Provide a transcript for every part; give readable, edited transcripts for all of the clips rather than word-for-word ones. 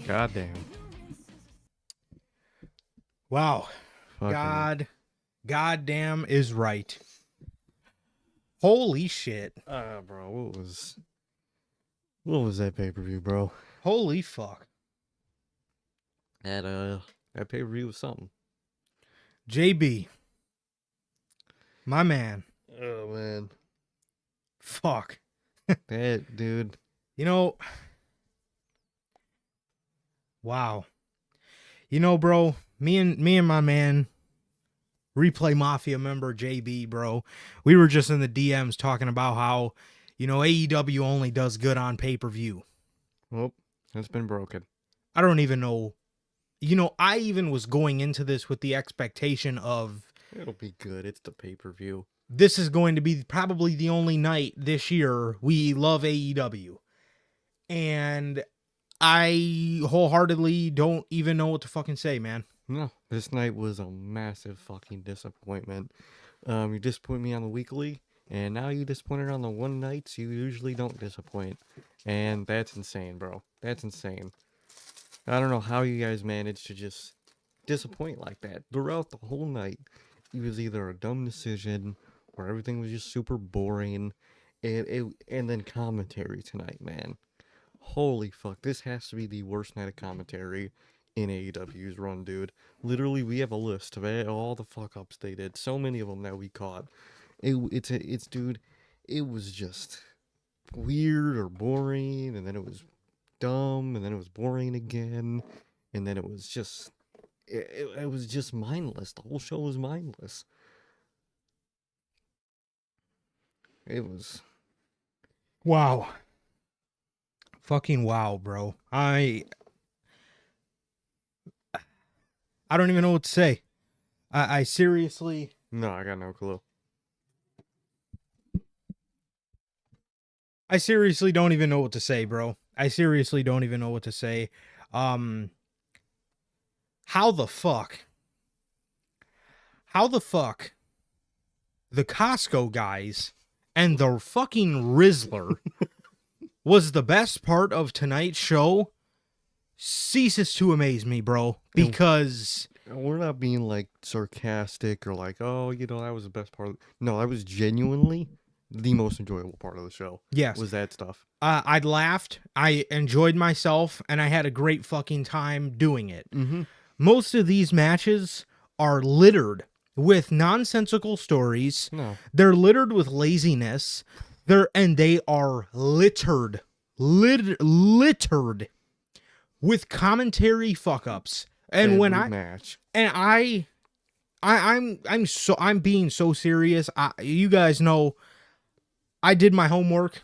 Goddamn. Wow. Fucking. Goddamn is right. Holy shit. Bro, what was that pay-per-view, bro? Holy fuck. That pay-per-view was something. JB. My man. Oh, man. Fuck. That, dude. You know, wow. You know, bro, me and my man, Replay Mafia member JB, bro, we were just in the DMs talking about how, AEW only does good on pay-per-view. Well, it's been broken. I don't even know. I even was going into this with the expectation of It'll be good. It's the pay-per-view. this is going to be probably the only night this year we love AEW. And I wholeheartedly don't even know what to fucking say, man. No, this night was a massive fucking disappointment. You disappointed me on the weekly, and now you disappointed on the one nights you usually don't disappoint. And that's insane, bro. That's insane. I don't know how you guys managed to just disappoint like that throughout the whole night. It was either a dumb decision or everything was just super boring. And then commentary tonight, man. Holy fuck, this has to be the worst night of commentary in AEW's run, dude. Literally, we have a list of all the fuck ups they did. So many of them that we caught. It's dude, it was just weird or boring, and then it was dumb, and then it was boring again, and then it was just it was just mindless. The whole show was mindless. It was Wow. Fucking wow, bro. I don't even know what to say. I seriously... no, I got no clue. I seriously don't even know what to say, bro. I seriously don't even know what to say. How the fuck the Costco guys and the fucking Rizzler was the best part of tonight's show ceases to amaze me, bro. Because we're not being like sarcastic or like, oh, that was the best part. No, that was genuinely the most enjoyable part of the show. yes, Was that stuff. I laughed, I enjoyed myself, and I had a great fucking time doing it. Mm-hmm. Most of these matches are littered with nonsensical stories. No. They're littered with laziness. They are littered with commentary fuck ups. And Every when match. I'm being so serious. You guys know I did my homework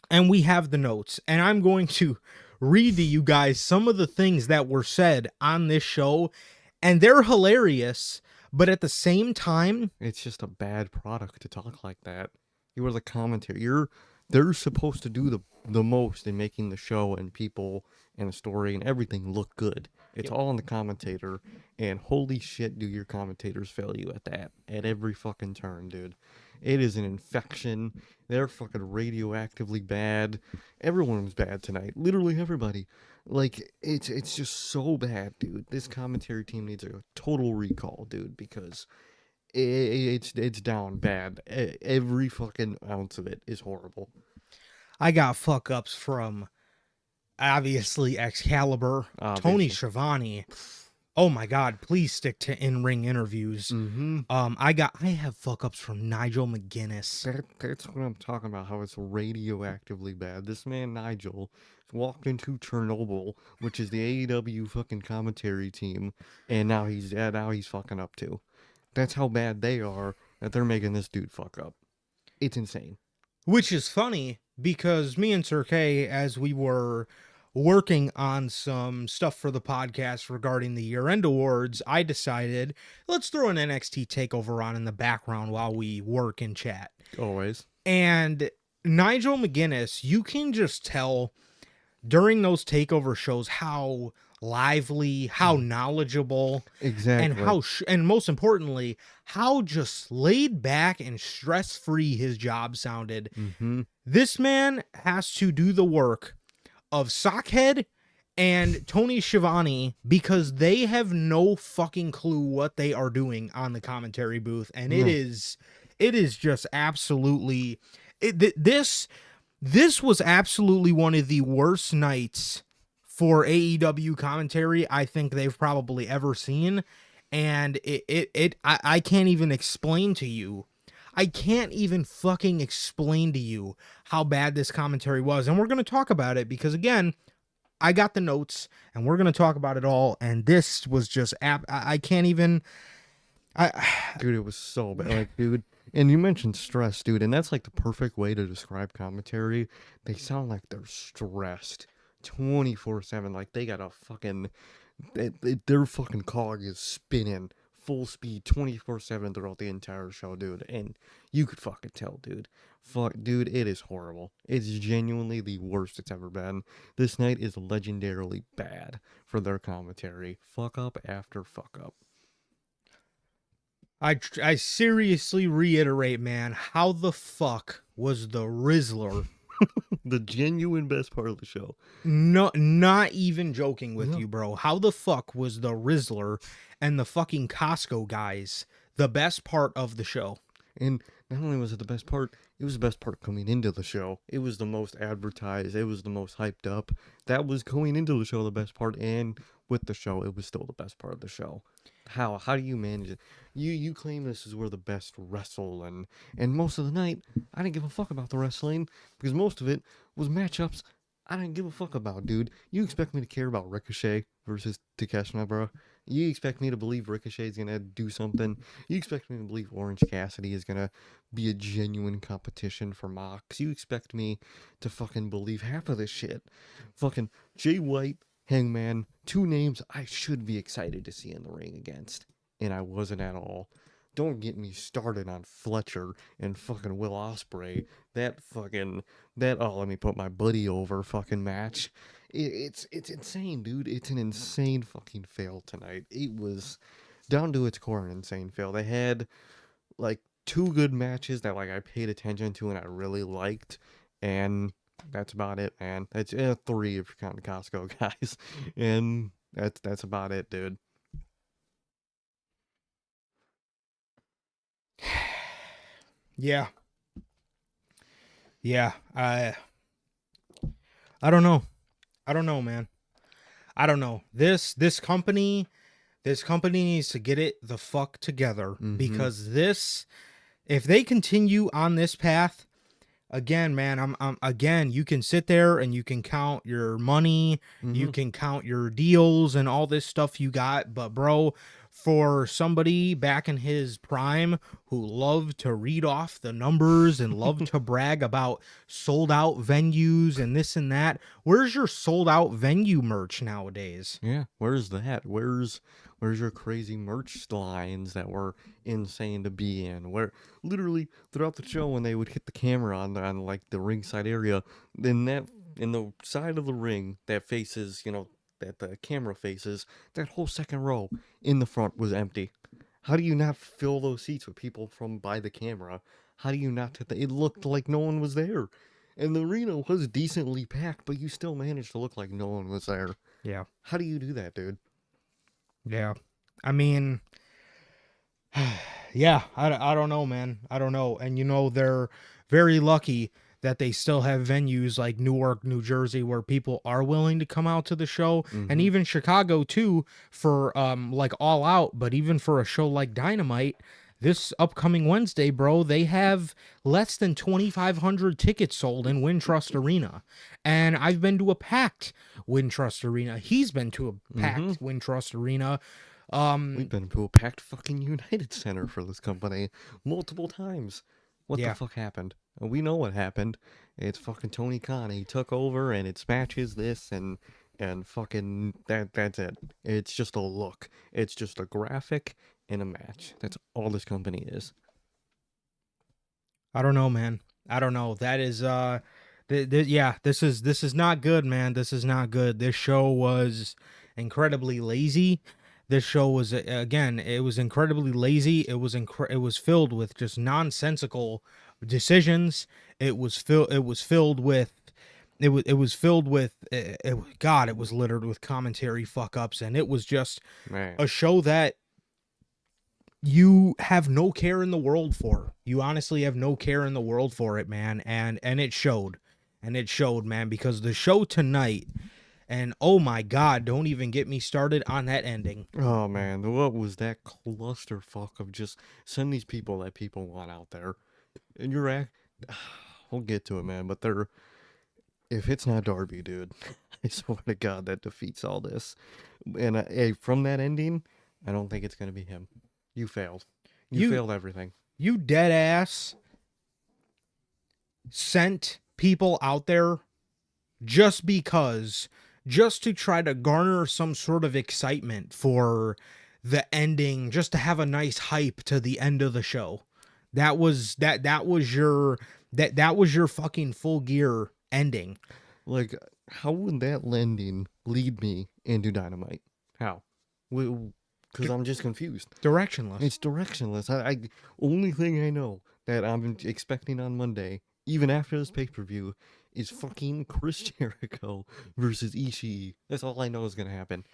and we have the notes, and I'm going to read to you guys some of the things that were said on this show, and they're hilarious, but at the same time, It's just a bad product to talk like that. You are the commentary. They're supposed to do the most in making the show and people and the story and everything look good. It's all on the commentator, and holy shit, do your commentators fail you at every fucking turn, dude. It is an infection. They're fucking radioactively bad. Everyone was bad tonight. Literally everybody. Like, it's just so bad, dude. This commentary team needs a total recall, dude, because it's down bad. Every fucking ounce of it is horrible. I got fuck ups from obviously Excalibur, Tony Schiavone. Oh my God, please stick to in-ring interviews. Mm-hmm. I have fuck ups from Nigel McGuinness. That's what I'm talking about, how it's radioactively bad. This man, Nigel, walked into Chernobyl, which is the AEW fucking commentary team, and now he's fucking up too. That's how bad they are that they're making this dude fuck up. It's insane. Which is funny because me and Sir K, as we were working on some stuff for the podcast regarding the year-end awards, I decided, let's throw an NXT TakeOver on in the background while we work and chat. Always. And Nigel McGuinness, you can just tell during those TakeOver shows how lively, how knowledgeable, exactly, and and most importantly, how just laid back and stress-free his job sounded. Mm-hmm. This man has to do the work Sockhead and Tony Schiavone, because they have no fucking clue what they are doing on the commentary booth, and No. it is just absolutely this was absolutely one of the worst nights for AEW commentary I think they've probably ever seen. And I can't even explain to you. I can't even fucking explain to you how bad this commentary was. And we're going to talk about it because, again, I got the notes and we're going to talk about it all. And this was just, I can't even. Dude, it was so bad. Like, dude, and you mentioned stress, dude, and that's like the perfect way to describe commentary. They sound like they're stressed 24/7. Like, they got a fucking. Their fucking cog is spinning full speed 24/7 throughout the entire show, dude. And you could fucking tell, dude. Dude, it is horrible. It's genuinely the worst it's ever been. This night is legendarily bad for their commentary. Fuck up after fuck up. I seriously reiterate, man, how the fuck was the Rizzler? The genuine best part of the show. No, not even joking with No. you, bro. How the fuck was the Rizzler and the fucking Costco guys the best part of the show? And not only was it the best part, it was the best part coming into the show. It was the most advertised. It was the most hyped up. That was going into the show the best part, and with the show, it was still the best part of the show. How do you manage it? You claim this is where the best wrestle, and most of the night, I didn't give a fuck about the wrestling because most of it was matchups I didn't give a fuck about, dude. You expect me to care about Ricochet versus Takeshita, bro? You expect me to believe Ricochet's gonna do something? You expect me to believe Orange Cassidy is gonna be a genuine competition for Mox? You expect me to fucking believe half of this shit? Fucking Jay White, Hangman, two names I should be excited to see in the ring against, and I wasn't at all. Don't get me started on Fletcher and fucking Will Ospreay. That let me put my buddy over fucking match. It's insane, dude. It's an insane fucking fail tonight. It was down to its core an insane fail. They had like two good matches that like I paid attention to and I really liked, and that's about it, man. That's three if you're counting Costco guys, and that's about it, dude. Yeah. Yeah. I don't know. I don't know, man. I don't know. This company needs to get it the fuck together because if they continue on this path, again, man, I'm again, you can sit there and you can count your money, you can count your deals and all this stuff you got, but bro, for somebody back in his prime who loved to read off the numbers and loved to brag about sold out venues and this and that, where's your sold out venue merch nowadays? Yeah, where's that? Where's your crazy merch lines that were insane to be in? Where literally throughout the show when they would hit the camera on like the ringside area, in the side of the ring that faces, that the camera faces, that whole second row in the front was empty. How do you not fill those seats with people from by the camera? How do you not? It looked like no one was there, and the arena was decently packed, but you still managed to look like no one was there. Yeah. How do you do that, dude? Yeah. I mean, yeah, I don't know, man. I don't know. And they're very lucky that they still have venues like Newark, New Jersey, where people are willing to come out to the show, and even Chicago too for like All Out. But even for a show like Dynamite, this upcoming Wednesday, bro, they have less than 2,500 tickets sold in Wintrust Arena, and I've been to a packed Wintrust Arena. He's been to a packed Wintrust Arena. We've been to a packed fucking United Center for this company multiple times. What the fuck happened? We know what happened. It's fucking Tony Khan. He took over, and it's matches this and fucking that's it. It's just a look. It's just a graphic and a match. That's all this company is. I don't know, man. I don't know. That is this is not good, man. This is not good. This show was incredibly lazy. This show was again, it was incredibly lazy. It was filled with just nonsensical decisions. It was filled with it was filled with God, it was littered with commentary fuck ups, and it was just Man. a show that you have no care in the world for. You honestly have no care in the world for it, man, and it showed. And it showed, man, because the show tonight, and oh my God, don't even get me started on that ending. Oh man, what was that clusterfuck of just send these people that people want out there, and you're act. We'll get to it, man. But they're if it's not Darby, dude, I swear to God that defeats all this. And hey, from that ending, I don't think it's gonna be him. You failed. You You failed everything. you dead ass sent people out there just because, just to try to garner some sort of excitement for the ending, just to have a nice hype to the end of the show. That was your fucking Full Gear ending. Like, how would that ending lead me into Dynamite? How? Because I'm just confused. Directionless. It's directionless. I only thing I know that I'm expecting on Monday, even after this pay per view, is fucking Chris Jericho versus Ishii. That's all I know is gonna happen.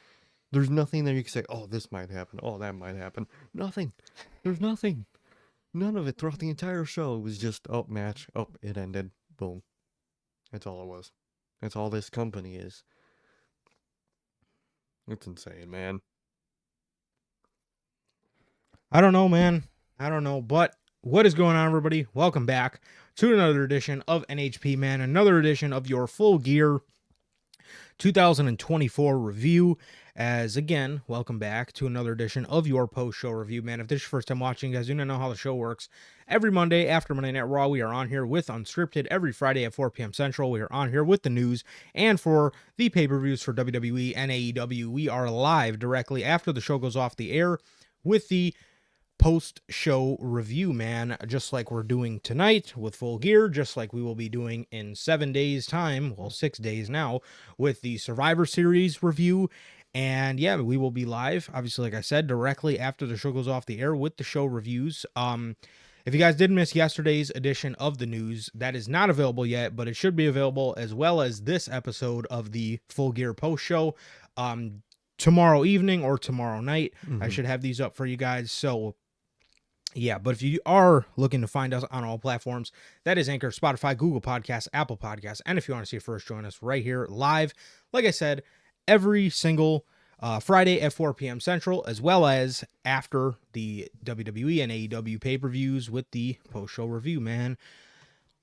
There's nothing that you can say. Oh, this might happen. Oh, that might happen. Nothing. There's nothing. None of it throughout the entire show. It was just match. Oh, it ended. Boom. That's all it was. That's all this company is. It's insane, man. I don't know, man. I don't know. But what is going on, everybody? Welcome back to another edition of NHP, man. Another edition of your Full Gear 2024 review. As again, welcome back to another edition of your post-show review, man. If this is your first time watching, you guys do not know how the show works. Every Monday after Monday Night Raw, we are on here with Unscripted. Every Friday at 4 p.m. Central, we are on here with the news. And for the pay-per-views for WWE and AEW, we are live directly after the show goes off the air with the post-show review, man, just like we're doing tonight with Full Gear, just like we will be doing in 7 days time, well, 6 days now, with the Survivor Series review. And yeah, we will be live, obviously, like I said, directly after the show goes off the air with the show reviews. If you guys did miss yesterday's edition of the news, that is not available yet, but it should be available, as well as this episode of the Full Gear post show tomorrow evening or tomorrow night. I should have these up for you guys. So yeah, but if you are looking to find us on all platforms, that is Anchor, Spotify, Google Podcasts, Apple Podcasts, and if you want to see it first, join us right here live. Like I said, every single Friday at 4 p.m. Central, as well as after the WWE and AEW pay-per-views with the post-show review, man.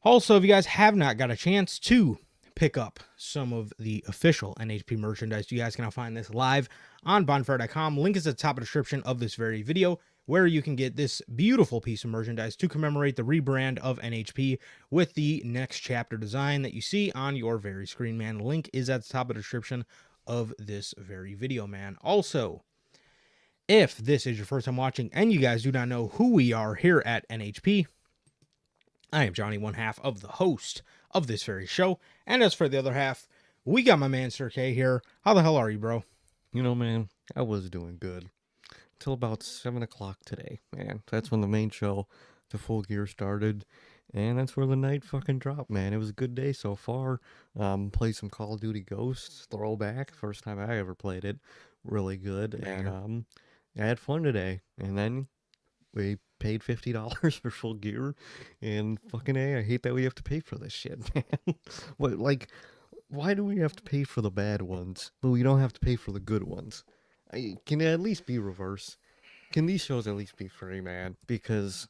Also, if you guys have not got a chance to pick up some of the official NHP merchandise, you guys can now find this live on bonfire.com. Link is at the top of the description of this very video, where you can get this beautiful piece of merchandise to commemorate the rebrand of NHP with the next chapter design that you see on your very screen, man. Link is at the top of the description of this very video, man. Also, if this is your first time watching and you guys do not know who we are here at NHP, I am Johnny, one half of the host of this very show. And as for the other half, we got my man Sir K here. How the hell are you, bro? You know, man, I was doing good till about 7 o'clock today, man. That's when the main show, the Full Gear, started, and that's where the night fucking dropped, man. It was a good day so far. Played some Call of Duty Ghosts throwback, first time I ever played it, really good, Banger. and I had fun today. And then we paid $50 for Full Gear, and fucking I hate that we have to pay for this shit, man. What, like, why do we have to pay for the bad ones, but we don't have to pay for the good ones? Can it at least be reverse? Can these shows at least be free, man? Because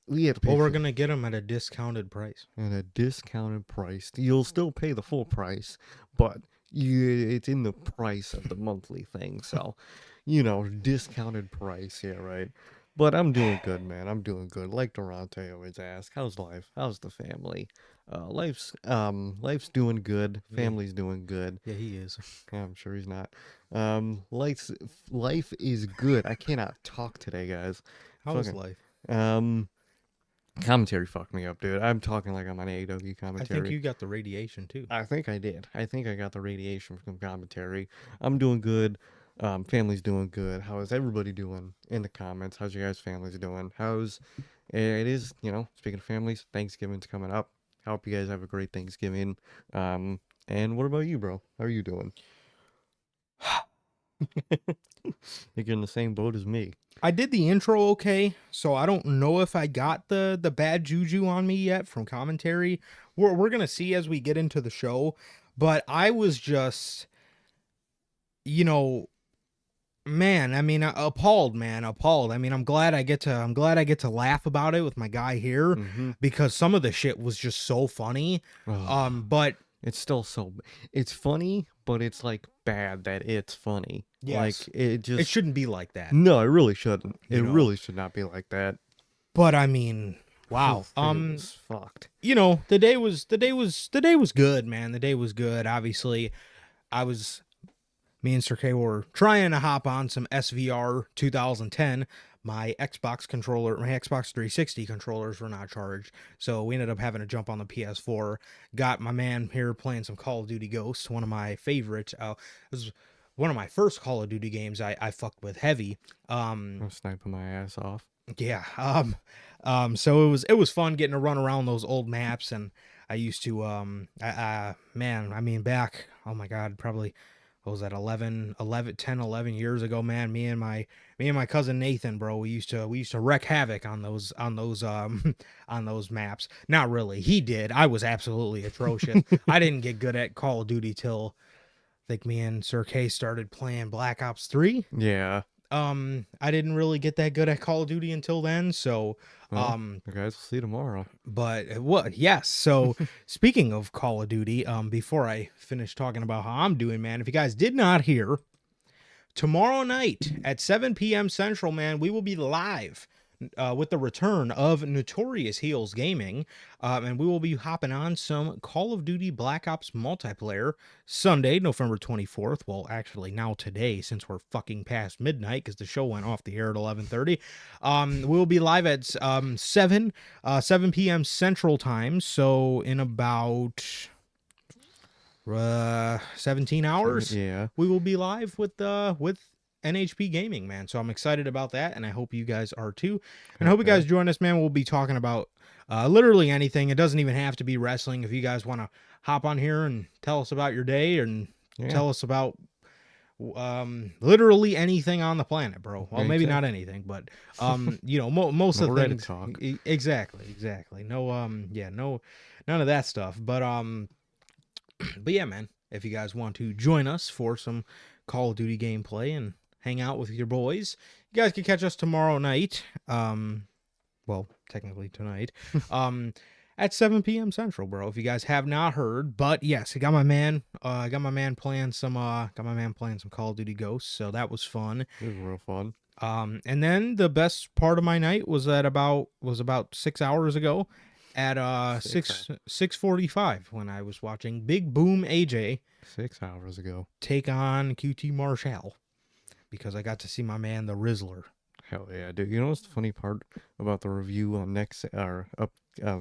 we have to pay Well, we're for going to get them at a discounted price. at a discounted price. You'll still pay the full price, but it's in the price of the monthly thing. So, discounted price. Yeah, right. But I'm doing good, man. I'm doing good. Like Durante always asks, how's life? How's the family? Life's doing good. Family's doing good. Yeah, he is. Yeah, I'm sure he's not. Life is good. I cannot talk today, guys. How's Fucking- life? Commentary fucked me up, dude. I'm talking like I'm on AEW I commentary. think you got the radiation too. I think I did. I think I got the radiation from commentary. I'm doing good. Family's doing good. How is everybody doing in the comments? How's your guys' families doing? It is, speaking of families, Thanksgiving's coming up. I hope you guys have a great Thanksgiving. And what about you, bro? How are you doing? Think you're in the same boat as me. I did the intro okay, so I don't know if I got the bad juju on me yet from commentary. We're gonna see as we get into the show, but I was just, you know, man. I mean, appalled, man, appalled. I mean, I'm glad I get to laugh about it with my guy here Mm-hmm. because some of the shit was just so funny. But It's still it's funny, but it's like bad that it's funny. yes, Like it just it shouldn't be like that. No, it really shouldn't. You It know? really should not be like that. But I mean, wow. It was fucked. You know, the day was good, man. The day was good. Obviously, me and Sir K were trying to hop on some SVR 2010. My Xbox 360 controllers were not charged, so we ended up having to jump on the PS4. Got my man here playing some Call of Duty Ghosts, one of my favorites. It was one of my first Call of Duty games I fucked with heavy. I'm sniping my ass off. Yeah. So it was fun getting to run around those old maps, and I used to man, I mean back, oh my god, probably what was that 11 years ago, man. Me and my cousin Nathan, bro, we used to wreck havoc on those on those maps. Not really. He did. I was absolutely atrocious. I didn't get good at Call of Duty till I think me and Sir K started playing Black Ops 3. Yeah. I didn't really get that good at Call of Duty until then, so Well, you guys will see tomorrow. but what? Yes. So speaking of Call of Duty, before I finish talking about how I'm doing, man, if you guys did not hear, tomorrow night at 7 p.m. Central, man, we will be live with the return of Notorious Heels Gaming, and we will be hopping on some Call of Duty Black Ops multiplayer Sunday, November 24th. Well, actually, now today, since we're fucking past midnight, because the show went off the air at 11:30. We'll be live at 7 p.m. Central Time, so in about 17 hours, Yeah. we will be live with NHP Gaming, man. So I'm excited about that, and I hope you guys are too. And I hope you guys join us, man. We'll be talking about literally anything. It doesn't even have to be wrestling. If you guys want to hop on here and tell us about your day and tell us about literally anything on the planet, bro. Well, maybe not anything, but you know, most of the things. Talk. Exactly. No, no, none of that stuff. But yeah, man. If you guys want to join us for some Call of Duty gameplay and hang out with your boys, you guys can catch us tomorrow night. Well, technically tonight. At 7 p.m. Central, bro. If you guys have not heard, but yes, I got my man playing some Call of Duty Ghosts, so that was fun. It was real fun. And then the best part of my night was about 6 hours ago at 6:45 when I was watching Big Boom AJ 6 hours ago take on QT Marshall, because I got to see my man the Rizzler. Hell yeah, dude. You know what's the funny part about the review on the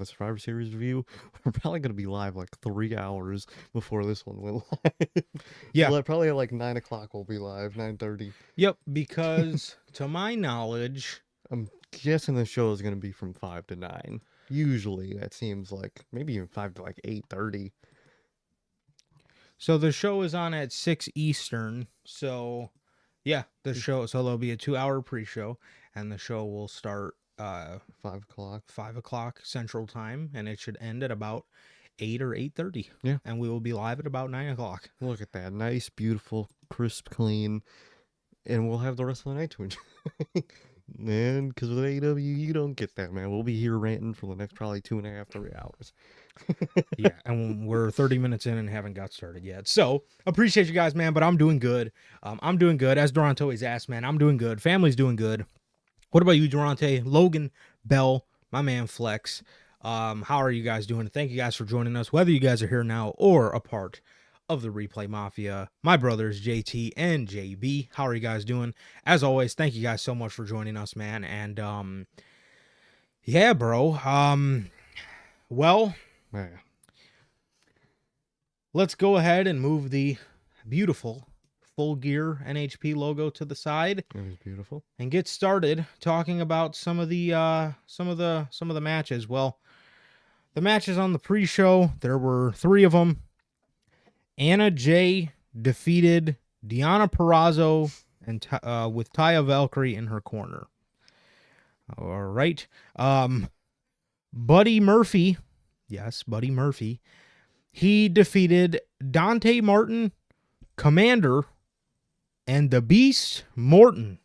Survivor Series review? We're probably going to be live like 3 hours before this one went live. Yeah. Well, probably at like 9 o'clock we'll be live, 9:30. Yep, because to my knowledge, I'm guessing the show is going to be from 5 to 9. Usually that seems like maybe even 5 to like 8:30. So the show is on at 6 Eastern. So yeah, so there'll be a 2-hour pre-show, and the show will start 5 o'clock. 5 o'clock Central Time, and it should end at about 8 or 8:30. Yeah. And we will be live at about 9 o'clock. Look at that. Nice, beautiful, crisp, clean. And we'll have the rest of the night to enjoy. Man, because with AEW, you don't get that, man. We'll be here ranting for the next probably 2.5, 3 hours. Yeah, and we're 30 minutes in and haven't got started yet. So, appreciate you guys, man, but I'm doing good. I'm doing good. As Durante always asks, man, I'm doing good. Family's doing good. What about you, Durante? Logan, Bell, my man Flex. How are you guys doing? Thank you guys for joining us, whether you guys are here now or a part of the Replay Mafia. My brothers, JT and JB. How are you guys doing? As always, thank you guys so much for joining us, man. And, yeah, bro. Well... Yeah. Let's go ahead and move the beautiful Full Gear NHP logo to the side. It was beautiful. And get started talking about some of the matches. Well, The matches on the pre-show, there were 3 of them. Anna Jay defeated Deonna Purrazzo and with Taya Valkyrie in her corner. All right. Buddy Murphy, yes, Buddy Murphy, he defeated Dante Martin, Commander, and the Beast Morton.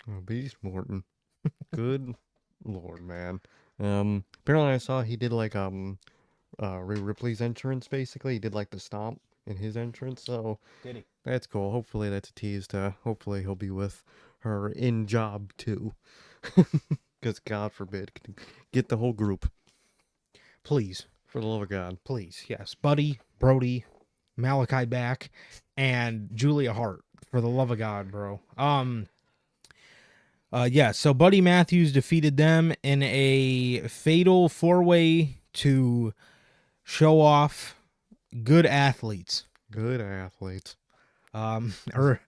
Oh, Beast Morton. Good lord, man. Apparently I saw he did like Rhea Ripley's entrance. Basically, he did like the stomp in his entrance. So Did he? that's cool. Hopefully that's a tease to. Hopefully he'll be with her in Job too. Because God forbid, get the whole group. Please. For the love of God. Please, yes. Buddy, Brody, Malachi Back, and Julia Hart. For the love of God, bro. Yeah, so Buddy Matthews defeated them in a fatal 4-way to show off good athletes. Good athletes. Or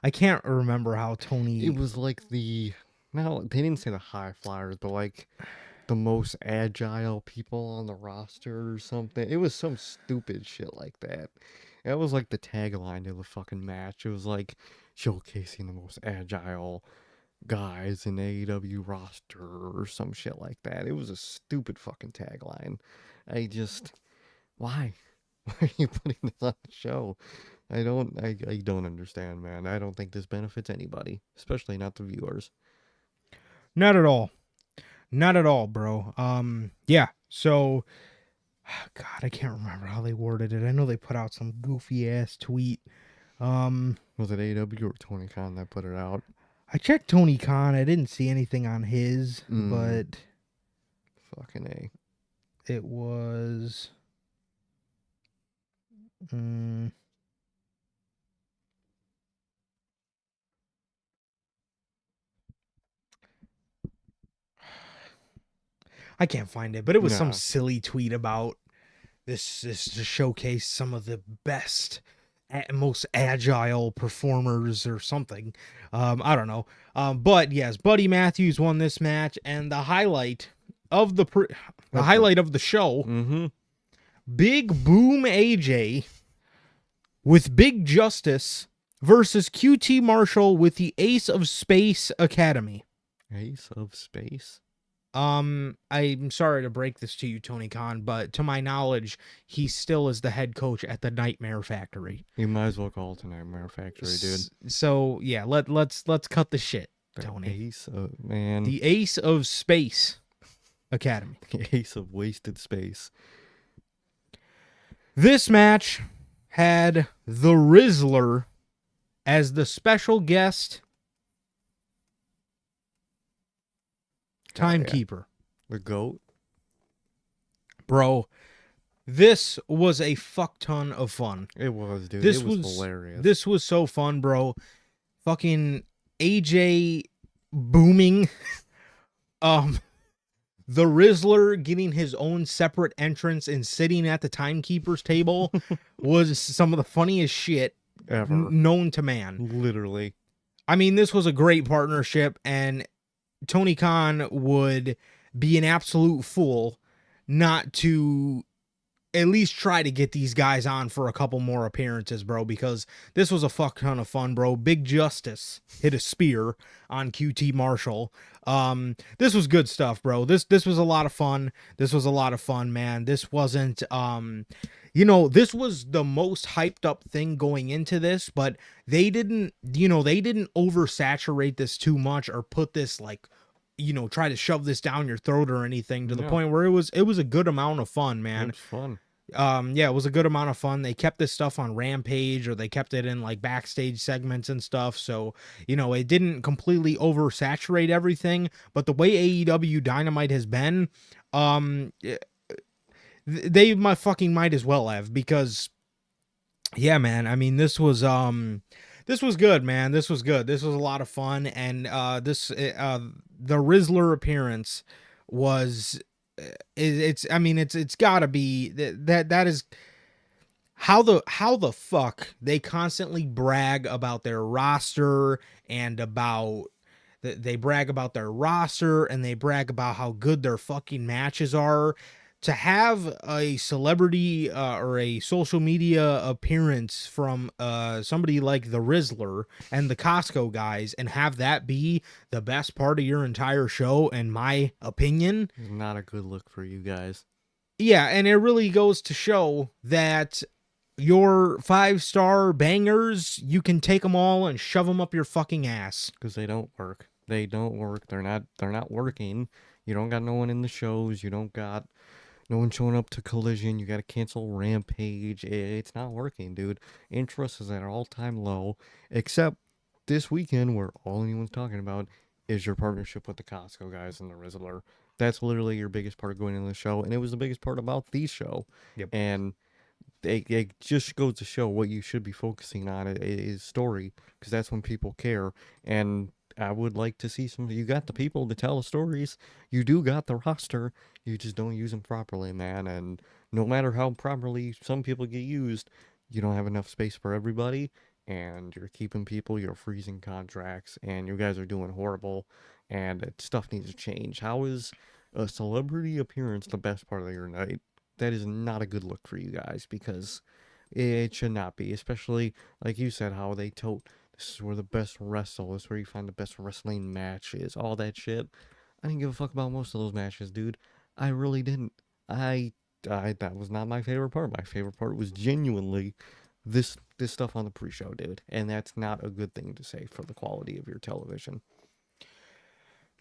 I can't remember how Tony. It was like they didn't say the high flyers, but like the most agile people on the roster or something. It was some stupid shit like that. That was like the tagline of the fucking match. It was like showcasing the most agile guys in AEW roster or some shit like that. It was a stupid fucking tagline. Why? Why are you putting this on the show? I don't understand, man. I don't think this benefits anybody, especially not the viewers. Not at all. Not at all, bro. Yeah. So, God, I can't remember how they worded it. I know they put out some goofy ass tweet. Was it AEW or Tony Khan that put it out? I checked Tony Khan. I didn't see anything on his, but fucking A. It was. I can't find it, but it was some silly tweet about this to showcase some of the best, most agile performers or something. I don't know. But yes, Buddy Matthews won this match, and the highlight of the highlight of the show, Big Boom AJ with Big Justice versus QT Marshall with the Ace of Space Academy. Ace of Space? I'm sorry to break this to you, Tony Khan, but to my knowledge, he still is the head coach at the Nightmare Factory. You might as well call it the Nightmare Factory, dude. So yeah, let's cut the shit, Tony. Ace of man. The Ace of Space Academy. The Ace of Wasted Space. This match had the Rizzler as the special guest timekeeper. The GOAT. Bro, this was a fuck ton of fun. It was, dude. It was hilarious. This was so fun, bro. Fucking AJ booming. The Rizzler getting his own separate entrance and sitting at the timekeeper's table was some of the funniest shit ever known to man. Literally. I mean, this was a great partnership, and Tony Khan would be an absolute fool not to at least try to get these guys on for a couple more appearances, bro, because this was a fuck ton of fun, bro. Big Justice hit a spear on QT Marshall. This was good stuff, bro. This was a lot of fun. This was a lot of fun, man. This wasn't, this was the most hyped up thing going into this, but they didn't oversaturate this too much or put this like, try to shove this down your throat or anything to the point where it was a good amount of fun, man. It was fun. It was a good amount of fun. They kept this stuff on Rampage, or they kept it in like backstage segments and stuff. So, it didn't completely oversaturate everything, but the way AEW Dynamite has been, they might as well have, because yeah, man, I mean, this was good, man. This was good. This was a lot of fun. And the Rizzler appearance was, it's gotta be that is how the fuck they constantly brag about their roster and they brag about their roster and they brag about how good their fucking matches are. to have a celebrity or a social media appearance from somebody like the Rizzler and the Costco guys and have that be the best part of your entire show, in my opinion. It's not a good look for you guys. Yeah, and it really goes to show that your 5-star bangers, you can take them all and shove them up your fucking ass. Because they don't work. They don't work. They're not working. You don't got no one in the shows. You don't got no one showing up to Collision. You got to cancel Rampage. It's not working, dude. Interest is at an all-time low, except this weekend where all anyone's talking about is your partnership with the Costco guys and the Rizzler. That's literally your biggest part of going into the show, and it was the biggest part about the show. Yep. And it just goes to show what you should be focusing on is story, because that's when people care. And I would like to see some. You got the people to tell the stories. You do got the roster. You just don't use them properly, man. And no matter how properly some people get used, you don't have enough space for everybody. And you're keeping people. You're freezing contracts, and you guys are doing horrible. And stuff needs to change. How is a celebrity appearance the best part of your night? That is not a good look for you guys, because it should not be, especially like you said, how they tote this is where the best wrestle, this is where you find the best wrestling matches, all that shit. I didn't give a fuck about most of those matches, dude. I really didn't. I that was not my favorite part. My favorite part was genuinely this stuff on the pre-show, dude, and that's not a good thing to say for the quality of your television.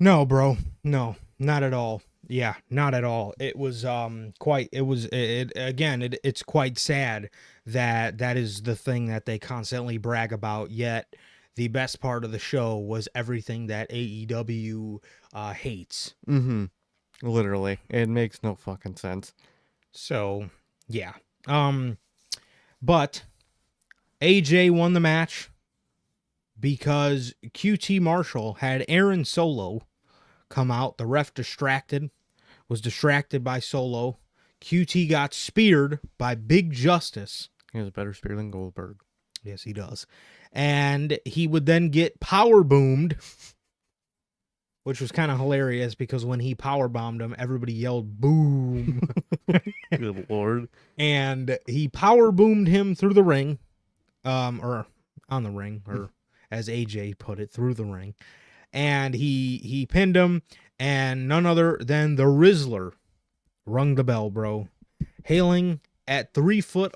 No, bro. No, not at all. Yeah, not at all. It was quite it's quite sad that that is the thing that they constantly brag about, yet the best part of the show was everything that AEW hates. Mm-hmm. Literally, it makes no fucking sense. So, yeah. But AJ won the match because QT Marshall had Aaron Solo come out. The ref was distracted by Solo. QT got speared by Big Justice. He has a better spear than Goldberg. Yes, he does. And he would then get power boomed, which was kind of hilarious because when he power bombed him, everybody yelled boom. Good lord. And he power boomed him through the ring, or on the ring, or as AJ put it, through the ring. And he pinned him, and none other than the Rizzler rung the bell, bro. Hailing at 3'11".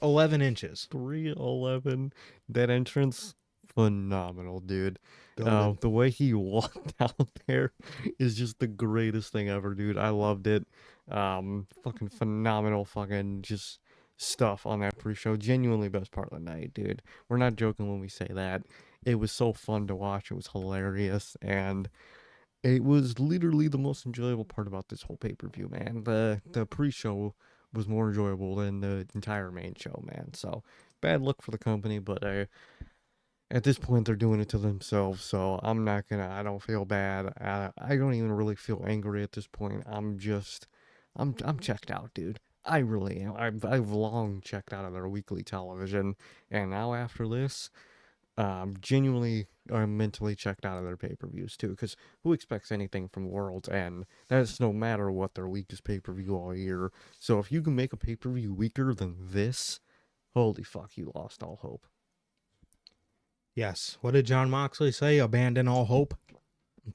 3'11". That entrance, phenomenal, dude. Golden. The way he walked out there is just the greatest thing ever, dude. I loved it. Fucking phenomenal, fucking just stuff on that pre-show. Genuinely best part of the night, dude. We're not joking when we say that. It was so fun to watch. It was hilarious, and it was literally the most enjoyable part about this whole pay-per-view, man. The pre-show was more enjoyable than the entire main show, man. So bad luck for the company, but at this point they're doing it to themselves. So I'm not gonna. I don't feel bad. I don't even really feel angry at this point. I'm checked out, dude. I really am. I've long checked out of their weekly television, and now after this, genuinely I'm mentally checked out of their pay-per-views too, because who expects anything from World's End? That's no matter what their weakest pay-per-view all year. So if you can make a pay-per-view weaker than this, holy fuck, you lost all hope. Yes. What did John Moxley say? Abandon all hope.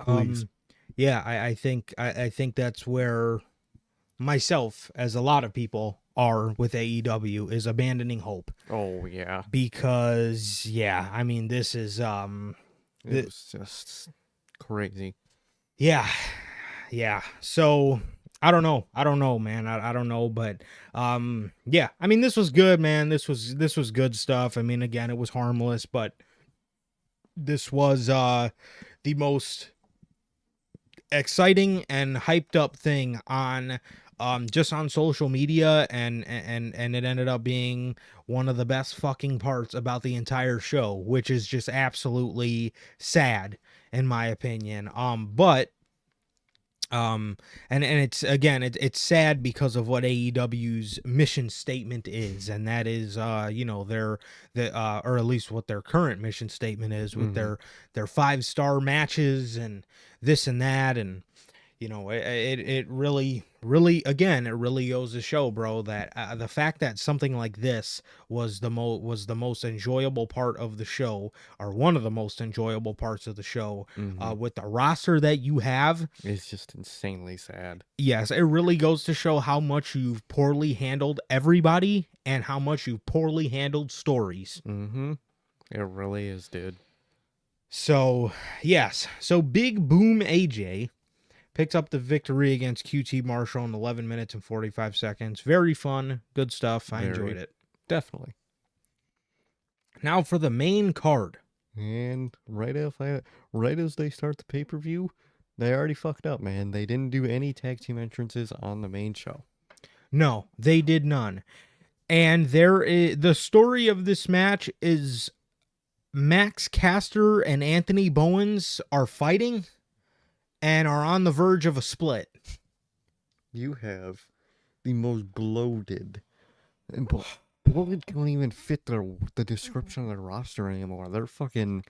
Please. Yeah, I think that's where myself, as a lot of people are with AEW, is abandoning hope. Oh yeah. Because yeah, I mean this is It was just crazy. yeah. So I don't know, man. I don't know, but yeah. I mean this was good, man. This was good stuff. I mean, again, it was harmless, but this was the most exciting and hyped up thing on just on social media, and it ended up being one of the best fucking parts about the entire show, which is just absolutely sad in my opinion. But and it's again it's sad because of what AEW's mission statement is, and that is their or at least what their current mission statement is with their 5-star matches and this and that, and You know, it really again, it really goes to show, bro, that the fact that something like this was the most enjoyable part of the show, or one of the most enjoyable parts of the show, Mm-hmm. with the roster that you have. It's just insanely sad. Yes, it really goes to show how much you've poorly handled everybody and how much you've poorly handled stories. Mm-hmm. It really is, dude. So, yes. So Big Boom AJ picked up the victory against QT Marshall in 11 minutes and 45 seconds. Very fun. Good stuff. I enjoyed Very. it. Definitely. Now for the main card. And right as they start the pay-per-view, they already fucked up, man. They didn't do any tag team entrances on the main show. No, they did none. And there is the story of this match is Max Caster and Anthony Bowens are fighting and are on the verge of a split. You have the most bloated, and bloated can't even fit the description of their roster anymore. They're fucking,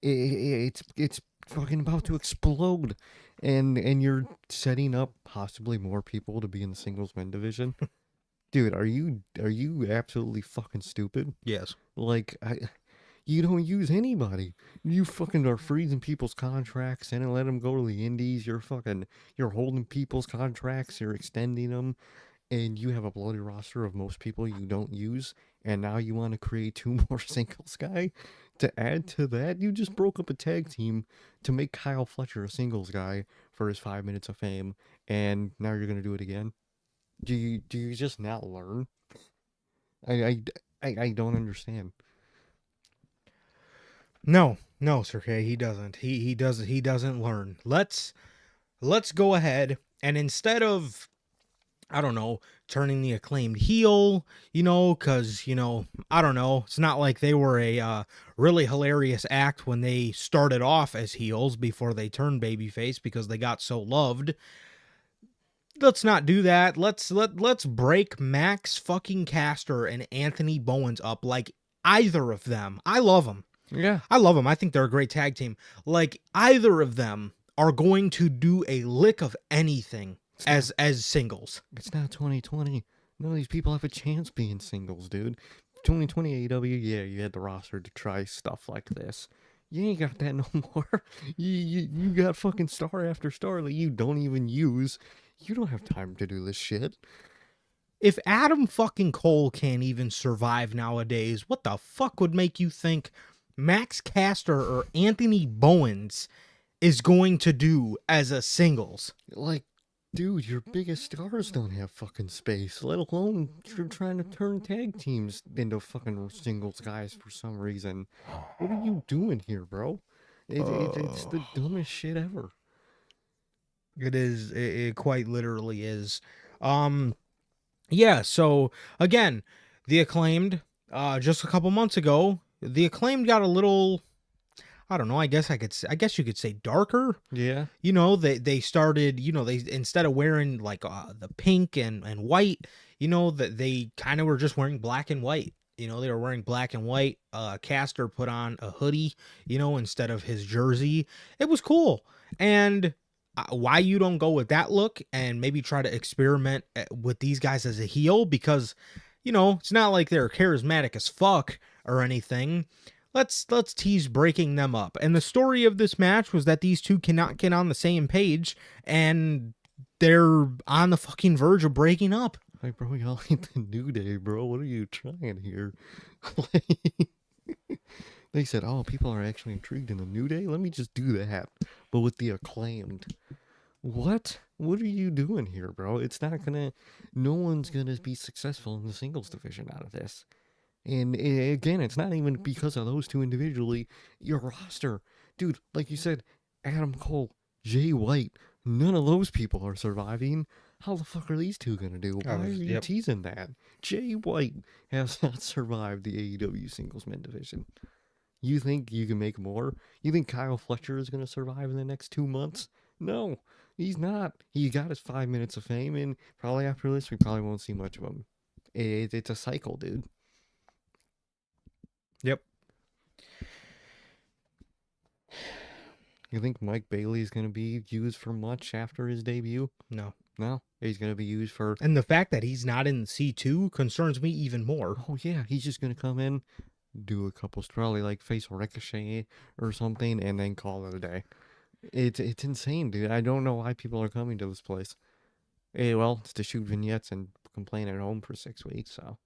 it's fucking about to explode, and you're setting up possibly more people to be in the singles men division. Dude, are you absolutely fucking stupid? Yes. Like, you don't use anybody. You fucking are freezing people's contracts and let them go to the indies. You're holding people's contracts. You're extending them, and you have a bloody roster of most people you don't use. And now you want to create two more singles guy to add to that. You just broke up a tag team to make Kyle Fletcher a singles guy for his 5 minutes of fame, and now you're gonna do it again. Do you just not learn? I don't understand. No, no, Sir K, he doesn't. He doesn't learn. Let's go ahead and instead of, I don't know, turning the Acclaimed heel, because, I don't know, it's not like they were a really hilarious act when they started off as heels before they turned babyface because they got so loved. Let's not do that. Let's break Max fucking Caster and Anthony Bowens up like either of them. I love them. Yeah. I love them. I think they're a great tag team. Like either of them are going to do a lick of anything as singles. It's not 2020. None of these people have a chance being singles, dude. 2020 AEW, yeah, you had the roster to try stuff like this. You ain't got that no more. You got fucking star after star that you don't even use. You don't have time to do this shit. If Adam fucking Cole can't even survive nowadays, what the fuck would make you think Max Caster or Anthony Bowens is going to do as a singles? Like, dude, your biggest stars don't have fucking space, let alone you're trying to turn tag teams into fucking singles guys for some reason. What are you doing here, bro? It's the dumbest shit ever. It is. It quite literally is. Yeah. So again, the Acclaimed. Just a couple months ago, the Acclaimed got a little. I don't know. I guess you could say darker. Yeah. They started. They instead of wearing like the pink and white. That they kind of were just wearing black and white. They were wearing black and white. Caster put on a hoodie. Instead of his jersey. It was cool. And why you don't go with that look and maybe try to experiment with these guys as a heel, because it's not like they're charismatic as fuck or anything. Let's tease breaking them up. And the story of this match was that these two cannot get on the same page and they're on the fucking verge of breaking up. Like, bro, y'all ain't the New Day, bro. What are you trying here? They said, oh, people are actually intrigued in the New Day? Let me just do that. But with the Acclaimed. What? What are you doing here, bro? It's not gonna... No one's gonna be successful in the singles division out of this. And again, it's not even because of those two individually. Your roster. Dude, like you said, Adam Cole, Jay White, none of those people are surviving. How the fuck are these two gonna do? Why are you teasing that? Jay White has not survived the AEW singles men division. You think you can make more? You think Kyle Fletcher is going to survive in the next 2 months? No, he's not. He got his 5 minutes of fame, and probably after this, we probably won't see much of him. It's a cycle, dude. Yep. You think Mike Bailey's gonna be used for much after his debut? No. No, he's gonna be used for. And the fact that he's not in C2 concerns me even more. Oh yeah, he's just gonna come in, do a couple probably like face Ricochet or something, and then call it a day. It's insane, dude. I don't know why people are coming to this place. Well, it's to shoot vignettes and complain at home for 6 weeks. So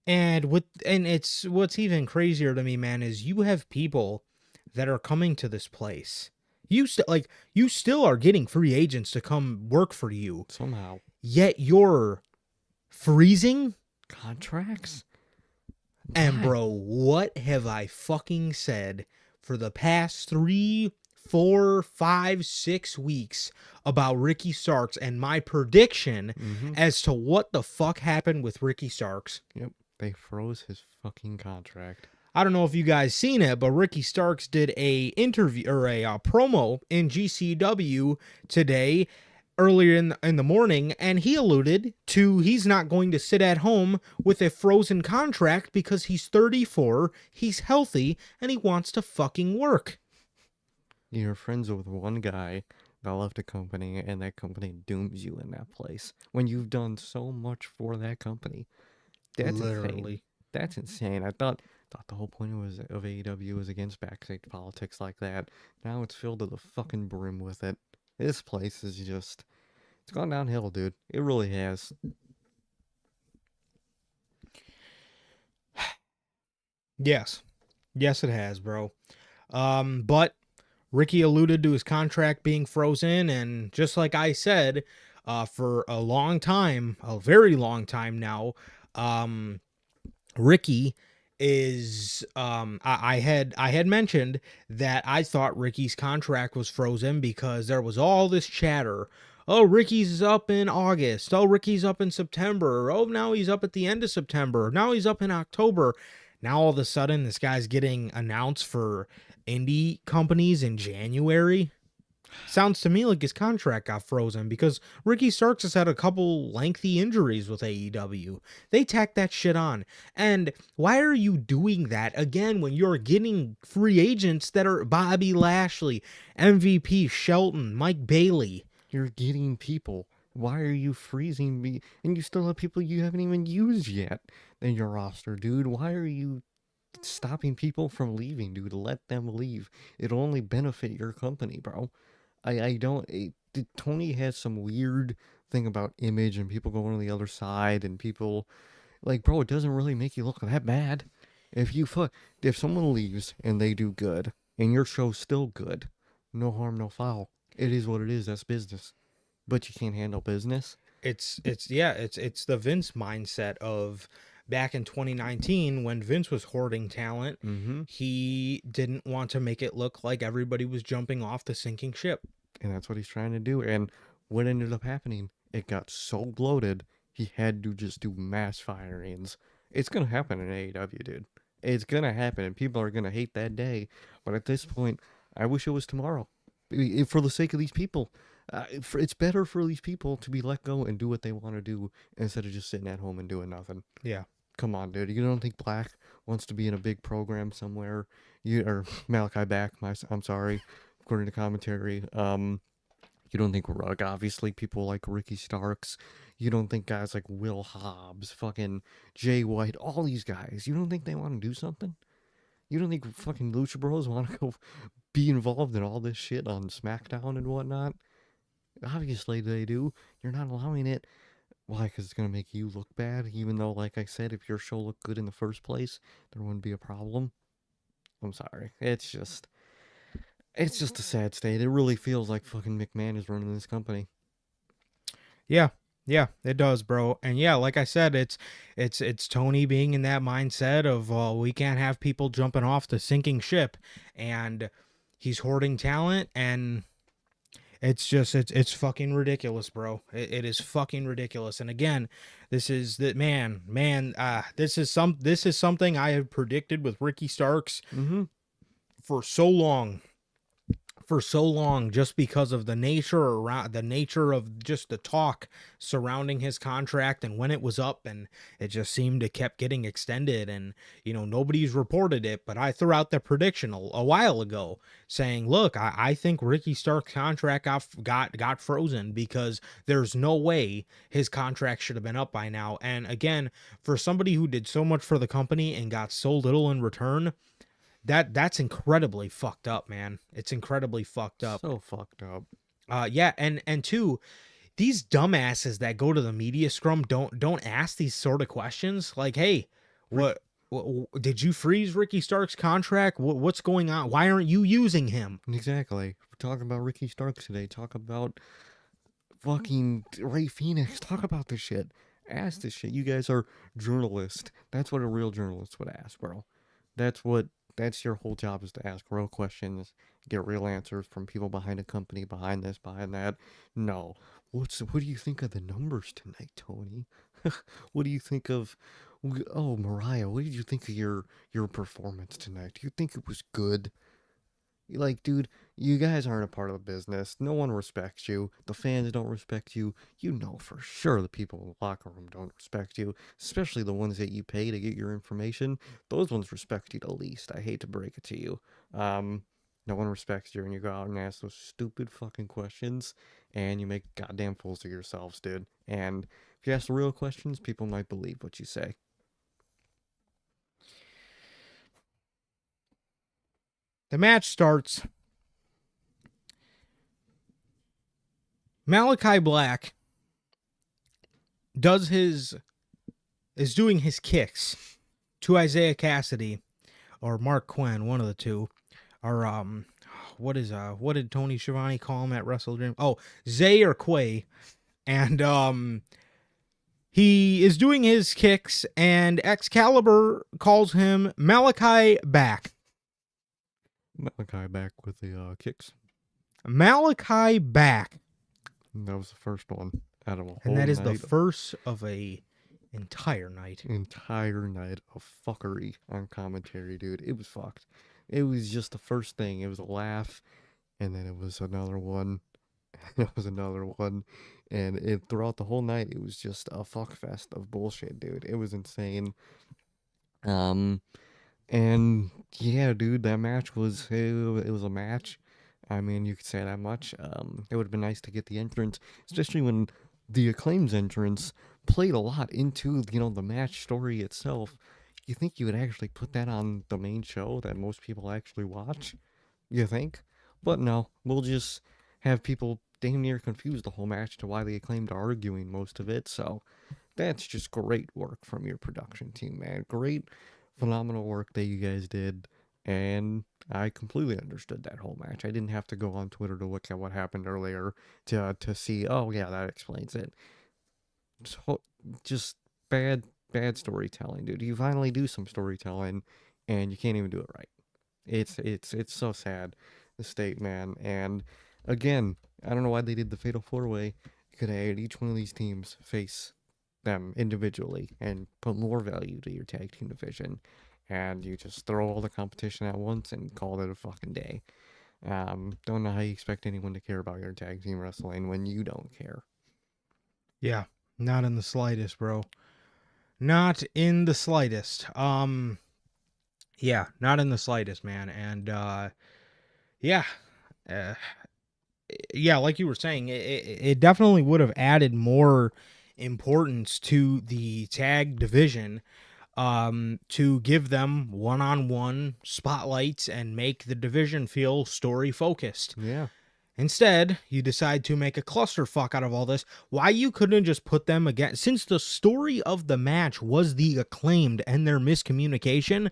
And it's what's even crazier to me, man, is you have people that are coming to this place. You still are getting free agents to come work for you, somehow yet you're freezing. contracts. And Why? bro, what have I fucking said for the past 3, 4, 5, 6 weeks about Ricky Starks and my prediction Mm-hmm. as to what the fuck happened with Ricky Starks? Yep. They froze his fucking contract. I don't know if you guys seen it, but Ricky Starks did a interview or a promo in GCW today, earlier in the morning, and he alluded to he's not going to sit at home with a frozen contract because he's 34, he's healthy, and he wants to fucking work. You're friends with one guy that left a company, and that company dooms you in that place when you've done so much for that company. That's insane. Literally. That's insane. I thought the whole point of AEW was against backstage politics like that. Now it's filled to the fucking brim with it. This place is just, it's gone downhill, dude. It really has. Yes. Yes, it has, bro. But Ricky alluded to his contract being frozen, and just like I said, for a long time, a very long time now, Ricky is I had mentioned that I thought Ricky's contract was frozen because there was all this chatter. Oh, Ricky's up in August. Oh, Ricky's up in September. Oh, now he's up at the end of September. Now he's up in October. Now all of a sudden this guy's getting announced for indie companies in January. Sounds to me like his contract got frozen because Ricky Starks has had a couple lengthy injuries with AEW. They tacked that shit on. And why are you doing that again when you're getting free agents that are Bobby Lashley, MVP Shelton, Mike Bailey? You're getting people. Why are you freezing me? And you still have people you haven't even used yet in your roster, dude. Why are you stopping people from leaving, dude? Let them leave. It'll only benefit your company, bro. I don't. Tony has some weird thing about image and people going to the other side and people like, bro. It doesn't really make you look that bad. If someone leaves and they do good and your show's still good, no harm, no foul. It is what it is. That's business. But you can't handle business. It's the Vince mindset of back in 2019 when Vince was hoarding talent. Mm-hmm. He didn't want to make it look like everybody was jumping off the sinking ship. And that's what he's trying to do. And what ended up happening? It got so bloated, he had to just do mass firings. It's going to happen in AEW, dude. It's going to happen, and people are going to hate that day. But at this point, I wish it was tomorrow. For the sake of these people. It's better for these people to be let go and do what they want to do instead of just sitting at home and doing nothing. Yeah. Come on, dude. You don't think Black wants to be in a big program somewhere? Or Malachi Black, I'm sorry, according to commentary. You don't think obviously people like Ricky Starks. You don't think guys like Will Hobbs, fucking Jay White, all these guys. You don't think they want to do something? You don't think fucking Lucha Bros want to go be involved in all this shit on SmackDown and whatnot? Obviously they do. You're not allowing it. Why? Because it's going to make you look bad, even though, like I said, if your show looked good in the first place, there wouldn't be a problem. I'm sorry. It's just a sad state. It really feels like fucking McMahon is running this company. Yeah, it does, bro. And yeah, like I said, it's Tony being in that mindset of we can't have people jumping off the sinking ship, and he's hoarding talent, and it's fucking ridiculous, bro. It is fucking ridiculous. And again, this is something I have predicted with Ricky Starks Mm-hmm. for so long. for so long just because of the nature of just the talk surrounding his contract and when it was up, and it just seemed to kept getting extended, and nobody's reported it, but I threw out the prediction a while ago saying, look, I think Ricky Stark's contract got frozen because there's no way his contract should have been up by now. And again, for somebody who did so much for the company and got so little in return, that's incredibly fucked up, man. It's incredibly fucked up. So fucked up. Yeah, and two, these dumbasses that go to the media scrum don't ask these sort of questions. Like, hey, what did you freeze Ricky Stark's contract? What's going on? Why aren't you using him? Exactly. We're talking about Ricky Starks today. Talk about fucking Ray Phoenix. Talk about this shit. Ask this shit. You guys are journalists. That's what a real journalist would ask, bro. That's your whole job, is to ask real questions, get real answers from people behind a company, behind this, behind that. No. What do you think of the numbers tonight, Tony? What do you think of Mariah, what did you think of your performance tonight? Do you think it was good? Like, dude, you guys aren't a part of the business. No one respects you. The fans don't respect you. You know for sure the people in the locker room don't respect you, especially the ones that you pay to get your information. Those ones respect you the least. I hate to break it to you. No one respects you when you go out and ask those stupid fucking questions, and you make goddamn fools of yourselves, dude. And if you ask the real questions, people might believe what you say. The match starts. Malachi Black is doing his kicks to Isaiah Cassidy or Mark Quinn, one of the two. Or what did Tony Schiavone call him at Wrestle Dream? Oh, Zay or Quay. And he is doing his kicks, and Excalibur calls him Malachi back. Malachi back with the kicks. Malachi back. That was the first one out of a whole night. And that is the first of a entire night. Entire night of fuckery on commentary, dude. It was fucked. It was just the first thing. It was a laugh, and then it was another one. And it was another one. And throughout the whole night, it was just a fuck fest of bullshit, dude. It was insane. And yeah, dude, that match was it was a match. I mean, you could say that much. It would have been nice to get the entrance, especially when the Acclaim's entrance played a lot into the match story itself. You think you would actually put that on the main show that most people actually watch? You think? But no, we'll just have people damn near confused the whole match to why the Acclaimed are arguing most of it. So that's just great work from your production team, man. Great, phenomenal work that you guys did. And I completely understood that whole match. I didn't have to go on Twitter to look at what happened earlier to see, oh yeah, that explains it. So, just bad storytelling, dude. You finally do some storytelling, and you can't even do it right. It's so sad, the state, man. And again, I don't know why they did the Fatal 4-Way. You could have had each one of these teams face them individually and put more value to your tag team division. And you just throw all the competition at once and call it a fucking day. Don't know how you expect anyone to care about your tag team wrestling when you don't care. Yeah, not in the slightest, bro. Not in the slightest. Yeah, not in the slightest, man. And yeah, yeah, like you were saying, it definitely would have added more importance to the tag division, to give them one-on-one spotlights and make the division feel story focused. Yeah. Instead, you decide to make a clusterfuck out of all this. Why you couldn't just put them against, since the story of the match was the Acclaimed and their miscommunication,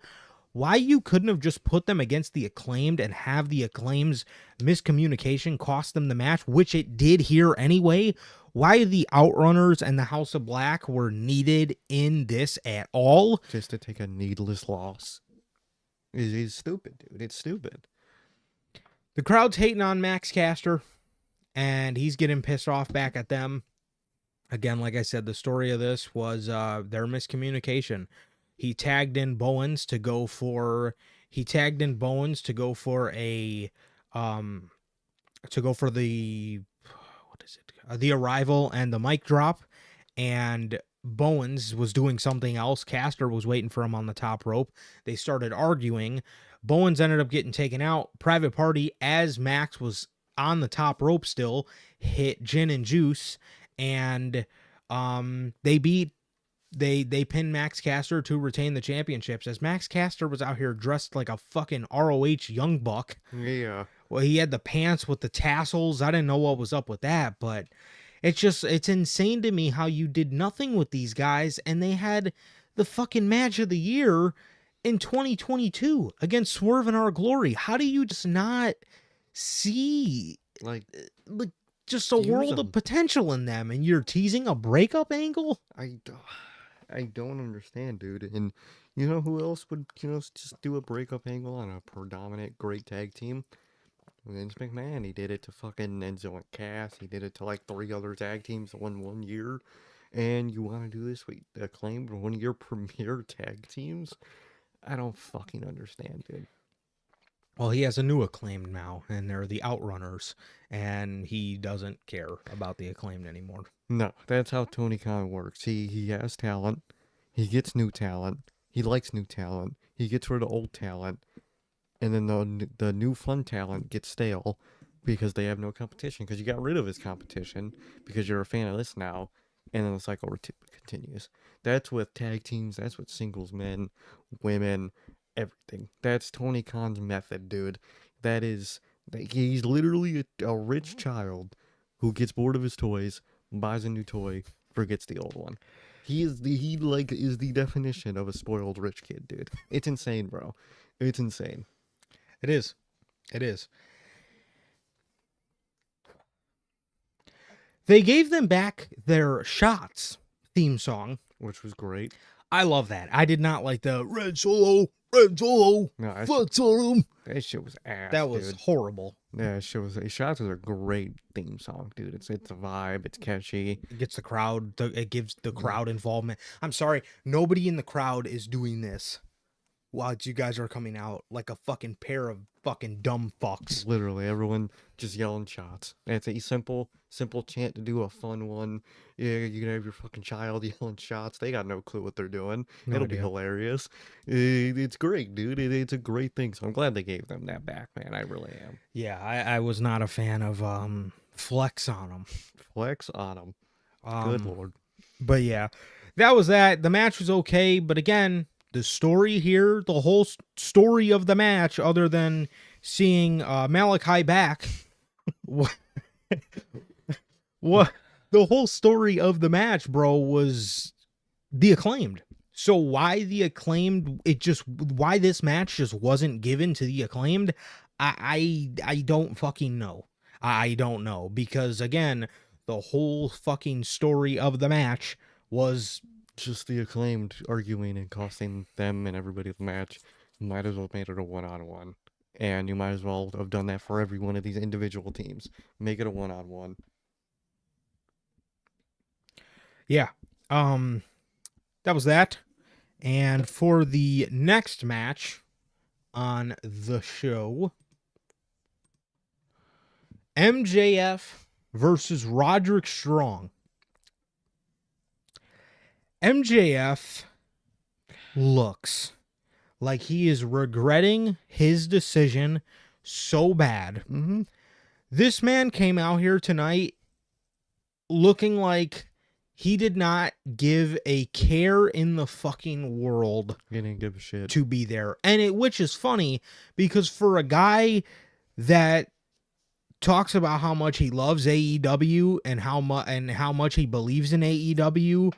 why you couldn't have just put them against the Acclaimed and have the Acclaim's miscommunication cost them the match, which it did here anyway? Why the Outrunners and the House of Black were needed in this at all? Just to take a needless loss is stupid, dude. It's stupid. The crowd's hating on Max Caster, and he's getting pissed off back at them. Again, like I said, the story of this was their miscommunication. He tagged in Bowens to go for a to go for the what is it? The arrival and the mic drop, and Bowens was doing something else. Caster was waiting for him on the top rope. They started arguing. Bowens ended up getting taken out. Private Party, as Max was on the top rope still, hit Gin and Juice, and they pinned Max Caster to retain the championships, as Max Caster was out here dressed like a fucking ROH young buck. Yeah. Well, he had the pants with the tassels. I didn't know what was up with that, but it's insane to me how you did nothing with these guys and they had the fucking match of the year in 2022 against Swerve and Our Glory. How do you just not see Like, like just a use world them. of potential in them, and you're teasing a breakup angle? I don't understand, dude. And you know who else would, just do a breakup angle on a predominant great tag team? Vince McMahon. He did it to fucking Enzo and Cass. He did it to like 3 other tag teams in 1 year. And you want to do this with Acclaimed, one of your premier tag teams? I don't fucking understand, dude. Well, he has a new Acclaimed now, and they're the Outrunners, and he doesn't care about the Acclaimed anymore. No, that's how Tony Khan works. He has talent. He gets new talent. He likes new talent. He gets rid of old talent. And then the new fun talent gets stale because they have no competition, because you got rid of his competition because you're a fan of this now, and then the cycle continues. That's with tag teams. That's with singles men, women, everything. That's Tony Khan's method, dude. That is, he's literally a rich child who gets bored of his toys, buys a new toy, forgets the old one. Is the definition of a spoiled rich kid, dude. It's insane, bro. It's insane. It is. It is. They gave them back their Shots theme song, Which was great. I love that. I did not like the Red Solo, No, Flex on 'em. that shit was ass, That was dude. horrible. Yeah, that shit was. Shots is a great theme song, dude. It's a vibe. It's catchy. It gets the crowd, it gives the crowd involvement. I'm sorry, nobody in the crowd is doing this while you guys are coming out like a fucking pair of fucking dumb fucks. Literally, everyone just yelling shots. It's a simple chant to do a fun one. Yeah, you can have your fucking child yelling shots. They got no clue what they're doing. No It'll be idea. hilarious. It's great, dude. It's a great thing. So I'm glad they gave them that back, man. I really am. Yeah, I was not a fan of Flex on them. Flex on them. Good lord. But yeah, that was that. The match was okay, but again, the story here, the whole story of the match, other than seeing Malachi back, what, what the whole story of the match, bro, was the Acclaimed. So why the Acclaimed? Why this match just wasn't given to the Acclaimed? I don't fucking know. I don't know, because again, the whole fucking story of the match was Just the Acclaimed arguing and costing them and everybody the match. Might as well have made it a one-on-one. And you might as well have done that for every one of these individual teams. Make it a one-on-one. yeah. That was that. And for the next match on the show, MJF versus Roderick Strong. MJF looks like he is regretting his decision so bad. Mm-hmm. This man came out here tonight looking like he did not give a care in the fucking world He didn't give a shit. to be there. Which is funny, because for a guy that talks about how much he loves AEW and how much he believes in AEW,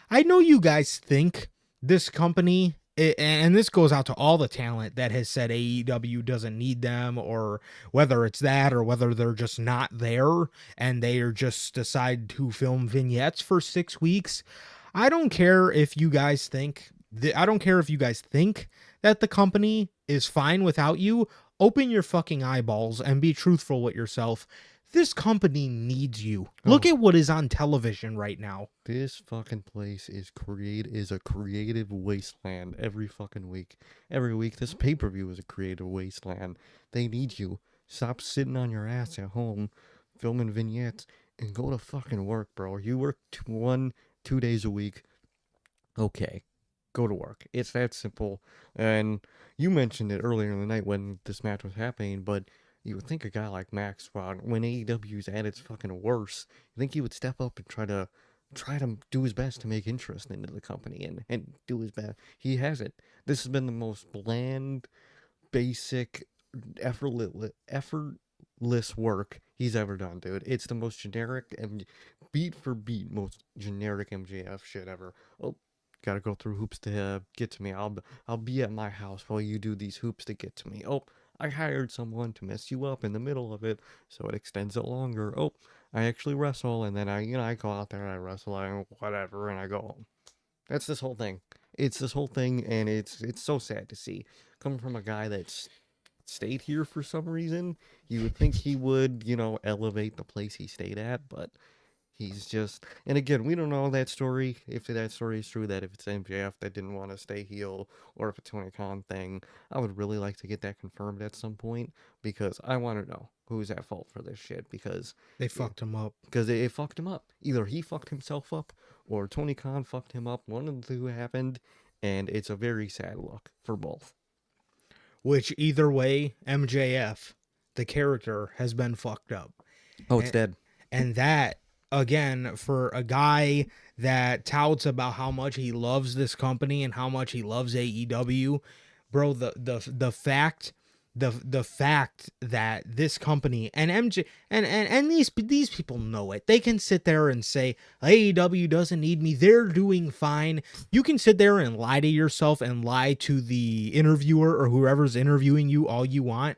I know you guys think this company, and this goes out to all the talent that has said AEW doesn't need them, or whether it's that or whether they're just not there and they are just decide to film vignettes for 6 weeks. I don't care if you guys think I don't care if you guys think that the company is fine without you. Open your fucking eyeballs and be truthful with yourself. This company needs you. Look at what is on television right now. This fucking place is a creative wasteland every fucking week. Every week, this pay-per-view is a creative wasteland. They need you. Stop sitting on your ass at home, filming vignettes, and go to fucking work, bro. You work 2 days a week. Okay, go to work. It's that simple. And you mentioned it earlier in the night when this match was happening, but you would think a guy like Max, when AEW's at its fucking worst, you think he would step up and try to do his best to make interest into the company and do his best. He hasn't. This has been the most bland, basic, effortless work he's ever done, dude. It's the most generic and beat for beat most generic MJF shit ever. Oh, gotta go through hoops to get to me. I'll be at my house while you do these hoops to get to me. Oh, I hired someone to mess you up in the middle of it, so it extends it longer. Oh, I actually wrestle, and then I go out there and I wrestle and whatever, and I go home. That's this whole thing. It's this whole thing, and it's so sad to see coming from a guy that's stayed here for some reason. You would think he would, elevate the place he stayed at, but he's just, and again, we don't know that story, if that story is true, that if it's MJF that didn't want to stay heel, or if it's a Tony Khan thing. I would really like to get that confirmed at some point, because I want to know who's at fault for this shit, because They fucked him up. it fucked him up. Either he fucked himself up, or Tony Khan fucked him up. One of the two happened, and it's a very sad look for both. Which either way, MJF, the character, has been fucked up. Oh, it's And, dead. and that, again, for a guy that touts about how much he loves this company and how much he loves AEW, bro, the fact that this company and MJ and these people know it. They can sit there and say AEW doesn't need me. They're doing fine. You can sit there and lie to yourself and lie to the interviewer or whoever's interviewing you all you want.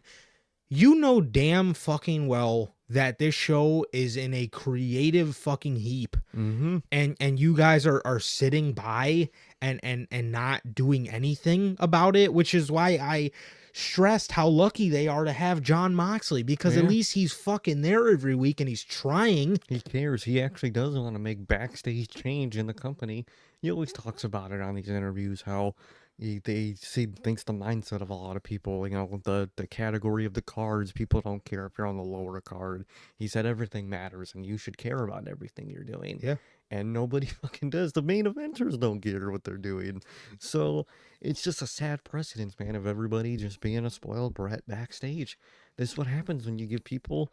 You know damn fucking well that this show is in a creative fucking heap. Mm-hmm. And you guys are sitting by and not doing anything about it, which is why I stressed how lucky they are to have John Moxley, because at Yeah. least he's fucking there every week and he's trying. He cares. He actually does want to make backstage change in the company. He always talks about it on these interviews, how thinks the mindset of a lot of people, the category of the cards, people don't care if you're on the lower card. He said everything matters and you should care about everything you're doing. Yeah. And nobody fucking does. The main eventers don't care what they're doing. So it's just a sad precedence, man, of everybody just being a spoiled brat backstage. This is what happens when you give people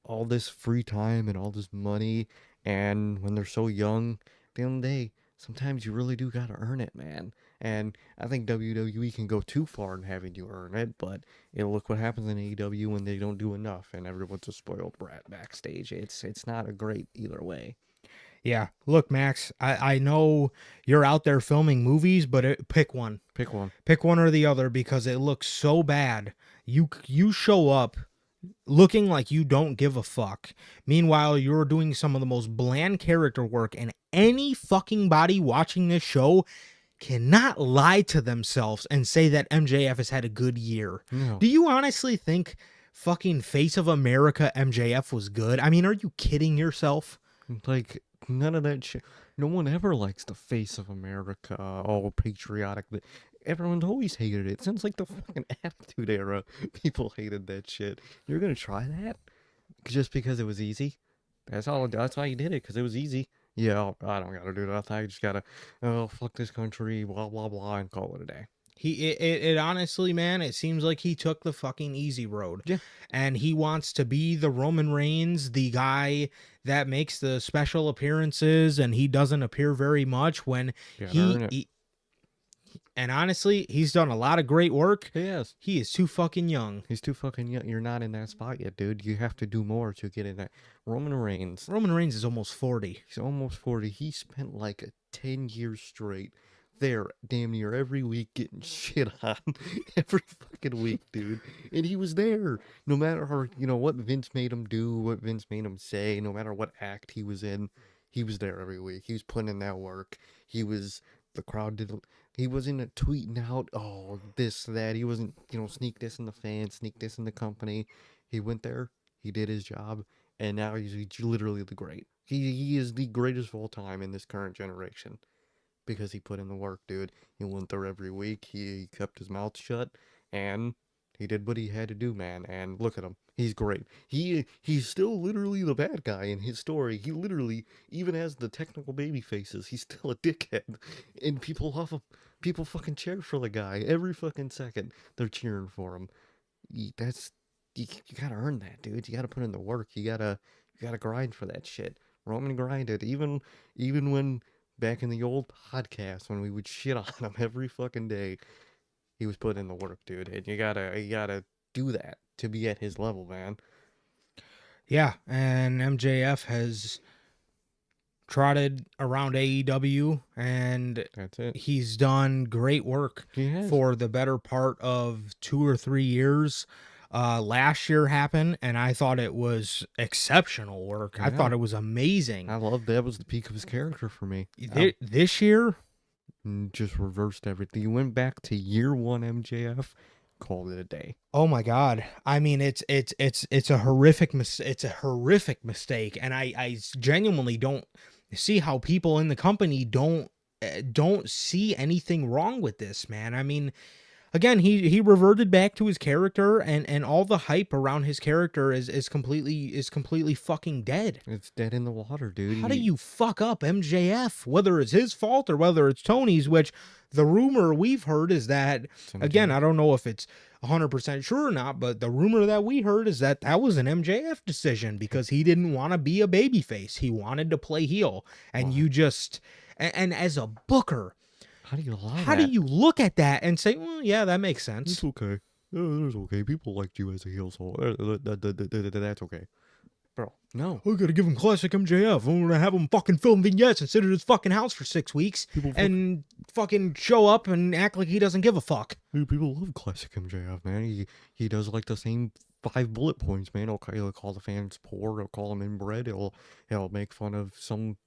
all this free time and all this money, and when they're so young, at the end of the day, sometimes you really do gotta earn it, man. And I think WWE can go too far in having you earn it, but look what happens in AEW when they don't do enough and everyone's a spoiled brat backstage. It's not a great either way. Yeah. Look, Max, I know you're out there filming movies, but pick one. Pick one. Pick one or the other, because it looks so bad. You show up looking like you don't give a fuck. Meanwhile, you're doing some of the most bland character work, and any fucking body watching this show cannot lie to themselves and say that MJF has had a good year. No. Do you honestly think fucking Face of America MJF was good? I mean, are you kidding yourself? Like, none of that shit. No one ever likes the face of America, all patriotic. Everyone's always hated it. Since like the fucking Attitude Era, people hated that shit. You're gonna try that just because it was easy? That's all. That's why you did it, because it was easy. Yeah, I don't gotta do that. I just gotta, oh, fuck this country, blah blah blah, and call it a day. It honestly, man, it seems like he took the fucking easy road. Yeah. And he wants to be the Roman Reigns, the guy that makes the special appearances, and he doesn't appear very much when You gotta earn it. and honestly, he's done a lot of great work. Yes. He is too fucking young. He's too fucking young. You're not in that spot yet, dude. You have to do more to get in that. Roman Reigns, Roman Reigns is almost 40. he's almost 40. He spent like 10 years straight there damn near every week getting shit on every fucking week, dude. And he was there no matter how, what Vince made him do, what Vince made him say, no matter what act he was in. He was there every week. He was putting in that work. The crowd didn't, he wasn't tweeting out, oh, this, that. He wasn't, sneak this in the fans, sneak this in the company. He went there, he did his job, and now he's literally the great. He is the greatest of all time in this current generation. Because he put in the work, dude. He went there every week. He kept his mouth shut, and He did what he had to do, man. And look at him. He's great. He's still literally the bad guy in his story. He literally, even as the technical baby faces, he's still a dickhead. And people love him. People fucking cheer for the guy. Every fucking second, they're cheering for him. That's you gotta earn that, dude. You gotta put in the work. You gotta grind for that shit. Roman grinded. Even when back in the old podcast when we would shit on him every fucking day, he was putting in the work, dude. And you gotta do that to be at his level, man. Yeah, and MJF has trotted around AEW, and That's it. he's done great work He has. for the better part of 2 or 3 years. Last year happened, and I thought it was exceptional work. I Yeah. thought it was amazing. I love that was the peak of his character for me. This year, Just reversed everything. You went back to year one MJF, called it a day. oh my god! I mean, it's a horrific it's a horrific mistake, and I genuinely don't see how people in the company don't see anything wrong with this, man. I mean, again, he reverted back to his character, and all the hype around his character is completely fucking dead. It's dead in the water, dude. How do you fuck up MJF, whether it's his fault or whether it's Tony's, which the rumor we've heard is that, again, I don't know if it's 100% sure or not, but the rumor that we heard is that that was an MJF decision because he didn't want to be a babyface. He wanted to play heel. And you just, and as a booker, How do you allow how that? do you look at that and say, well, yeah, that makes sense? It's okay. It's okay. People liked you as a heel, so that's okay. Bro, no. We gotta give him classic MJF. I'm gonna have him fucking film vignettes and sit at his fucking house for 6 weeks and fucking show up and act like he doesn't give a fuck. Dude, people love classic MJF, man. He does like the same 5 bullet points, man. He'll call the fans poor. He'll call them inbred. He'll make fun of some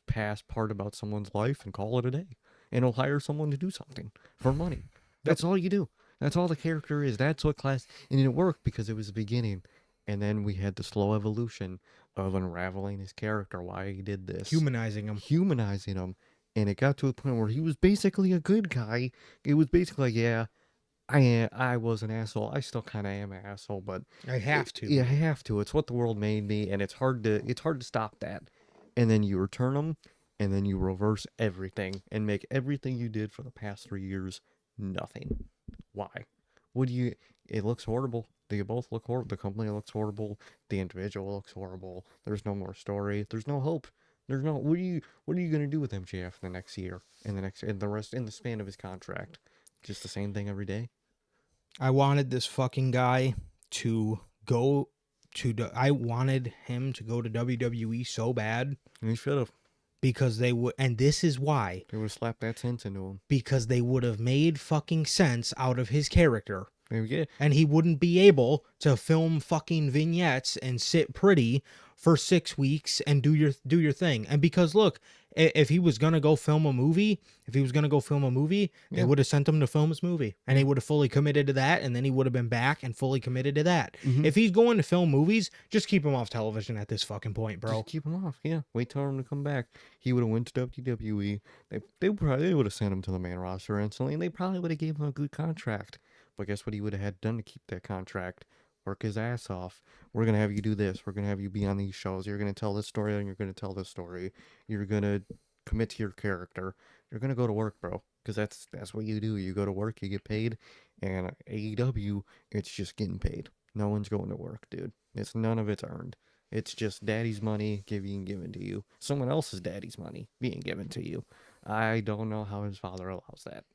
past part about someone's life and call it a day. And he'll hire someone to do something for money. That's all you do. That's all the character is. That's what and it worked because it was the beginning. And then we had the slow evolution of unraveling his character, why he did this. Humanizing him. Humanizing him. And it got to a point where he was basically a good guy. It was basically like, yeah, I was an asshole. I still kind of am an asshole, but I have to. Yeah, I have to. It's what the world made me, and it's hard to stop that. And then you return them, and then you reverse everything and make everything you did for the past 3 years nothing. Why? It looks horrible. They both look horrible. The company looks horrible. The individual looks horrible. There's no more story. There's no hope. There's no, what are you gonna do with MJF in the next year? In the span of his contract? Just the same thing every day? I wanted this fucking guy to go I wanted him to go to WWE so bad. And he should have. Because they would, and this is why. They would have slapped that sense into him. Because they would have made fucking sense out of his character. Yeah. And he wouldn't be able to film fucking vignettes and sit pretty for 6 weeks and do your thing. And because look, if he was gonna go film a movie, they would have sent him to film his movie, and he would have fully committed to that, and then he would have been back and fully committed to that. Mm-hmm. If he's going to film movies, just keep him off television at this fucking point, bro. Just keep him off, yeah. Wait till him to come back. He would have went to WWE. They would have sent him to the main roster instantly, and they probably would have gave him a good contract. But guess what he would have had done to keep that contract? Work his ass off. We're going to have you do this. We're going to have you be on these shows. You're going to tell this story, and you're going to tell this story. You're going to commit to your character. You're going to go to work, bro. Because that's what you do. You go to work, you get paid. And AEW, it's just getting paid. No one's going to work, dude. None of it's earned. It's just daddy's money being given to you. Someone else's daddy's money being given to you. I don't know how his father allows that.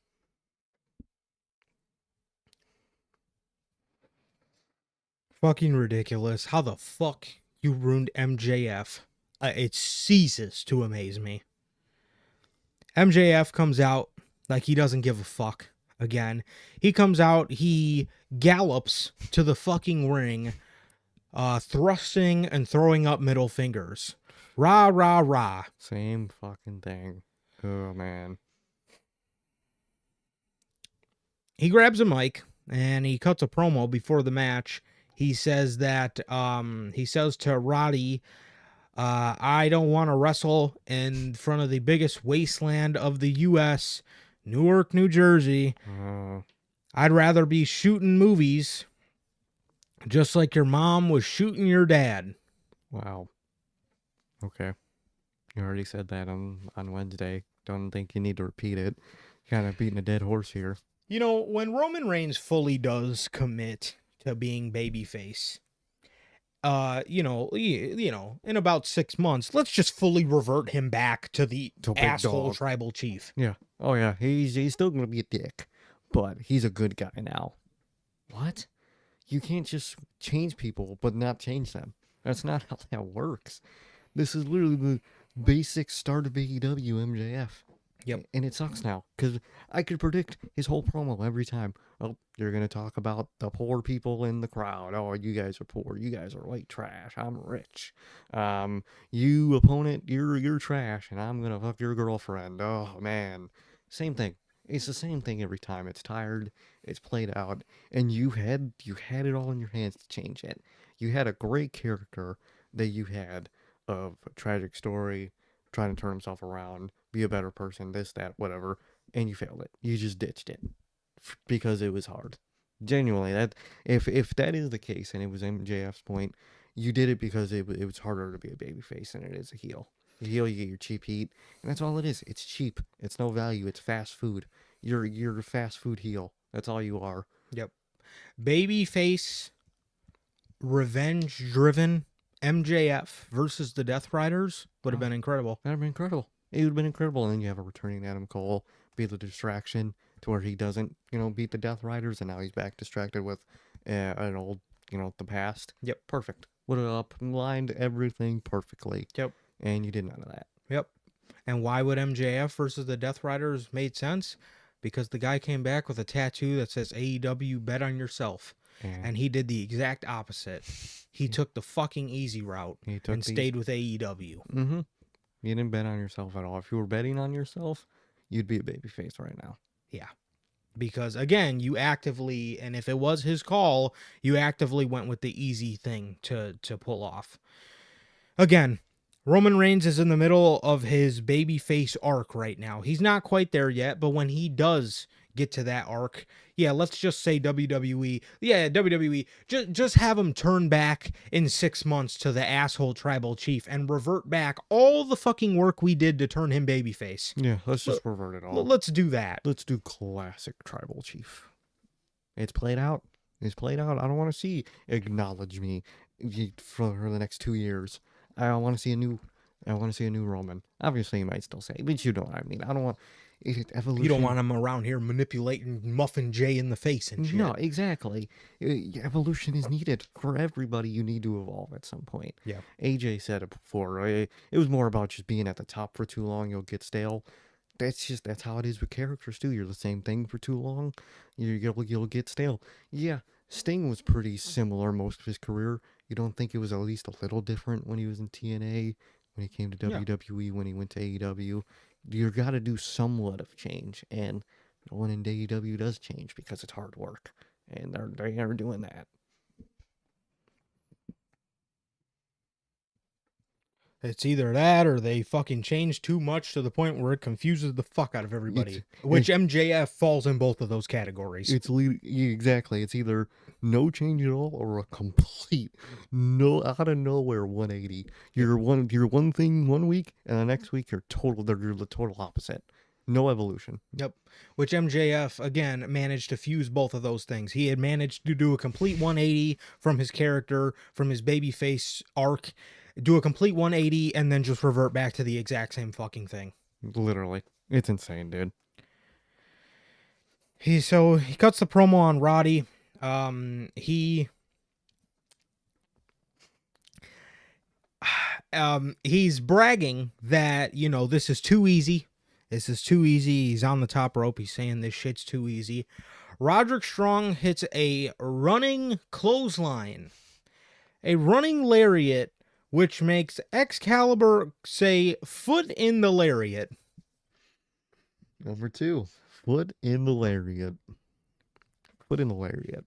Fucking ridiculous. How the fuck you ruined MJF? It ceases to amaze me. MJF comes out like he doesn't give a fuck again. He comes out, he gallops to the fucking ring, thrusting and throwing up middle fingers. Rah, rah, rah. Same fucking thing. Oh, man. He grabs a mic and he cuts a promo before the match. He says that, he says to Roddy, I don't want to wrestle in front of the biggest wasteland of the U.S., Newark, New Jersey. I'd rather be shooting movies just like your mom was shooting your dad. Wow. Okay. You already said that on Wednesday. Don't think you need to repeat it. Kind of beating a dead horse here. You know, when Roman Reigns fully does commit to being babyface, in about 6 months, let's just fully revert him back to the To big asshole dog. tribal chief. Yeah. Oh yeah. He's still gonna be a dick, but he's a good guy now. What? You can't just change people but not change them. That's not how that works. This is literally the basic start of AEW MJF. Yep. And it sucks now because I could predict his whole promo every time. Oh, you're going to talk about the poor people in the crowd. Oh, you guys are poor. You guys are white trash. I'm rich. You opponent, you're trash, and I'm going to fuck your girlfriend. Oh, man. Same thing. It's the same thing every time. It's tired. It's played out. And you had it all in your hands to change it. You had a great character that you had of a tragic story, trying to turn himself around, be a better person, this, that, whatever, and you failed it. You just ditched it because it was hard. Genuinely, that if that is the case, and it was MJF's point, you did it because it was harder to be a babyface than it is a heel. A heel, you get your cheap heat, and that's all it is. It's cheap. It's no value. It's fast food. You're a fast food heel. That's all you are. Yep. Babyface, revenge-driven MJF versus the Death Riders would have been incredible. That'd have been incredible. It would have been incredible. And then you have a returning Adam Cole, be the distraction to where he doesn't, beat the Death Riders, and now he's back distracted with an old, the past. Yep. Perfect. Would have lined everything perfectly. Yep. And you did none of that. Yep. And why would MJF versus the Death Riders made sense? Because the guy came back with a tattoo that says AEW, bet on yourself. And he did the exact opposite. He took the fucking easy route and stayed with AEW. Mm-hmm. You didn't bet on yourself at all. If you were betting on yourself, you'd be a babyface right now. Yeah. Because, again, you actively, and if it was his call, you actively went with the easy thing to pull off. Again, Roman Reigns is in the middle of his babyface arc right now. He's not quite there yet, but when he does get to that arc, yeah, let's just say WWE. Yeah, WWE. Just have him turn back in 6 months to the asshole tribal chief and revert back all the fucking work we did to turn him babyface. Yeah, let's just revert it all. Let's do that. Let's do classic tribal chief. It's played out. It's played out. I don't want to see acknowledge me for the next 2 years. I want to see a new Roman. Obviously, you might still say, but you know what I mean. I don't want evolution. You don't want him around here manipulating Muffin J in the face and shit. No, exactly. Evolution is needed for everybody. You need to evolve at some point. Yeah. AJ said it before. Right? It was more about just being at the top for too long. You'll get stale. That's how it is with characters too. You're the same thing for too long, you'll get stale. Yeah, Sting was pretty similar most of his career. You don't think it was at least a little different when he was in TNA, when he came to WWE, when he went to AEW? You got to do somewhat of change, and no one in AEW does change because it's hard work, and they are doing that. It's either that or they fucking change too much to the point where it confuses the fuck out of everybody. Which MJF falls in both of those categories. Exactly. It's either no change at all or a complete out of nowhere 180. You're one thing one week, and the next week you're the total opposite. No evolution. Yep. Which MJF, again, managed to fuse both of those things. He had managed to do a complete 180 from his character, from his babyface arc, do a complete 180, and then just revert back to the exact same fucking thing. Literally. It's insane, dude. He cuts the promo on Roddy. He's bragging that, this is too easy. This is too easy. He's on the top rope. He's saying this shit's too easy. Roderick Strong hits a running clothesline, a running lariat, which makes Excalibur say, "Foot in the lariat." Number 2, foot in the lariat. Foot in the lariat.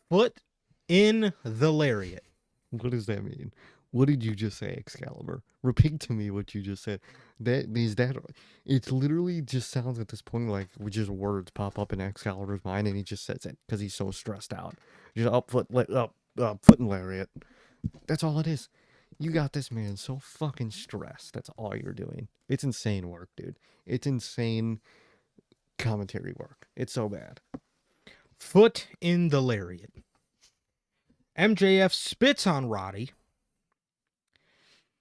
Foot in the lariat. What does that mean? What did you just say, Excalibur? Repeat to me what you just said. That. It's literally just sounds at this point like just words pop up in Excalibur's mind, and he just says it because he's so stressed out. Just foot and lariat. That's all it is. You got this man so fucking stressed. That's all you're doing. It's insane work, dude. It's insane commentary work. It's so bad. Foot in the lariat. MJF spits on Roddy.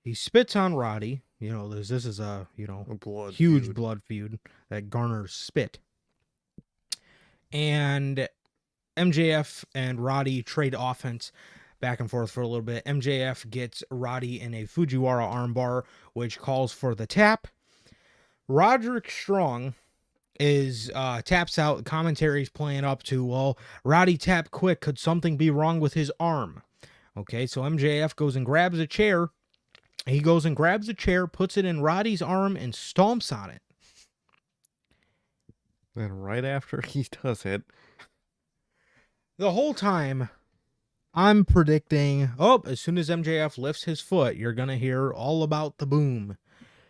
He spits on Roddy. You know, this is a huge blood feud that garners spit. And MJF and Roddy trade offense back and forth for a little bit. MJF gets Roddy in a Fujiwara armbar, which calls for the tap. Roderick Strong is taps out. Commentary's playing up to, well, Roddy tapped quick. Could something be wrong with his arm? Okay, so MJF goes and grabs a chair. He goes and grabs a chair, puts it in Roddy's arm, and stomps on it. And right after he does it, the whole time, I'm predicting, as soon as MJF lifts his foot, you're going to hear all about the boom.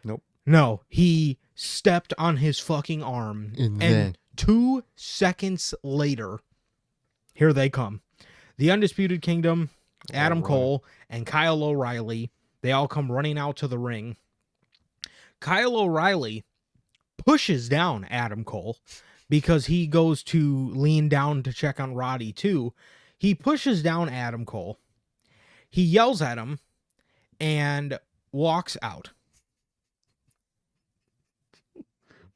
Nope. No, he stepped on his fucking arm. And then 2 seconds later, here they come. The Undisputed Kingdom, Adam Cole, and Kyle O'Reilly. They all come running out to the ring. Kyle O'Reilly pushes down Adam Cole because he goes to lean down to check on Roddy too. He pushes down Adam Cole. He yells at him and walks out.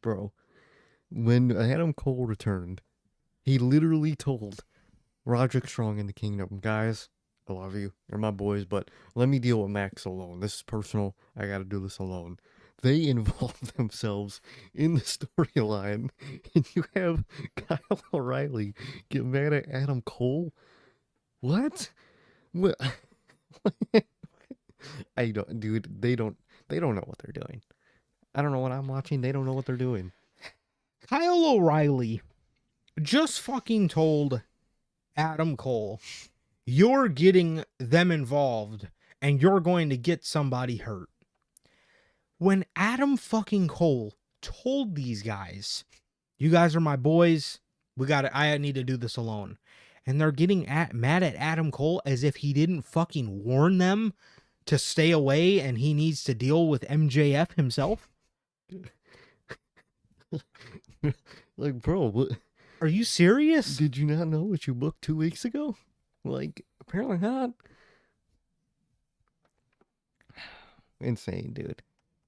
Bro, when Adam Cole returned, he literally told Roderick Strong in the Kingdom, guys, I love you. You're my boys, but let me deal with Max alone. This is personal. I got to do this alone. They involve themselves in the storyline, and you have Kyle O'Reilly get mad at Adam Cole. What? What? I don't, dude. They don't know what they're doing. I don't know what I'm watching. They don't know what they're doing. Kyle O'Reilly just fucking told Adam Cole, you're getting them involved and you're going to get somebody hurt. When Adam fucking Cole told these guys, you guys are my boys, I need to do this alone. And they're getting mad at Adam Cole as if he didn't fucking warn them to stay away and he needs to deal with MJF himself. Like, bro, what? Are you serious? Did you not know what you booked 2 weeks ago? Like, apparently not. Insane, dude.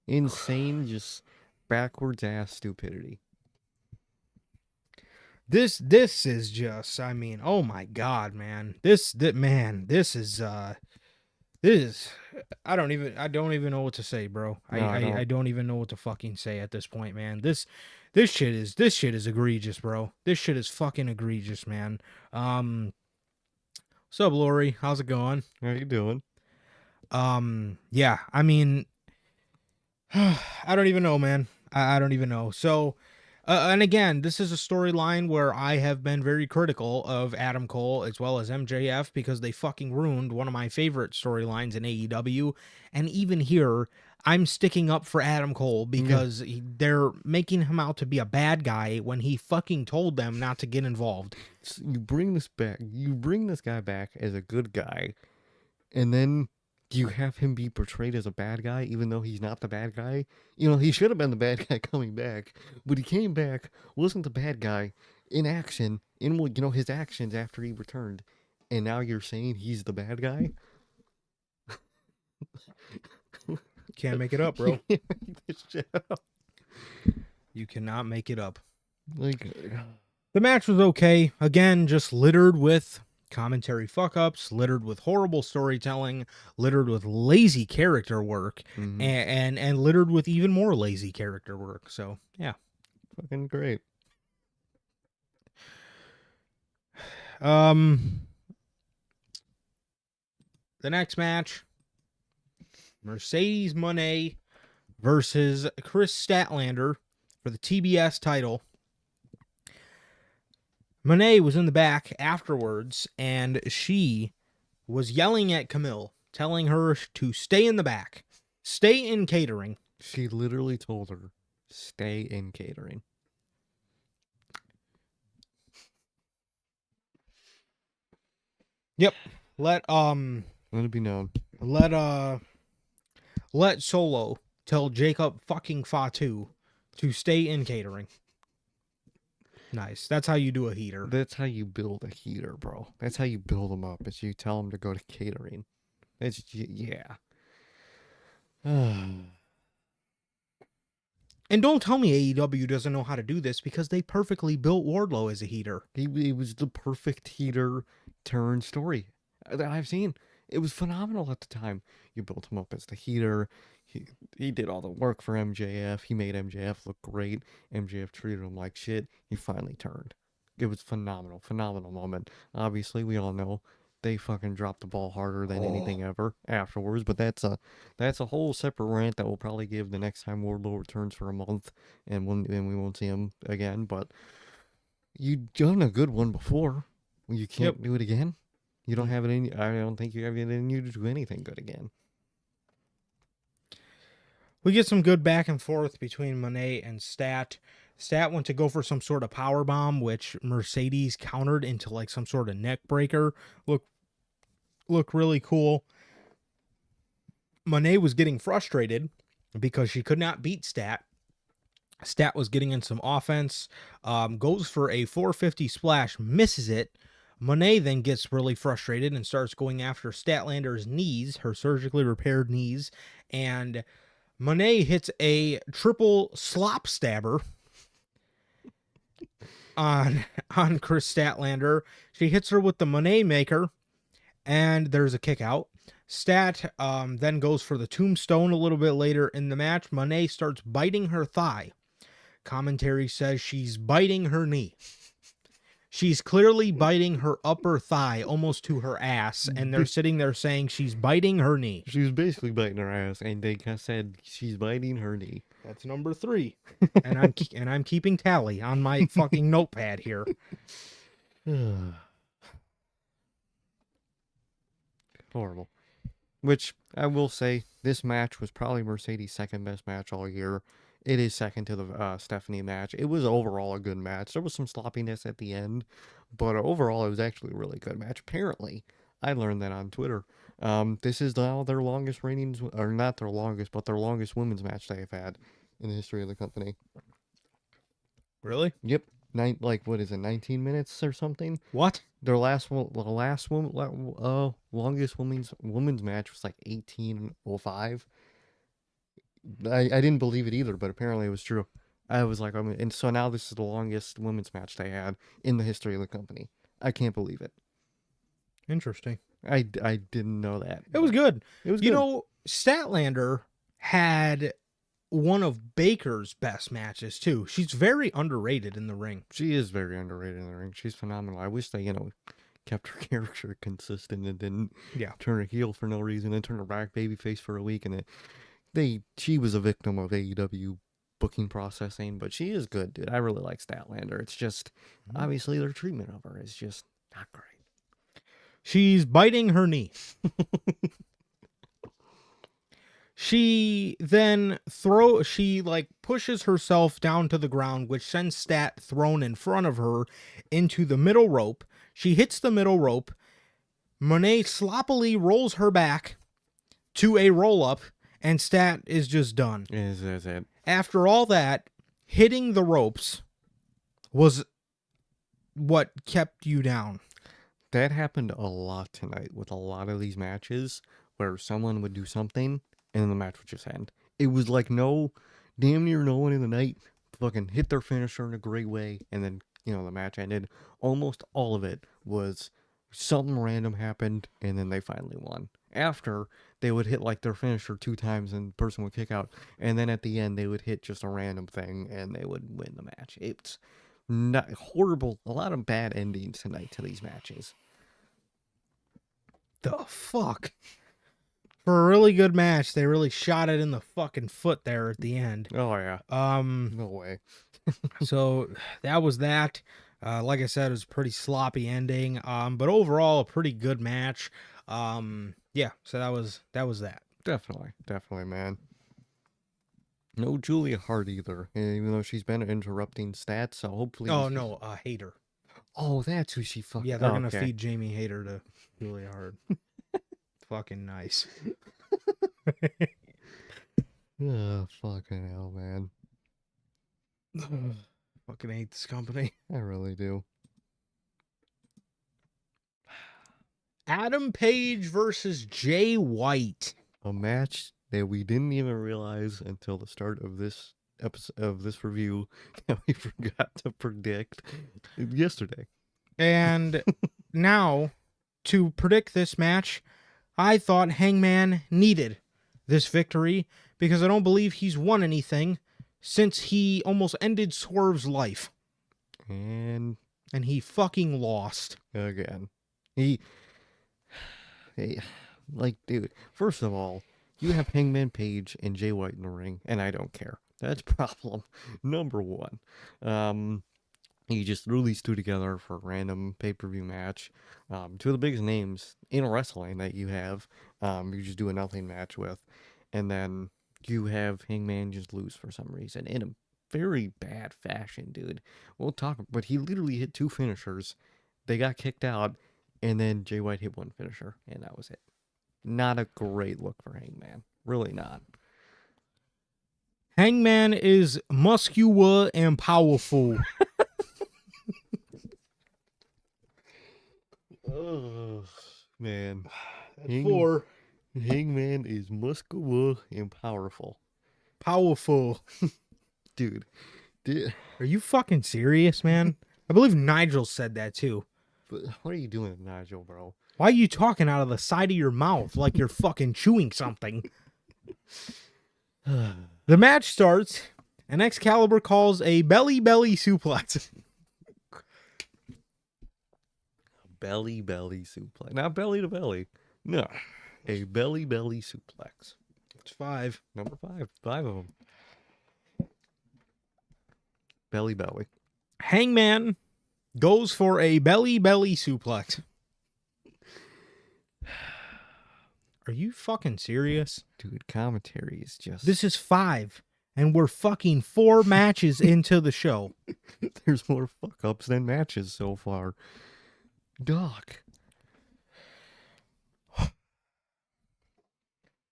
Insane, just backwards ass stupidity. This is just, I mean, oh my God, man. This is I don't even know what to say, bro. No, I don't even know what to fucking say at this point, man. This shit is egregious, bro. This shit is fucking egregious, man. What's up, Lori? How's it going? How you doing? Yeah, I mean, I don't even know, man. I don't even know. So, and again, this is a storyline where I have been very critical of Adam Cole as well as MJF because they fucking ruined one of my favorite storylines in AEW. And even here, I'm sticking up for Adam Cole because they're making him out to be a bad guy when he fucking told them not to get involved. You bring this guy back as a good guy, and then you have him be portrayed as a bad guy, even though he's not the bad guy. You know, he should have been the bad guy coming back, but he came back, wasn't the bad guy in action, in, you know, his actions after he returned, and now you're saying he's the bad guy? Can't make it up, bro. You can't make this shit up. You cannot make it up. Like, the match was okay. Again, just littered with commentary fuck-ups, littered with horrible storytelling, littered with lazy character work, and littered with even more lazy character work. So, yeah. fucking great. The next match, Mercedes Moné versus Chris Statlander for the TBS title. Moné was in the back afterwards, and she was yelling at Camille, telling her to stay in the back, stay in catering. She literally told her, stay in catering. Yep. Let it be known. Let Solo tell Jacob fucking Fatu to stay in catering. Nice. That's how you do a heater. That's how you build a heater, bro. That's how you build them up, is you tell them to go to catering. That's, yeah. And don't tell me AEW doesn't know how to do this, because they perfectly built Wardlow as a heater. He was the perfect heater turn story that I've seen. It was phenomenal at the time. You built him up as the heater. He did all the work for MJF. He made MJF look great. MJF treated him like shit. He finally turned. It was phenomenal. Phenomenal moment. Obviously, we all know they fucking dropped the ball harder than anything ever afterwards. But that's a whole separate rant that we'll probably give the next time Wardlow returns for a month, and we won't see him again. But you've done a good one before. You can't do it again. You don't have it in. I don't think you have it in you to do anything good again. We get some good back and forth between Monet and Stat. Stat went to go for some sort of power bomb, which Mercedes countered into like some sort of neck breaker. Look really cool. Monet was getting frustrated because she could not beat Stat. Stat was getting in some offense. Goes for a 450 splash, misses it. Monet then gets really frustrated and starts going after Statlander's knees, her surgically repaired knees, and Monet hits a triple slop stabber on Chris Statlander. She hits her with the Monet maker, and there's a kick out. Stat then goes for the tombstone a little bit later in the match. Monet starts biting her thigh. Commentary says she's biting her knee. She's clearly biting her upper thigh almost to her ass, and they're sitting there saying she's biting her knee. She was basically biting her ass, and they said she's biting her knee. That's number 3, and I'm keeping tally on my fucking notepad here. Horrible. Which I will say, this match was probably Mercedes' second best match all year. It is second to the Stephanie match. It was overall a good match. There was some sloppiness at the end, but overall it was actually a really good match. Apparently, I learned that on Twitter. This is now their longest ratings, or not their longest, but their longest women's match they've had in the history of the company. Really? Yep. What is it, 19 minutes or something? What? Their longest women's match was like 18:05. I didn't believe it either, but apparently it was true. I was like, and so now this is the longest women's match they had in the history of the company. I can't believe it. Interesting. I didn't know that. It was good. It was good. You know, Statlander had one of Baker's best matches too. She's very underrated in the ring. She is very underrated in the ring. She's phenomenal. I wish they, kept her character consistent and didn't turn her heel for no reason and turn her back babyface for a week, and she was a victim of AEW booking processing, but she is good, dude. I really like Statlander. It's just obviously their treatment of her is just not great. She's biting her knee. She then pushes herself down to the ground, which sends Stat thrown in front of her into the middle rope. She hits the middle rope. Monet sloppily rolls her back to a roll-up, and Stat is just done. Is it? After all that, hitting the ropes was what kept you down. That happened a lot tonight with a lot of these matches where someone would do something and then the match would just end. It was like damn near no one in the night fucking hit their finisher in a great way, and then, the match ended. Almost all of it was something random happened and then they finally won. After, they would hit like their finisher 2 times and the person would kick out, and then at the end they would hit just a random thing and they would win the match. It's not horrible. A lot of bad endings tonight to these matches. The fuck? For a really good match, they really shot it in the fucking foot there at the end. Oh yeah. No way. So that was that. Like I said, it was a pretty sloppy ending. But overall, a pretty good match. Yeah, so that was that. Definitely, man. No Julia Hart either, even though she's been interrupting stats. So hopefully, Oh no, Hater. oh, that's who she Yeah, fucking. they're Oh, gonna okay. feed Jamie Hater to Julia Hart. Fucking nice. Oh, fucking hell, man. Fucking hate this company. I really do. Adam Page versus Jay White. A match that we didn't even realize until the start of this episode of this review that we forgot to predict yesterday. And now, to predict this match, I thought Hangman needed this victory because I don't believe he's won anything since he almost ended Swerve's life. And he fucking lost. again, he like, dude, first of all, you have Hangman Page and Jay White in the ring, and I don't care. That's problem number one. You just threw these two together for a random pay-per-view match. Two of the biggest names in wrestling that you have, you just do a nothing match with. And then you have Hangman just lose for some reason in a very bad fashion, dude. We'll talk, but he literally hit two finishers. They got kicked out, and then Jay White hit one finisher, and that was it. Not a great look for Hangman. Really not. Hangman is muscular and powerful. Oh, man. Four. Hangman is muscular and powerful. Powerful. Dude. Are you fucking serious, man? I believe Nigel said that too. But what are you doing, Nigel, bro? Why are you talking out of the side of your mouth like you're fucking chewing something? The match starts, and Excalibur calls a belly suplex. Belly suplex. Not belly to belly. No. A belly suplex. It's 5. Number 5. 5 of them. Belly. Hangman goes for a belly suplex. Are you fucking serious? Dude, commentary is just... This is 5, and we're fucking 4 matches into the show. There's more fuck-ups than matches so far. Doc.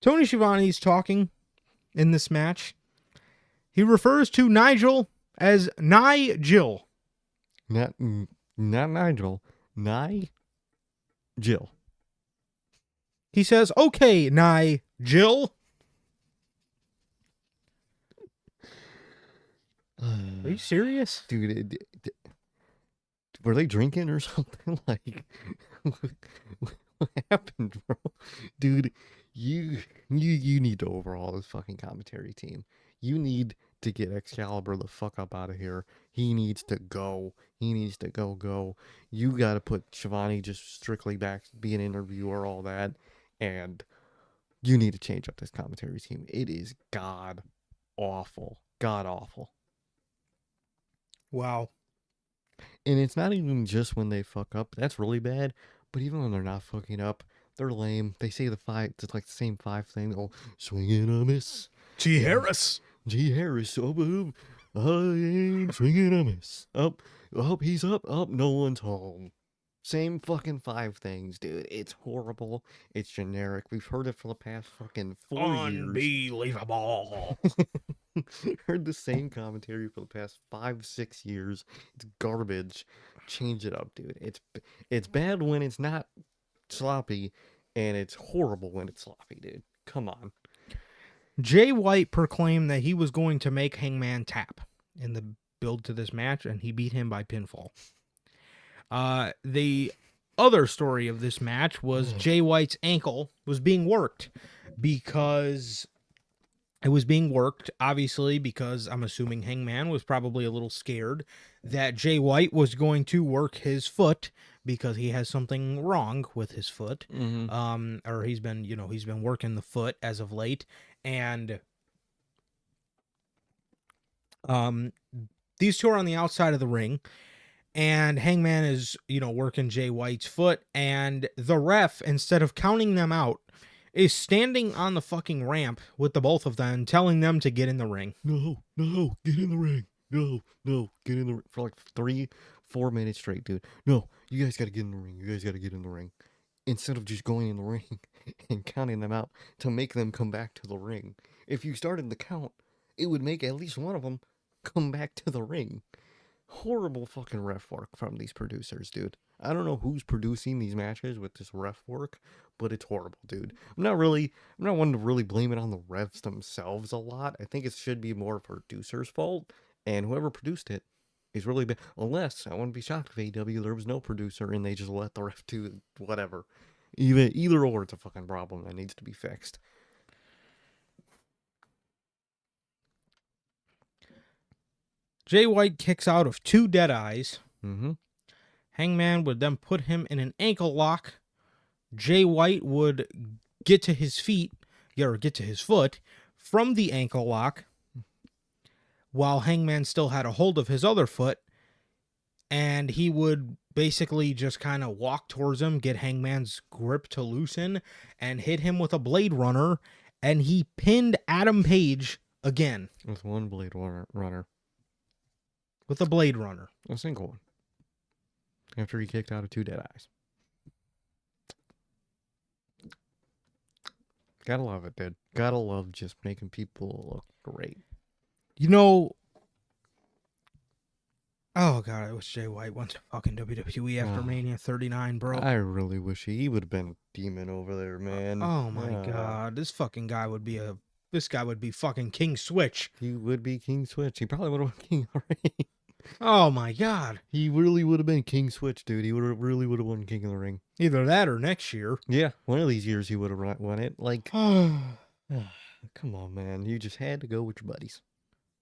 Tony Schiavone's talking in this match. He refers to Nigel as Nigel. Not Nigel. Jill. He says, "Okay, Nigel." Are you serious? Dude, were they drinking or something? Like, what happened, bro? Dude, you need to overhaul this fucking commentary team. You need to get Excalibur the fuck up out of here. He needs to go. He needs to go. You got to put Schiavone just strictly back, be an interviewer, all that. And you need to change up this commentary team. It is god awful. God awful. Wow. And it's not even just when they fuck up. That's really bad. But even when they're not fucking up, they're lame. They say it's like the same 5 thing. Oh, swing and a miss. G. Harris. G. Harris. Oh, swing and a miss. Up. He's up. Up. No one's home. Same fucking 5 things, dude. It's horrible. It's generic. We've heard it for the past fucking 4 years. Unbelievable. Heard the same commentary for the past 5-6 years. It's garbage. Change it up, dude. It's bad when it's not sloppy, and it's horrible when it's sloppy, dude. Come on. Jay White proclaimed that he was going to make Hangman tap in the build to this match, and he beat him by pinfall. The other story of this match was Jay White's ankle was being worked because it was being worked, obviously, because I'm assuming Hangman was probably a little scared that Jay White was going to work his foot because he has something wrong with his foot. Mm-hmm. Or he's been working the foot as of late. And these two are on the outside of the ring. And Hangman is, working Jay White's foot, and the ref, instead of counting them out, is standing on the fucking ramp with the both of them, telling them to get in the ring. No, get in the ring. No, get in the ring. For like 3-4 minutes straight, dude. No, you guys gotta get in the ring. You guys gotta get in the ring. Instead of just going in the ring and counting them out to make them come back to the ring. If you started the count, it would make at least one of them come back to the ring. Horrible fucking ref work from these producers, dude. I don't know who's producing these matches with this ref work, but it's horrible, dude. I'm not one to really blame it on the refs themselves a lot. I think it should be more producer's fault, and whoever produced it is really bad. Unless, I wouldn't be shocked if AEW there was no producer and they just let the ref do whatever. Either or, it's a fucking problem that needs to be fixed. Jay White kicks out of 2 dead eyes. Mm-hmm. Hangman would then put him in an ankle lock. Jay White would get to his feet, or get to his foot from the ankle lock, while Hangman still had a hold of his other foot, and he would basically just kind of walk towards him, get Hangman's grip to loosen, and hit him with a Blade Runner, and he pinned Adam Page again. With one Blade Runner. With a Blade Runner. A single one. After he kicked out of 2 dead eyes. Gotta love it, dude. Gotta love just making people look great. Oh, God, I wish Jay White went to fucking WWE after Mania 39, bro. I really wish he would have been a demon over there, man. Oh, my God. This fucking guy would be fucking King Switch. He would be King Switch. He probably would have been King of the Ring. Oh, my God. He really would have been King Switch, dude. He really would have won King of the Ring. Either that or next year. Yeah, one of these years he would have won it. Like, come on, man. You just had to go with your buddies.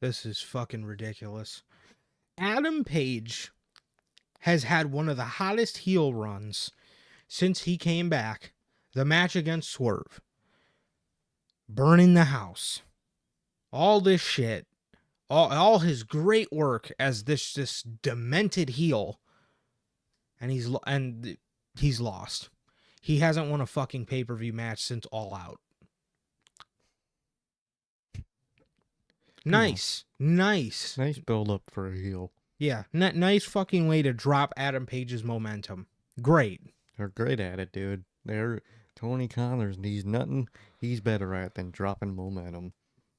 This is fucking ridiculous. Adam Page has had one of the hottest heel runs since he came back. The match against Swerve. Burning the house. All this shit. All his great work as this demented heel. And he's lost. He hasn't won a fucking pay-per-view match since All Out. Nice build up for a heel. Yeah, nice fucking way to drop Adam Page's momentum. Great. They're great at it, dude. Tony Khan, he's nothing he's better at than dropping momentum.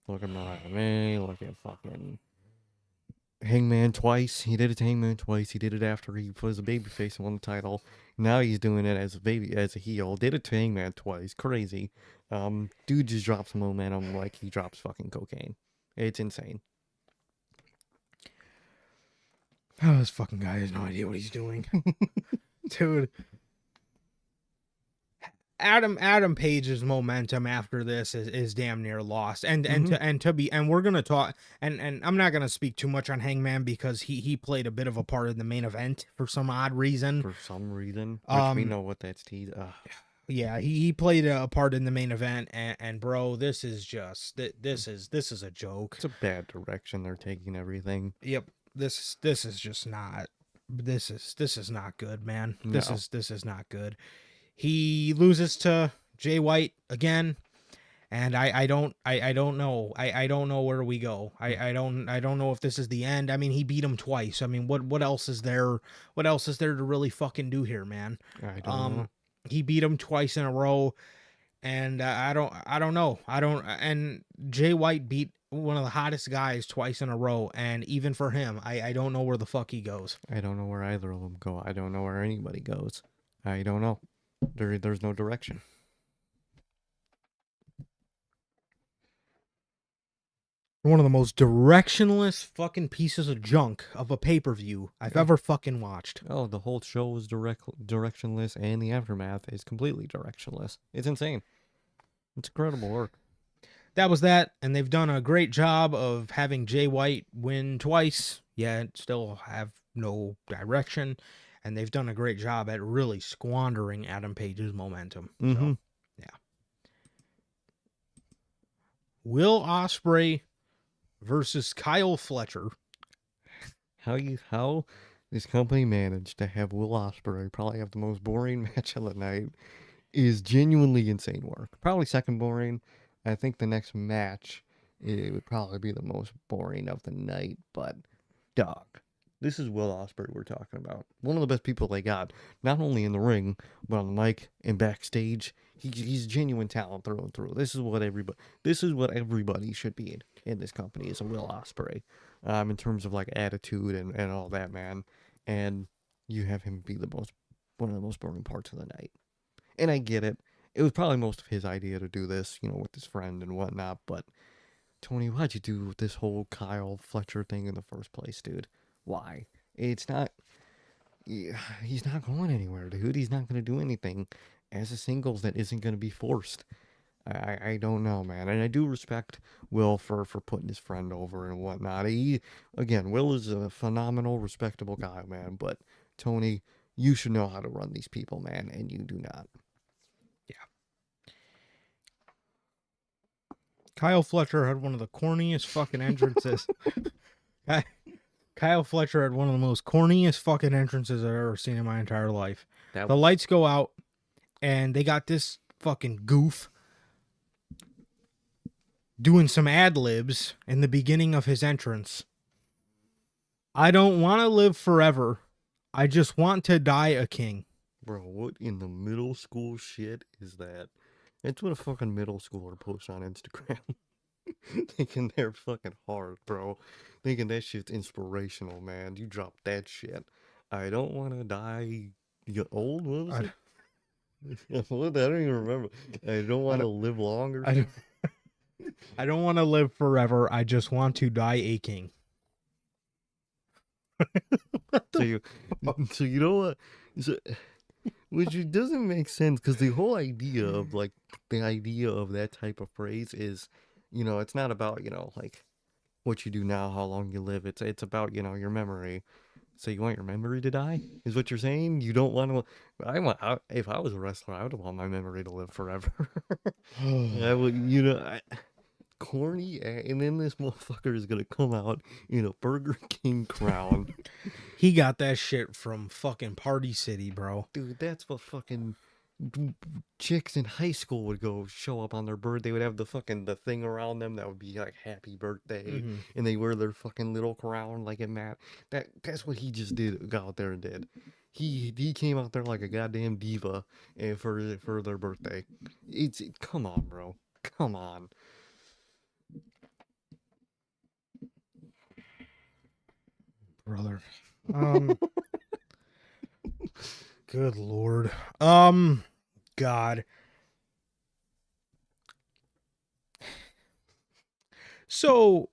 Look at me, look at fucking Hangman twice. He did it to Hangman twice. He did it after he was a babyface and won the title. Now he's doing it as a heel. Did it to Hangman twice. Crazy. Dude just drops momentum like he drops fucking cocaine. It's insane. Oh, this fucking guy has no idea what he's doing. Dude. Adam Page's momentum after this is damn near lost. And we're gonna talk and I'm not gonna speak too much on Hangman because he played a bit of a part in the main event for some odd reason. Which we know what that's teased. Yeah, he played a part in the main event, and bro, this is a joke. It's a bad direction they're taking everything. Yep, this is just not. This is not good, man. No. This is not good. He loses to Jay White again, and I don't know. I don't know where we go. I don't know if this is the end. I mean, he beat him twice. I mean, what else is there? What else is there to really fucking do here, man? I don't know. He beat him twice in a row, and I don't know. And Jay White beat one of the hottest guys twice in a row, and even for him, I don't know where the fuck he goes. I don't know where either of them go. I don't know where anybody goes. I don't know. There's no direction. One of the most directionless fucking pieces of junk of a pay-per-view I've ever fucking watched. Oh, the whole show is directionless, and the aftermath is completely directionless. It's insane. It's incredible work. That was that, and they've done a great job of having Jay White win twice, yet still have no direction, and they've done a great job at really squandering Adam Page's momentum. Mm-hmm. So, yeah. Will Ospreay versus Kyle Fletcher. How this company managed to have Will Ospreay probably have the most boring match of the night is genuinely insane work. Probably second boring. I think the next match it would probably be the most boring of the night, but dog. This is Will Ospreay we're talking about. One of the best people they got, not only in the ring, but on the mic and backstage. He's genuine talent through and through. This is what everybody should be in this company is a Will Ospreay, in terms of like attitude and all that, man. And you have him be one of the most boring parts of the night. And I get it. It was probably most of his idea to do this, with his friend and whatnot. But Tony, why'd you do this whole Kyle Fletcher thing in the first place, dude? Why? It's not. He's not going anywhere, dude. He's not going to do anything as a singles that isn't going to be forced. I don't know, man. And I do respect Will for putting his friend over and whatnot. Will is a phenomenal, respectable guy, man. But Tony, you should know how to run these people, man, and you do not. Kyle Fletcher had one of the corniest fucking entrances. Kyle Fletcher had one of the most corniest fucking entrances I've ever seen in my entire life. The lights go out, and they got this fucking goof doing some ad-libs in the beginning of his entrance. I don't want to live forever. I just want to die a king. Bro, what in the middle school shit is that? It's what a fucking middle schooler posts on Instagram. Thinking they're fucking hard, bro. Thinking that shit's inspirational, man. You drop that shit. I don't want to die old? What was it? I don't even remember. I don't want to live longer. I don't want to live forever. I just want to die a king. So you know what? Which doesn't make sense because the whole idea of that type of phrase is, it's not about, like what you do now, how long you live. It's about, your memory. So you want your memory to die? Is what you're saying? You don't want to. If I was a wrestler, I would want my memory to live forever. I would, corny, and then this motherfucker is gonna come out in a Burger King crown. He got that shit from fucking Party City, bro. Dude, that's what fucking chicks in high school would go show up on their birthday. They would have the thing around them that would be like happy birthday, and they wear their fucking little crown like a mat. That's what he just got out there and did. He came out there like a goddamn diva, and for their birthday. Come on, bro. Come on. Brother. Good Lord. God. So,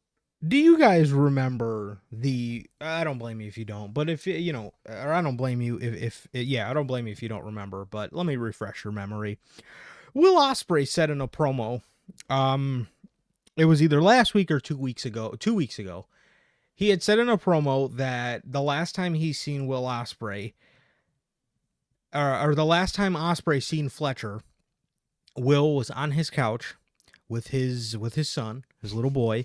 do you guys remember I don't blame you if you don't, but if or I don't blame you I don't blame you if you don't remember, but let me refresh your memory. Will Ospreay said in a promo, it was either last week or 2 weeks ago. He had said in a promo that the last time he's seen Will Ospreay, or the last time Ospreay seen Fletcher, Will was on his couch with his son, his little boy,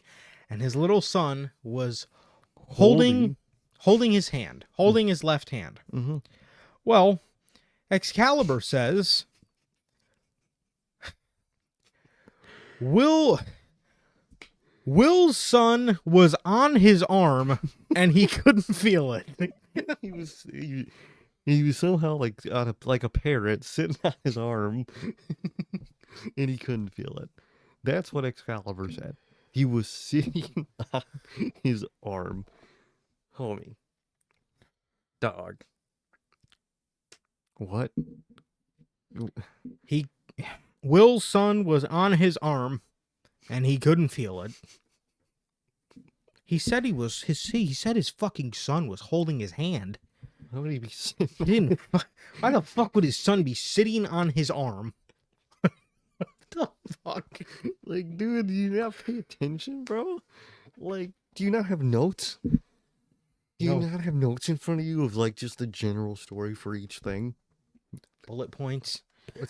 and his little son was holding his hand, holding his left hand. Mm-hmm. Well, Excalibur says Will's son was on his arm and he couldn't feel it. he was somehow like a parrot sitting on his arm, and he couldn't feel it. That's what Excalibur said. He was sitting on his arm, homie. Dog. What? Will's son was on his arm and he couldn't feel it. He said he said his fucking son was holding his hand. How would he be sitting? Why the fuck would his son be sitting on his arm? What the fuck? Like, dude, do you not pay attention, bro? Like, do you not have notes? Do you not have notes in front of you of like just the general story for each thing? Bullet points.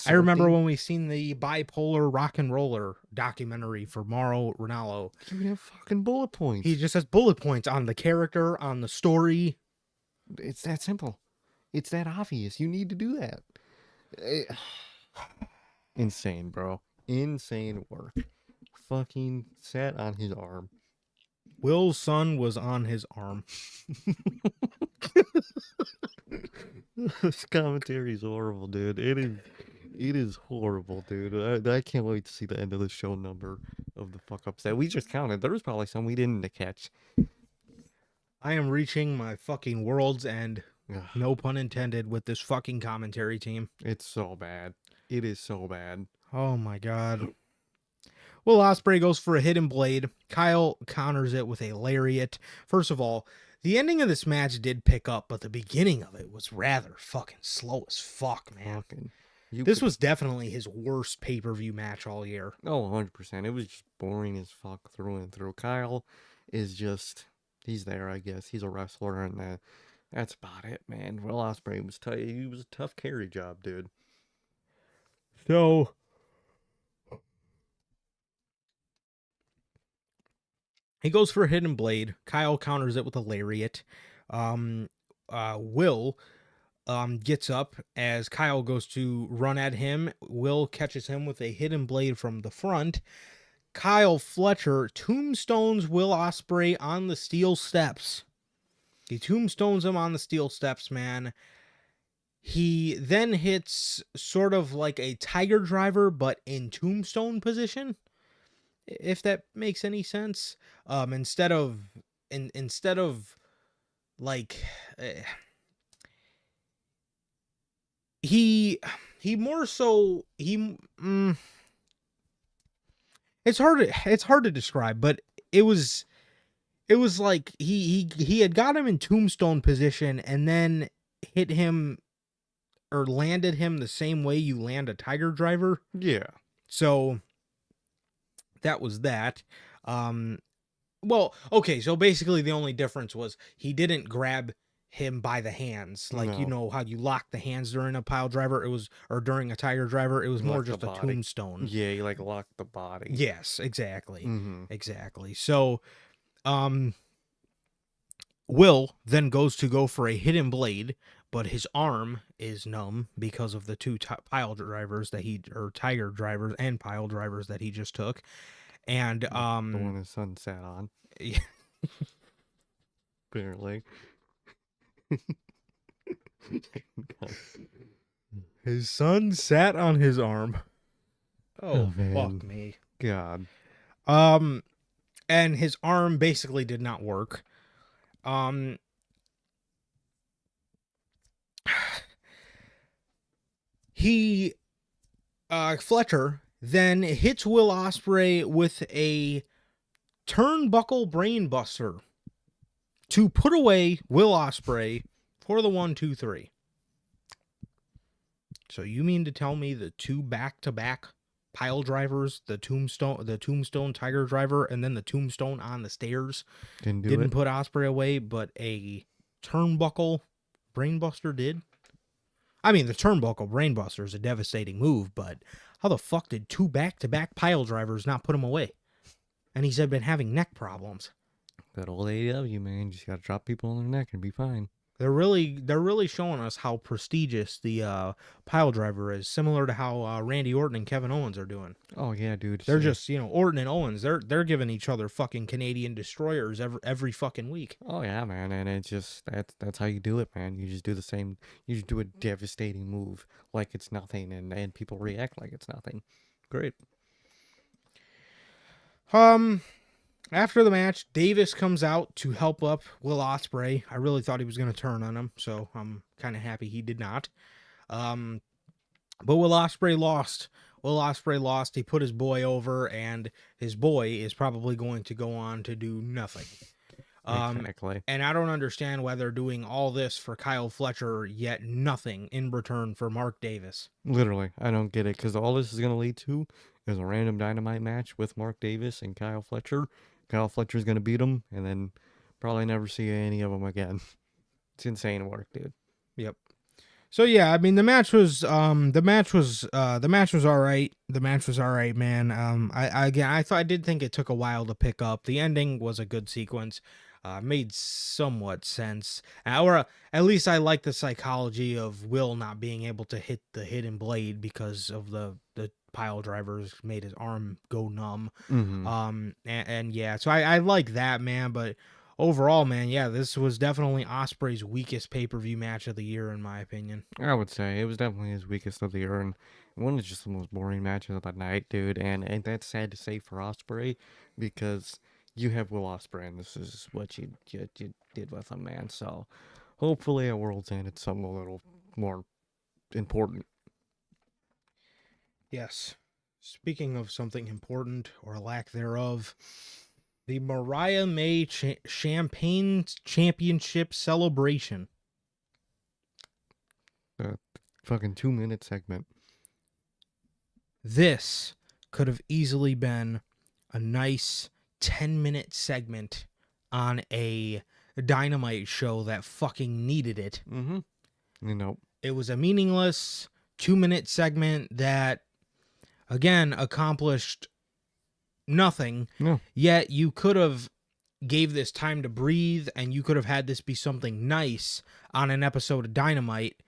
I remember when we seen the bipolar rock and roller documentary for Mauro Ranallo. You have fucking bullet points. He just has bullet points on the character, on the story. It's that simple. It's that obvious. You need to do that. Eh, Insane, bro. Insane work. Fucking sat on his arm. Will's son was on his arm. This commentary is horrible, dude. It is horrible, dude. I can't wait to see the end of the show number of the fuck ups that we just counted. There was probably some we didn't catch. I am reaching my fucking world's end. Ugh, No pun intended with this fucking commentary team. it's so bad. It is so bad. Oh my god. Will Ospreay goes for a hidden blade. Kyle counters it with a lariat. First of all, the ending of this match did pick up, but the beginning of it was rather fucking slow as fuck, man. Fucking. This was definitely his worst pay-per-view match all year. Oh, 100%. It was just boring as fuck through and through. Kyle is just, he's there, I guess. He's a wrestler, and that's about it, man. Will Ospreay was he was a tough carry job, dude. So he goes for a hidden blade. Kyle counters it with a lariat. Will gets up as Kyle goes to run at him. Will catches him with a hidden blade from the front. Kyle Fletcher tombstones Will Ospreay on the steel steps. He tombstones him on the steel steps, man. He then hits sort of like a tiger driver, but in tombstone position, if that makes any sense. Instead of like he more so it's hard to describe, but it was like he had got him in tombstone position and then hit him or landed him the same way you land a tiger driver. Yeah. So that was that. Well, okay, so basically the only difference was he didn't grab him by the hands, like you No. know how you lock the hands during a pile driver. It was, or during a tiger driver, it was more Lock the just a body. tombstone. Yeah, you like lock the body. Yes, exactly. Mm-hmm. Exactly. So, Will then goes to go for a hidden blade, but his arm is numb because of the two pile drivers that he, or tiger drivers and pile drivers that he just took. And The one his son sat on. Yeah. Apparently. His son sat on his arm. Oh, Fuck man. me. God. And his arm basically did not work. Fletcher then hits Will Ospreay with a turnbuckle brainbuster to put away Will Ospreay for the 1, 2, 3. So you mean to tell me the two back-to-back pile drivers, the tombstone tiger driver, and then the tombstone on the stairs didn't put Ospreay away, but a turnbuckle brainbuster did? I mean, the turnbuckle brainbuster is a devastating move, but how the fuck did two back-to-back pile drivers not put him away? And he's been having neck problems. That old AEW, man. Just gotta drop people on their neck and be fine. They're really showing us how prestigious the pile driver is, similar to how Randy Orton and Kevin Owens are doing. Oh yeah, dude. They're just, Orton and Owens, they're giving each other fucking Canadian destroyers every fucking week. Oh yeah, man, and it's just that's how you do it, man. You just do the same. You just do a devastating move like it's nothing, and people react like it's nothing. Great. After the match, Davis comes out to help up Will Ospreay. I really thought he was going to turn on him, so I'm kind of happy he did not. But Will Ospreay lost. Will Ospreay lost. He put his boy over, and his boy is probably going to go on to do nothing. Exactly. And I don't understand why they're doing all this for Kyle Fletcher, yet nothing in return for Mark Davis. Literally, I don't get it, because all this is going to lead to is a random Dynamite match with Mark Davis and Kyle Fletcher. Kyle Fletcher's going to beat him, and then probably never see any of them again. It's insane work, dude. Yep. So yeah, I mean the match was all right. The match was all right, man. I did think it took a while to pick up. The ending was a good sequence. made somewhat sense. Or at least I like the psychology of Will not being able to hit the hidden blade because of the pile drivers made his arm go numb. Mm-hmm. And yeah, so I like that, man. But overall, man, yeah, this was definitely Osprey's weakest pay-per-view match of the year, in my opinion. I would say it was definitely his weakest of the year, and one of just the most boring matches of the night, dude. And that's sad to say for Osprey, because you have Will Osprey, and this is what you did with him, man. So hopefully at World's End it's something a little more important. Yes. Speaking of something important or lack thereof, the Mariah May Champagne Championship celebration. The fucking 2 minute segment. This could have easily been a nice 10-minute segment on a Dynamite show that fucking needed it. Mm-hmm. You know. It was a meaningless 2-minute segment that, again, accomplished nothing. No. Yet you could have gave this time to breathe, and you could have had this be something nice on an episode of Dynamite.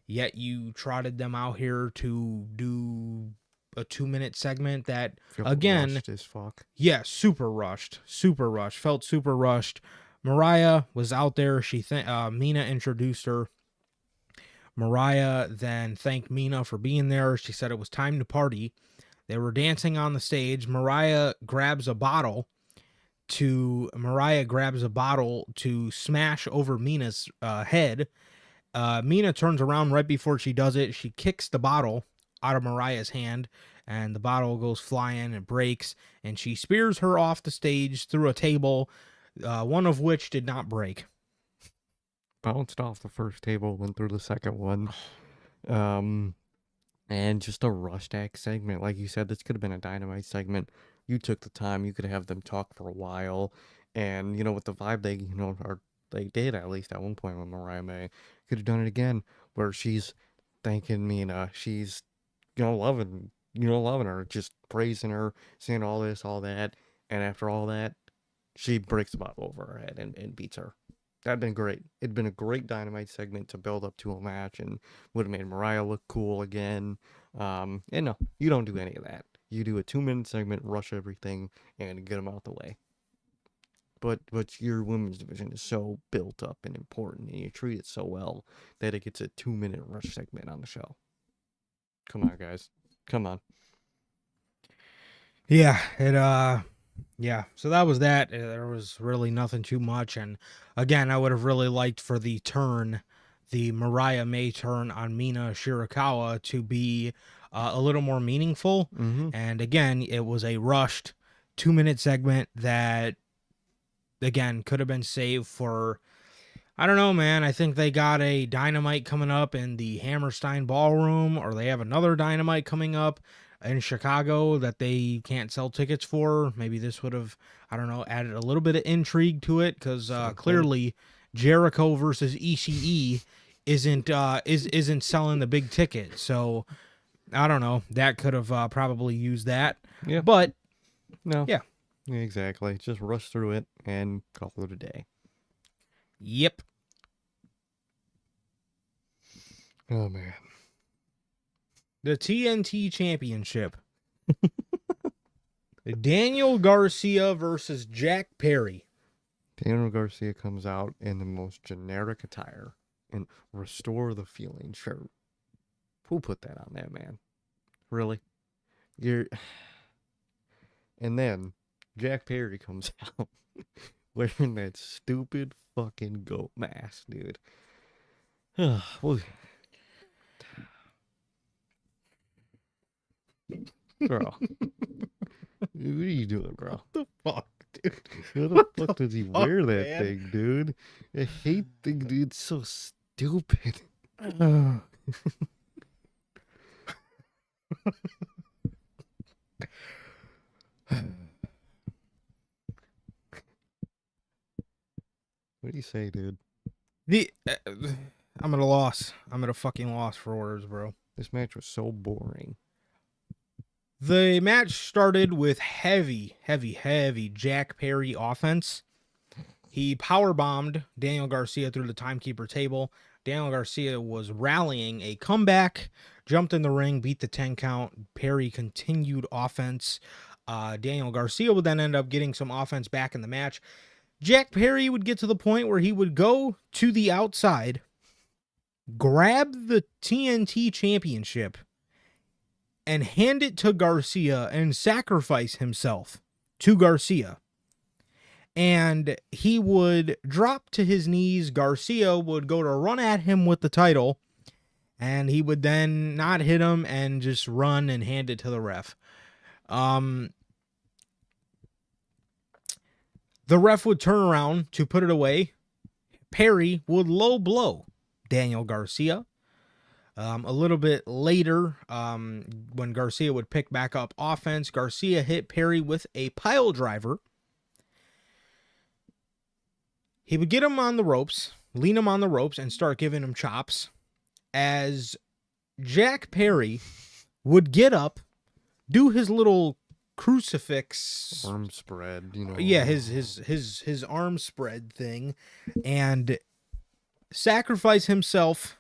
Yet you trotted them out here to do a 2-minute segment that, again, rushed as fuck. Yeah, super rushed, felt super rushed. Mariah was out there. Mina introduced her. Mariah then thanked Mina for being there. She said it was time to party. They were dancing on the stage. Mariah grabs a bottle to smash over Mina's head. Mina turns around right before she does it. She kicks the bottle out of Mariah's hand, and the bottle goes flying and breaks, and she spears her off the stage through a table, one of which did not break. Bounced off the first table, went through the second one. And just a rushed act segment. Like you said, this could have been a Dynamite segment. You took the time. You could have them talk for a while. And, with the vibe they did at least at one point with Mariah May, could have done it again, where she's thanking Mina. She's, loving her, just praising her, saying all this, all that. And after all that, she breaks the bottle over her head and beats her. That'd been great. It'd been a great Dynamite segment to build up to a match and would have made Mariah look cool again. And no, you don't do any of that. You do a 2-minute segment, rush everything, and get them out the way. But your women's division is so built up and important, and you treat it so well that it gets a 2-minute rush segment on the show. Come on, guys. Come on. Yeah, yeah, so that was that. There was really nothing too much. And again, I would have really liked for the Mariah May turn on Mina Shirakawa to be a little more meaningful. Mm-hmm. And again, it was a rushed 2-minute segment that, again, could have been saved for, I don't know, man. I think they got a Dynamite coming up in the Hammerstein Ballroom, or they have another Dynamite coming up in Chicago that they can't sell tickets for. Maybe this would have, I don't know, added a little bit of intrigue to it, because clearly Jericho versus ECE isn't selling the big ticket. So I don't know. That could have probably used that. Yeah. But no. Yeah. Exactly. Just rush through it and call it a day. Yep. Oh, man. The TNT Championship. Daniel Garcia versus Jack Perry. Daniel Garcia comes out in the most generic attire and Restore the Feeling shirt. Who put that on there, man? Really? And then Jack Perry comes out wearing that stupid fucking goat mask, dude. Bro. What are you doing, bro? What the fuck, dude? How the fuck does he wear that man? thing, dude? I hate the dude. It's so stupid. What do you say, dude? I'm at a loss. I'm at a fucking loss for words, bro. This match was so boring. The match started with heavy Jack Perry offense. He power bombed Daniel Garcia through the timekeeper table. Daniel Garcia was rallying a comeback, jumped in the ring, beat the 10 count. Perry continued offense. Daniel Garcia would then end up getting some offense back in the match. Jack Perry would get to the point where he would go to the outside, grab the TNT championship, and hand it to Garcia and sacrifice himself to Garcia. And he would drop to his knees. Garcia would go to run at him with the title, and he would then not hit him and just run and hand it to the ref. The ref would turn around to put it away. Perry would low blow Daniel Garcia. A little bit later, when Garcia would pick back up offense, Garcia hit Perry with a pile driver. He would get him on the ropes, lean him on the ropes, and start giving him chops as Jack Perry would get up, do his little crucifix arm spread, Yeah, his arm spread thing, and sacrifice himself,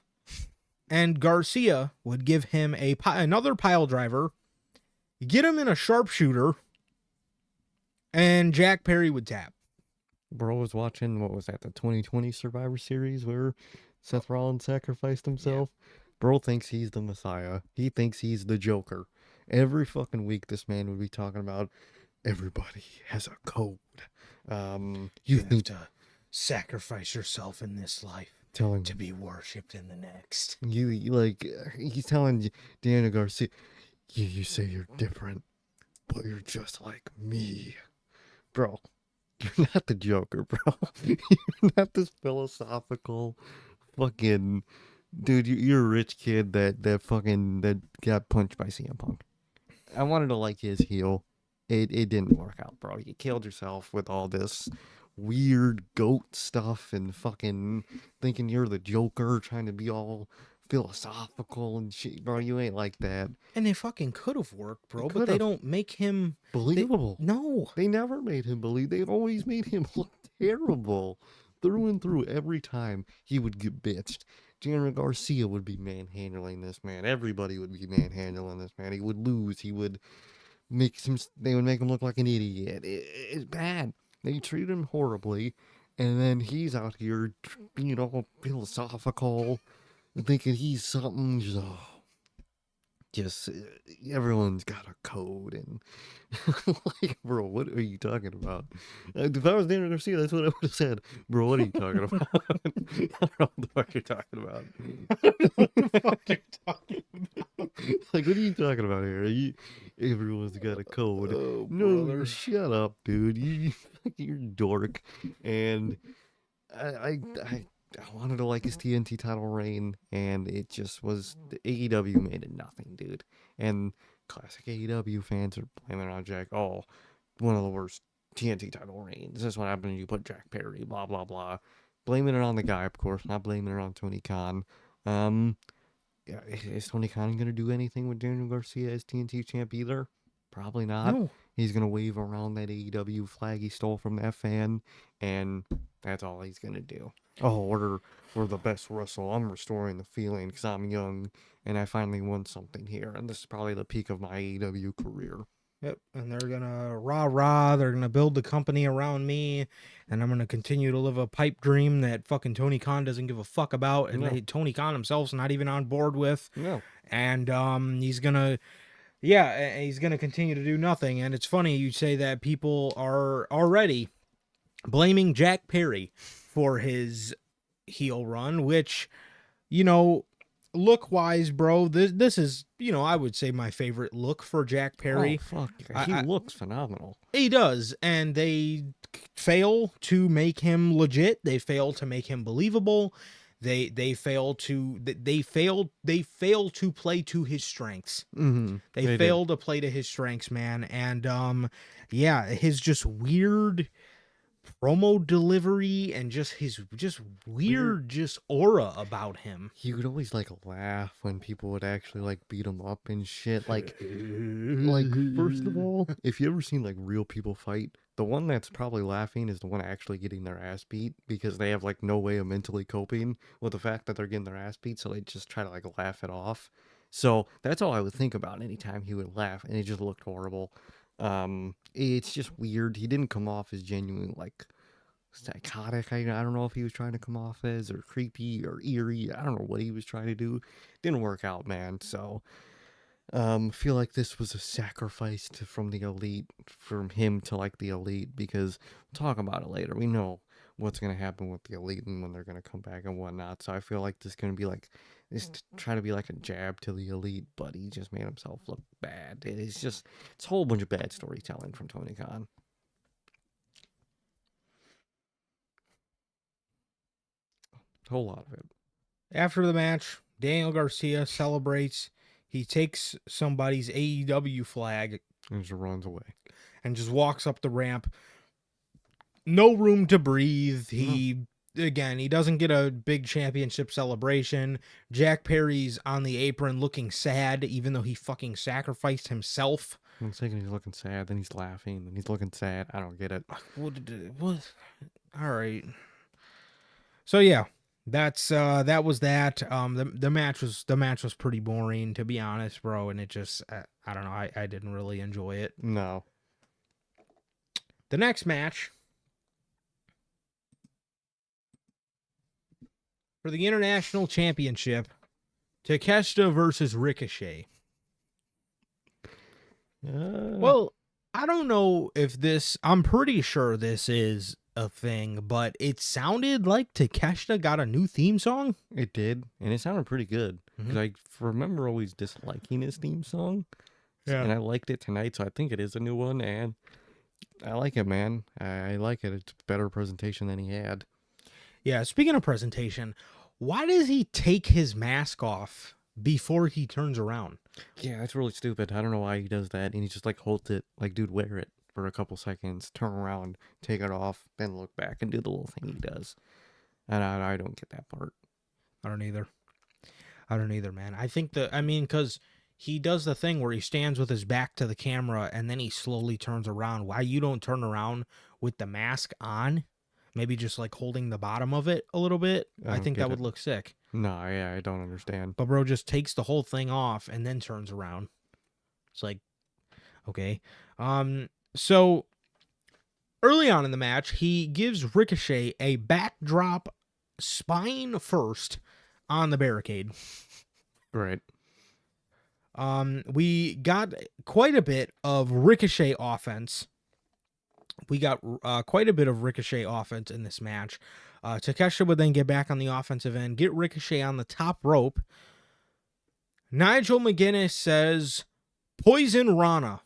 and Garcia would give him another pile driver, get him in a sharpshooter, and Jack Perry would tap. Bro was watching, what was that, the 2020 Survivor Series where Seth Rollins sacrificed himself? Yeah. Bro thinks he's the Messiah. He thinks he's the Joker. Every fucking week this man would be talking about everybody has a code. You have to sacrifice yourself in this life to be worshipped in the next. He's telling Daniel Garcia, you say you're different, but you're just like me. Bro, you're not the Joker, bro. You're not this philosophical fucking dude. You're a rich kid that got punched by CM Punk. I wanted to like his heel. It didn't work out, bro. You killed yourself with all this weird goat stuff and fucking thinking you're the Joker, trying to be all philosophical and shit, bro. You ain't like that. And they fucking could have worked, bro, but they don't make him believable. No. They never made him believe. They always made him look terrible through and through. Every time he would get bitched, Daniel Garcia would be manhandling this man. Everybody would be manhandling this man. He would lose. They would make him look like an idiot. It's bad. They treat him horribly, and then he's out here being all philosophical, thinking he's something. Just everyone's got a code, and like, bro, what are you talking about? If I was Daniel Garcia, that's what I would have said. Bro, what are you talking about? I don't know what the fuck you're talking about. What the fuck you're talking about? Like, what are you talking about here? Everyone's got a code. Oh, no, brother. Shut up, dude. You're a dork. And I wanted to like his TNT title reign, and it just was, the AEW made it nothing, dude. And classic AEW fans are blaming it on Jack. Oh, one of the worst TNT title reigns. This is what happened when you put Jack Perry, blah, blah, blah. Blaming it on the guy, of course, not blaming it on Tony Khan. Is Tony Khan going to do anything with Daniel Garcia as TNT champ either? Probably not. No. He's going to wave around that AEW flag he stole from that fan, and that's all he's going to do. Oh, we're the best wrestler. I'm restoring the feeling because I'm young, and I finally won something here. And this is probably the peak of my AEW career. Yep, and they're going to rah-rah. They're going to build the company around me, and I'm going to continue to live a pipe dream that fucking Tony Khan doesn't give a fuck about, and Tony Khan himself's not even on board with. No. And he's going to... Yeah, he's going to continue to do nothing. And it's funny you say that people are already blaming Jack Perry for his heel run, which, look-wise, bro, this is, I would say my favorite look for Jack Perry. Oh, fuck. He looks phenomenal. He does, and they fail to make him legit. They fail to make him believable. They fail to play to his strengths. Mm-hmm. They fail to play to his strengths, man. And his just weird promo delivery and just his weird just aura about him. He would always like laugh when people would actually like beat him up and shit. Like first of all, if you ever seen like real people fight, the one that's probably laughing is the one actually getting their ass beat because they have like no way of mentally coping with the fact that they're getting their ass beat, so they just try to like laugh it off. So that's all I would think about anytime he would laugh, and it just looked horrible. It's just weird. He didn't come off as genuine like psychotic. I don't know if he was trying to come off as, or creepy or eerie. I don't know what he was trying to do. Didn't work out, man. So feel like this was a sacrifice from the elite, from him to like the elite, because we'll talk about it later. We know what's going to happen with the elite and when they're going to come back and whatnot. So I feel like this is going to be like this, trying to be like a jab to the elite, but he just made himself look bad. It's a whole bunch of bad storytelling from Tony Khan. A whole lot of it. After the match, Daniel Garcia celebrates. He takes somebody's AEW flag And just runs away. and just walks up the ramp. No room to breathe. He doesn't get a big championship celebration. Jack Perry's on the apron looking sad, even though he fucking sacrificed himself. I'm thinking he's looking sad, then he's laughing, then he's looking sad. I don't get it. What? All right. So yeah, that was that. The match was pretty boring, to be honest, bro, and it just I don't know, I didn't really enjoy it. No. The next match for the International Championship, Takeshita versus Ricochet. Well, I don't know if I'm pretty sure this is a thing, but it sounded like Takeshita got a new theme song. It did, and it sounded pretty good. Because I remember always disliking his theme song. Yeah. And I liked it tonight, so I think it is a new one, and I like it, man. I like it. It's better presentation than he had. Yeah, speaking of presentation, why does he take his mask off before he turns around? Yeah, that's really stupid. I don't know why he does that, and he just like holds it, like, dude, wear it for a couple seconds, turn around, take it off, then look back and do the little thing he does. And I don't get that part. I don't either, man. I think because he does the thing where he stands with his back to the camera and then he slowly turns around. Why you don't turn around with the mask on? Maybe just like holding the bottom of it a little bit. I think that would look sick. No, yeah, I don't understand. But bro just takes the whole thing off and then turns around. It's like, okay. So early on in the match, he gives Ricochet a backdrop spine first on the barricade. Right. We got quite a bit of Ricochet offense. We got quite a bit of Ricochet offense in this match. Takeshita would then get back on the offensive end, get Ricochet on the top rope. Nigel McGuinness says, "Poison Rana,"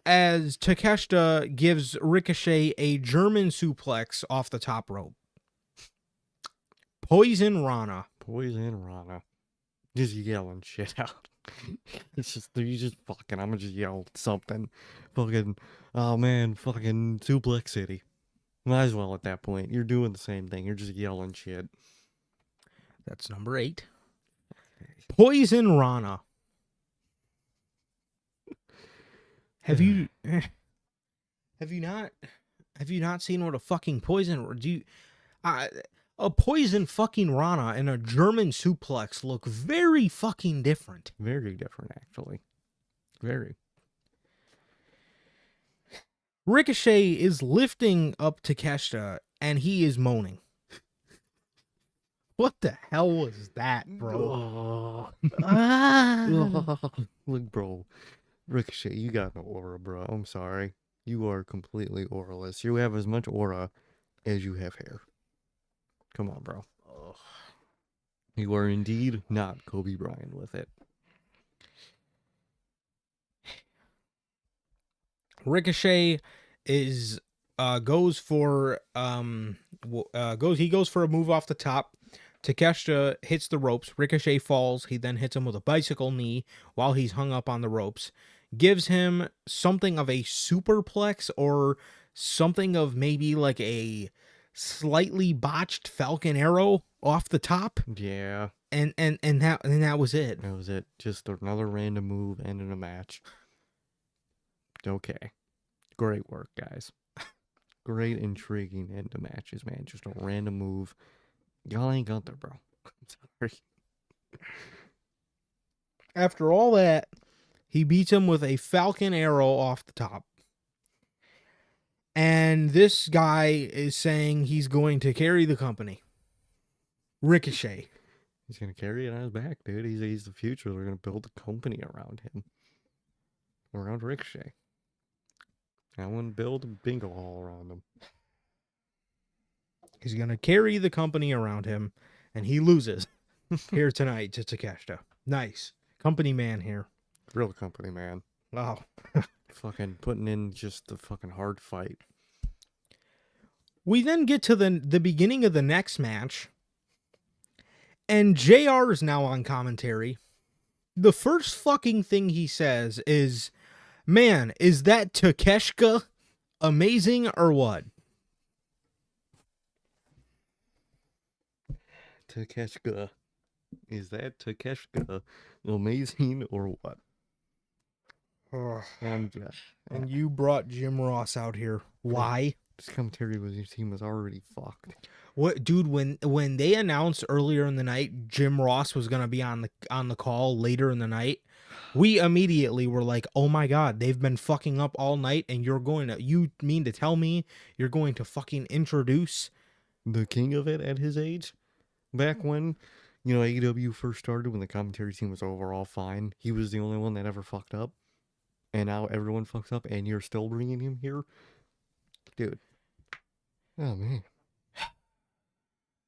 as Takeshita gives Ricochet a German suplex off the top rope. Poison Rana. Poison Rana. Just yelling shit out. It's just, you just fucking, I'm gonna just yell something. Fucking, oh man, fucking Suplex City. Might as well at that point. You're doing the same thing. You're just yelling shit. That's number 8. Poison Rana. Have you not seen what a fucking poison a poison fucking Rana and a German suplex look very fucking different. Very different, actually. Very. Ricochet is lifting up Takeshita and he is moaning. What the hell was that, bro? Look, bro. Ricochet, you got no aura, bro. I'm sorry. You are completely auraless. You have as much aura as you have hair. Come on, bro. You are indeed not Kobe Bryant with it. Ricochet goes for a move off the top. Takeshita hits the ropes. Ricochet falls. He then hits him with a bicycle knee while he's hung up on the ropes. Gives him something of a superplex or something of maybe like a slightly botched Falcon Arrow off the top, Yeah, and that was it. that was it. Just another random move ending a match. Okay. Great work, guys. Great, intriguing end to matches, man. Just a random move. Y'all ain't got there, bro. I'm sorry. After all that, he beats him with a Falcon Arrow off the top. And this guy is saying he's going to carry the company. Ricochet. He's gonna carry it on his back, dude. He's the future. They're gonna build a company around him. Around Ricochet. I want to build a bingo hall around him. He's going to carry the company around him, and he loses here tonight to Takeshita. Nice. Company man here. Real company, man. Wow. Fucking putting in just the fucking hard fight. We then get to the beginning of the next match, and JR is now on commentary. The first fucking thing he says is, man, is that Takeshita amazing or what? Takeshita. Is that Takeshita amazing or what? I'm just... And you brought Jim Ross out here. Why? This commentary with your team was already fucked. What, dude? When they announced earlier in the night Jim Ross was gonna be on the call later in the night, we immediately were like, "Oh my god, they've been fucking up all night, and you mean to tell me you're going to fucking introduce The king of it at his age? Back when, you know, AEW first started, when the commentary team was overall fine, he was the only one that ever fucked up. And now everyone fucks up, and you're still bringing him here? Dude. Oh, man.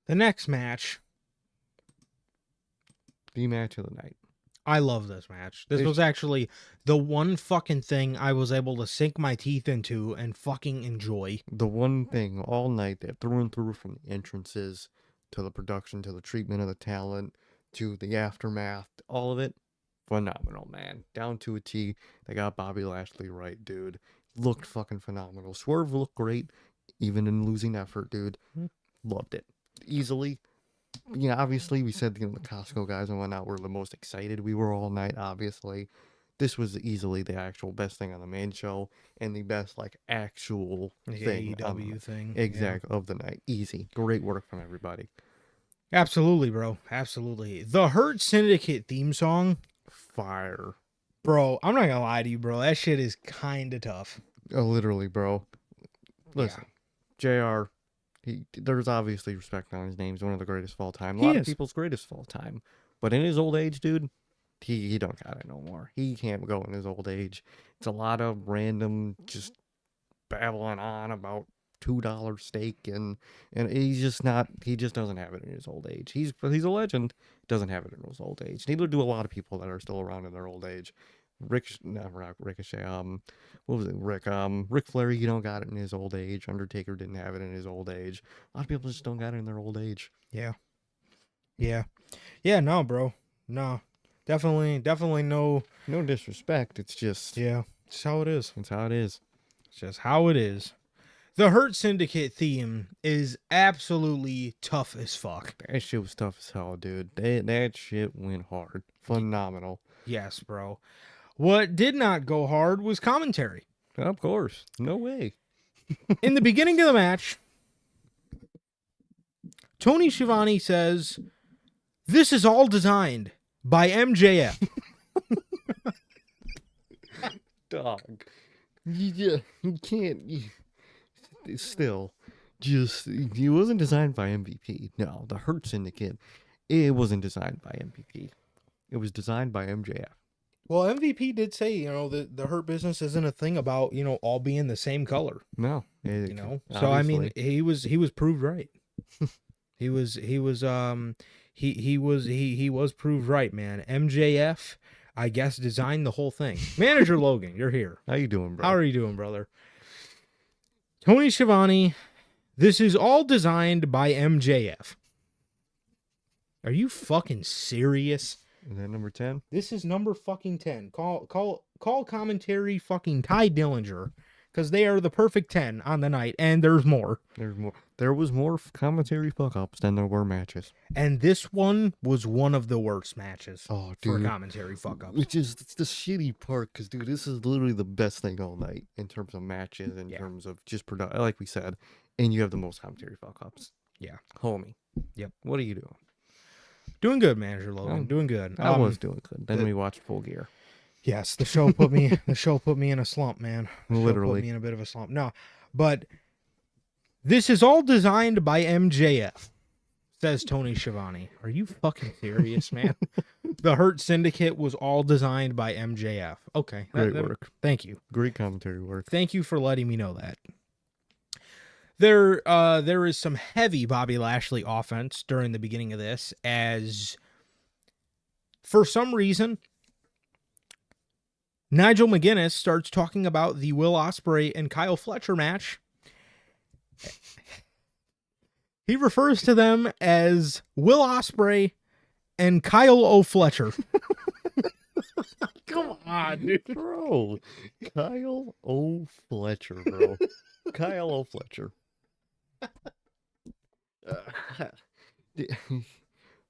the next match?" The match of the night. I love this match. This was actually the one fucking thing I was able to sink my teeth into and fucking enjoy. The one thing all night that through and through, from the entrances to the production to the treatment of the talent to the aftermath, all of it, phenomenal, man. Down to a T. They got Bobby Lashley right, dude. Looked fucking phenomenal. Swerve looked great, even in losing effort, dude. Loved it. Easily. You know, obviously, we said, you know, the Costco guys and whatnot were the most excited we were all night, obviously. This was easily the actual best thing on the main show and the best, like, actual thing. AEW thing. Exactly, of the night. Easy. Great work from everybody. Absolutely, bro. Absolutely. The Hurt Syndicate theme song, Fire. bro, I'm not gonna lie to you, bro. That shit is kind of tough. Oh, literally, bro. Listen, JR, there's obviously respect on his name. He's one of the greatest of all time. A lot of people's greatest of all time. But in his old age, dude, he don't got it no more. He can't go in his old age. It's a lot of random just babbling on about $2 steak and he's just not, he just doesn't have it in his old age. He's a legend, doesn't have it in his old age. Neither do a lot of people that are still around in their old age. Ricochet, what was it? Ric Flair, you don't got it in his old age. Undertaker didn't have it in his old age. A lot of people just don't got it in their old age. Yeah. No, bro. No, definitely no. No disrespect. It's just, Yeah, it's how it is. it's how it is. It's just how it is. The Hurt Syndicate theme is absolutely tough as fuck. That shit was tough as hell, dude. That shit went hard. Phenomenal. Yes, bro. What did not go hard was commentary. Of course. No way. In the beginning of the match, Tony Schiavone says, "This is all designed by MJF." Dog. You can't. Still, just, it wasn't designed by MVP. No, the Hurt Syndicate, it wasn't designed by MVP. It was designed by MJF. Well, MVP did say, the Hurt Business isn't a thing about, all being the same color. No, So I mean, he was proved right. he was proved right, man. MJF, I guess, designed the whole thing. Manager Logan, you're here. How you doing, bro? How are you doing, brother? Tony Schiavone, this is all designed by MJF. Are you fucking serious? Is that number 10? This is number fucking 10. Call commentary fucking Ty Dillinger. because they are the perfect 10 on the night, and there's more. There's more. There was more commentary fuck ups than there were matches. And this one was one of the worst matches Oh, for dude. commentary fuck ups. Which is it's the shitty part, because dude, this is literally the best thing all night in terms of matches, in terms of just production, like we said, and you have the most commentary fuck ups. Yeah, homie. Yep. What are you doing? Doing good, Manager Logan. Doing good. I was doing good. Then we watched Full Gear. Yes, the show put me in a slump, man. Literally. Show put me in a bit of a slump. No, but this is all designed by MJF, says Tony Schiavone. Are you fucking serious, man? The Hurt Syndicate was all designed by MJF. Okay. Great work. Thank you. Great commentary work. Thank you for letting me know that. There is some heavy Bobby Lashley offense during the beginning of this, as for some reason Nigel McGuinness starts talking about the Will Ospreay and Kyle Fletcher match. He refers to them as Will Ospreay and Kyle O'Fletcher. Come on, dude. Bro. Kyle O'Fletcher, bro. Kyle O'Fletcher.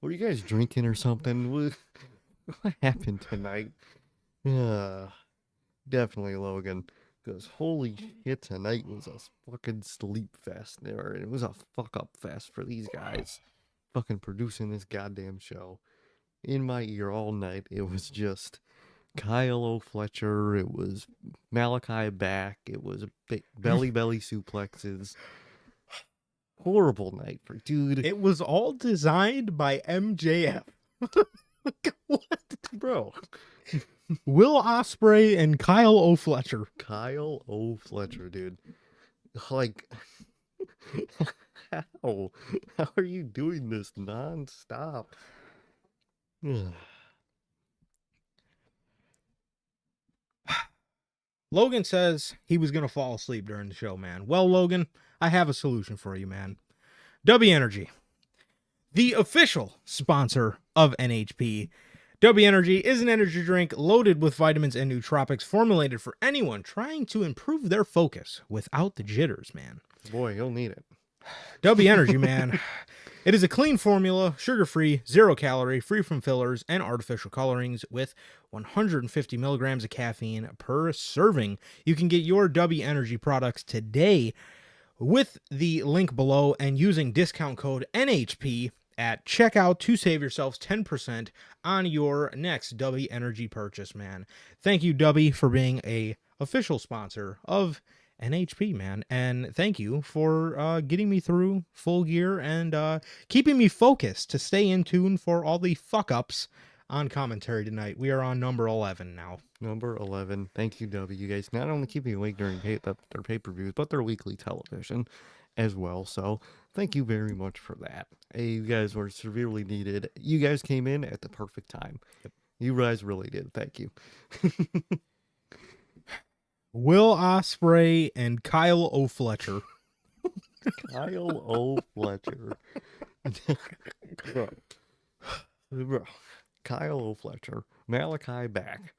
Were you guys drinking or something? What happened tonight? Definitely Logan. Because holy shit, tonight was a fucking sleep fest. It was a fuck up fest for these guys. Fucking producing this goddamn show. In my ear all night, it was just Kyle O'Fletcher. It was Malachi back. It was belly suplexes. Horrible night for dude. It was all designed by MJF. What? Bro. Will Ospreay and Kyle O'Fletcher. Kyle O'Fletcher, dude. Like, how? How are you doing this nonstop? Logan says he was going to fall asleep during the show, man. Well, Logan, I have a solution for you, man. W Energy, the official sponsor of NHP. W Energy is an energy drink loaded with vitamins and nootropics, formulated for anyone trying to improve their focus without the jitters, man. Boy, you'll need it. W Energy, man. It is a clean formula, sugar-free, 0-calorie, free from fillers and artificial colorings, with 150 milligrams of caffeine per serving. You can get your W Energy products today with the link below and using discount code NHP at checkout to save yourselves 10% on your next W Energy purchase, man. Thank you, W, for being a official sponsor of NHP, man, and thank you for getting me through Full Gear and keeping me focused to stay in tune for all the fuck-ups on commentary tonight. We are on number 11 now. Number 11. Thank you, W. You guys not only keep me awake during their pay-per-views, but their weekly television as well. So thank you very much for that. Hey, you guys were severely needed. You guys came in at the perfect time. Yep. You guys really did. Thank you. Will Ospreay and Kyle O'Fletcher. Kyle O'Fletcher. Bro. Kyle O'Fletcher. Malachi back.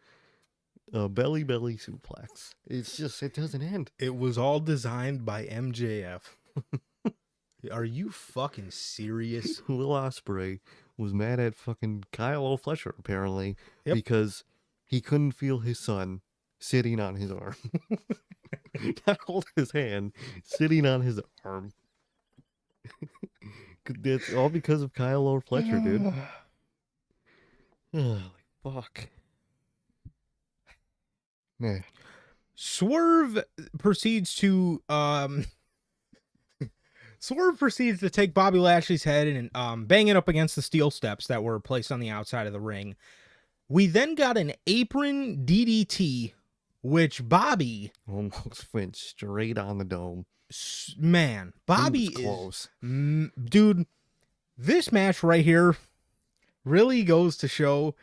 Belly suplex. It's just, it doesn't end. It was all designed by MJF. Are you fucking serious? Will Ospreay was mad at fucking Kyle O'Fletcher, apparently, Yep. because he couldn't feel his son sitting on his arm. Not hold his hand, sitting on his arm. That's all because of Kyle O'Fletcher, dude. Fuck. Man. Swerve proceeds to take Bobby Lashley's head and bang it up against the steel steps that were placed on the outside of the ring. We then got an apron DDT, which Bobby almost went straight on the dome. Man, Bobby is close. Dude, this match right here really goes to show,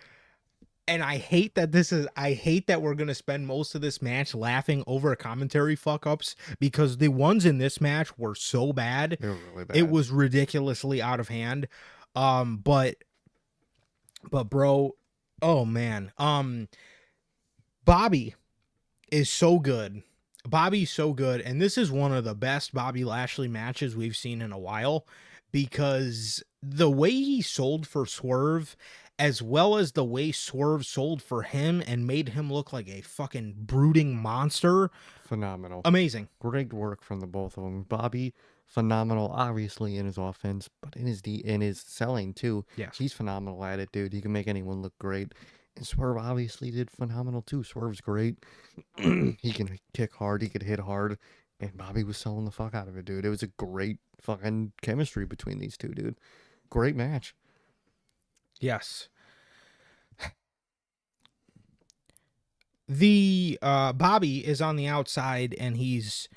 and I hate that we're gonna spend most of this match laughing over commentary fuck-ups, because the ones in this match were so bad. They were really bad. It was ridiculously out of hand. But bro, oh man. Bobby is so good. Bobby's so good, and this is one of the best Bobby Lashley matches we've seen in a while, because the way he sold for Swerve, as well as the way Swerve sold for him and made him look like a fucking brooding monster, Phenomenal. amazing. Great work from the both of them. Bobby, phenomenal, obviously in his offense, but in his selling too. Yes. He's phenomenal at it, dude. He can make anyone look great. And Swerve obviously did phenomenal too. Swerve's great. He can kick hard. He could hit hard. And Bobby was selling the fuck out of it, dude. It was a great fucking chemistry between these two, dude. Great match. Yes. The Bobby is on the outside and he's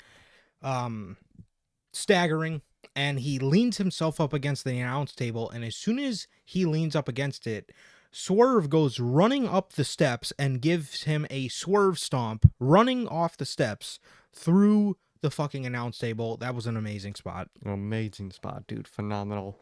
staggering, and he leans himself up against the announce table, and as soon as he leans up against it, Swerve goes running up the steps and gives him a swerve stomp running off the steps through the fucking announce table. That was an amazing spot. Amazing spot, dude. Phenomenal.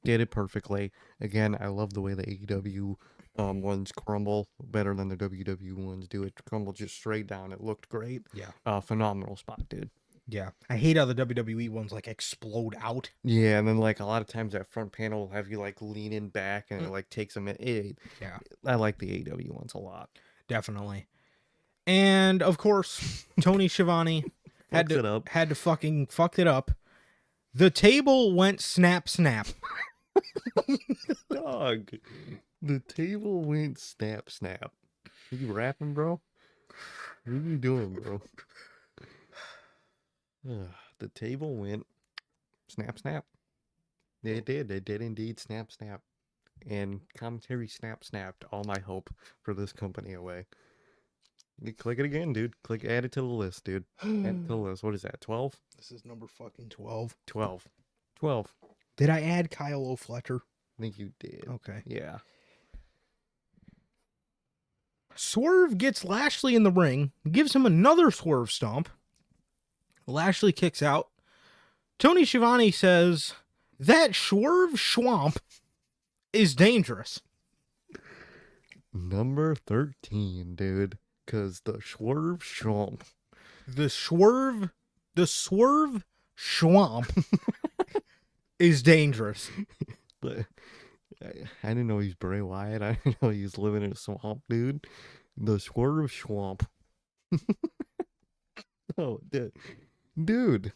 Did it perfectly. Again, I love the way the AEW ones crumble better than the WWE ones do. It crumbled just straight down. It looked great. Yeah. Phenomenal spot, dude. Yeah. I hate how the WWE ones like explode out. Yeah, and then like a lot of times that front panel will have you like leaning back and it like takes a minute. Yeah. I like the AEW ones a lot. Definitely. And of course, Tony Schiavone had to fucking fucked it up. The table went snap snap. Dog. The table went snap snap. Are you rapping, bro? What are you doing, bro? The table went snap snap. It did. It did indeed snap snap. And commentary snap snapped all my hope for this company away. You click it again, dude. Add it to the list, dude. Add it to the list. What is that? 12? This is number fucking 12. 12. 12. Did I add Kyle O'Fletcher? I think you did. Okay. Yeah. Swerve gets Lashley in the ring, gives him another swerve stomp. Lashley kicks out. Tony Schiavone says, that swerve schwamp is dangerous. Number 13, dude. Because the swerve schwamp. The swerve schwamp is dangerous. But I didn't know he's Bray Wyatt. I didn't know he was living in a swamp, dude. The swerve swamp. Oh, dude.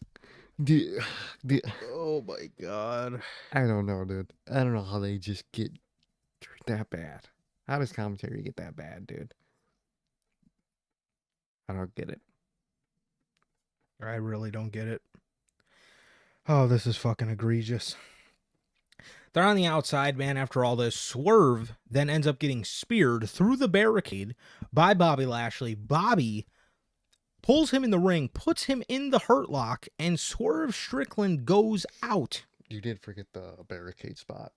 Oh my god. I don't know, dude. I don't know how they just get that bad. How does commentary get that bad, dude? I don't get it. I really don't get it. Oh, this is fucking egregious. They're on the outside, man, after all this. Swerve then ends up getting speared through the barricade by Bobby Lashley. Bobby pulls him in the ring, puts him in the hurt lock, and Swerve Strickland goes out. You did forget the barricade spot.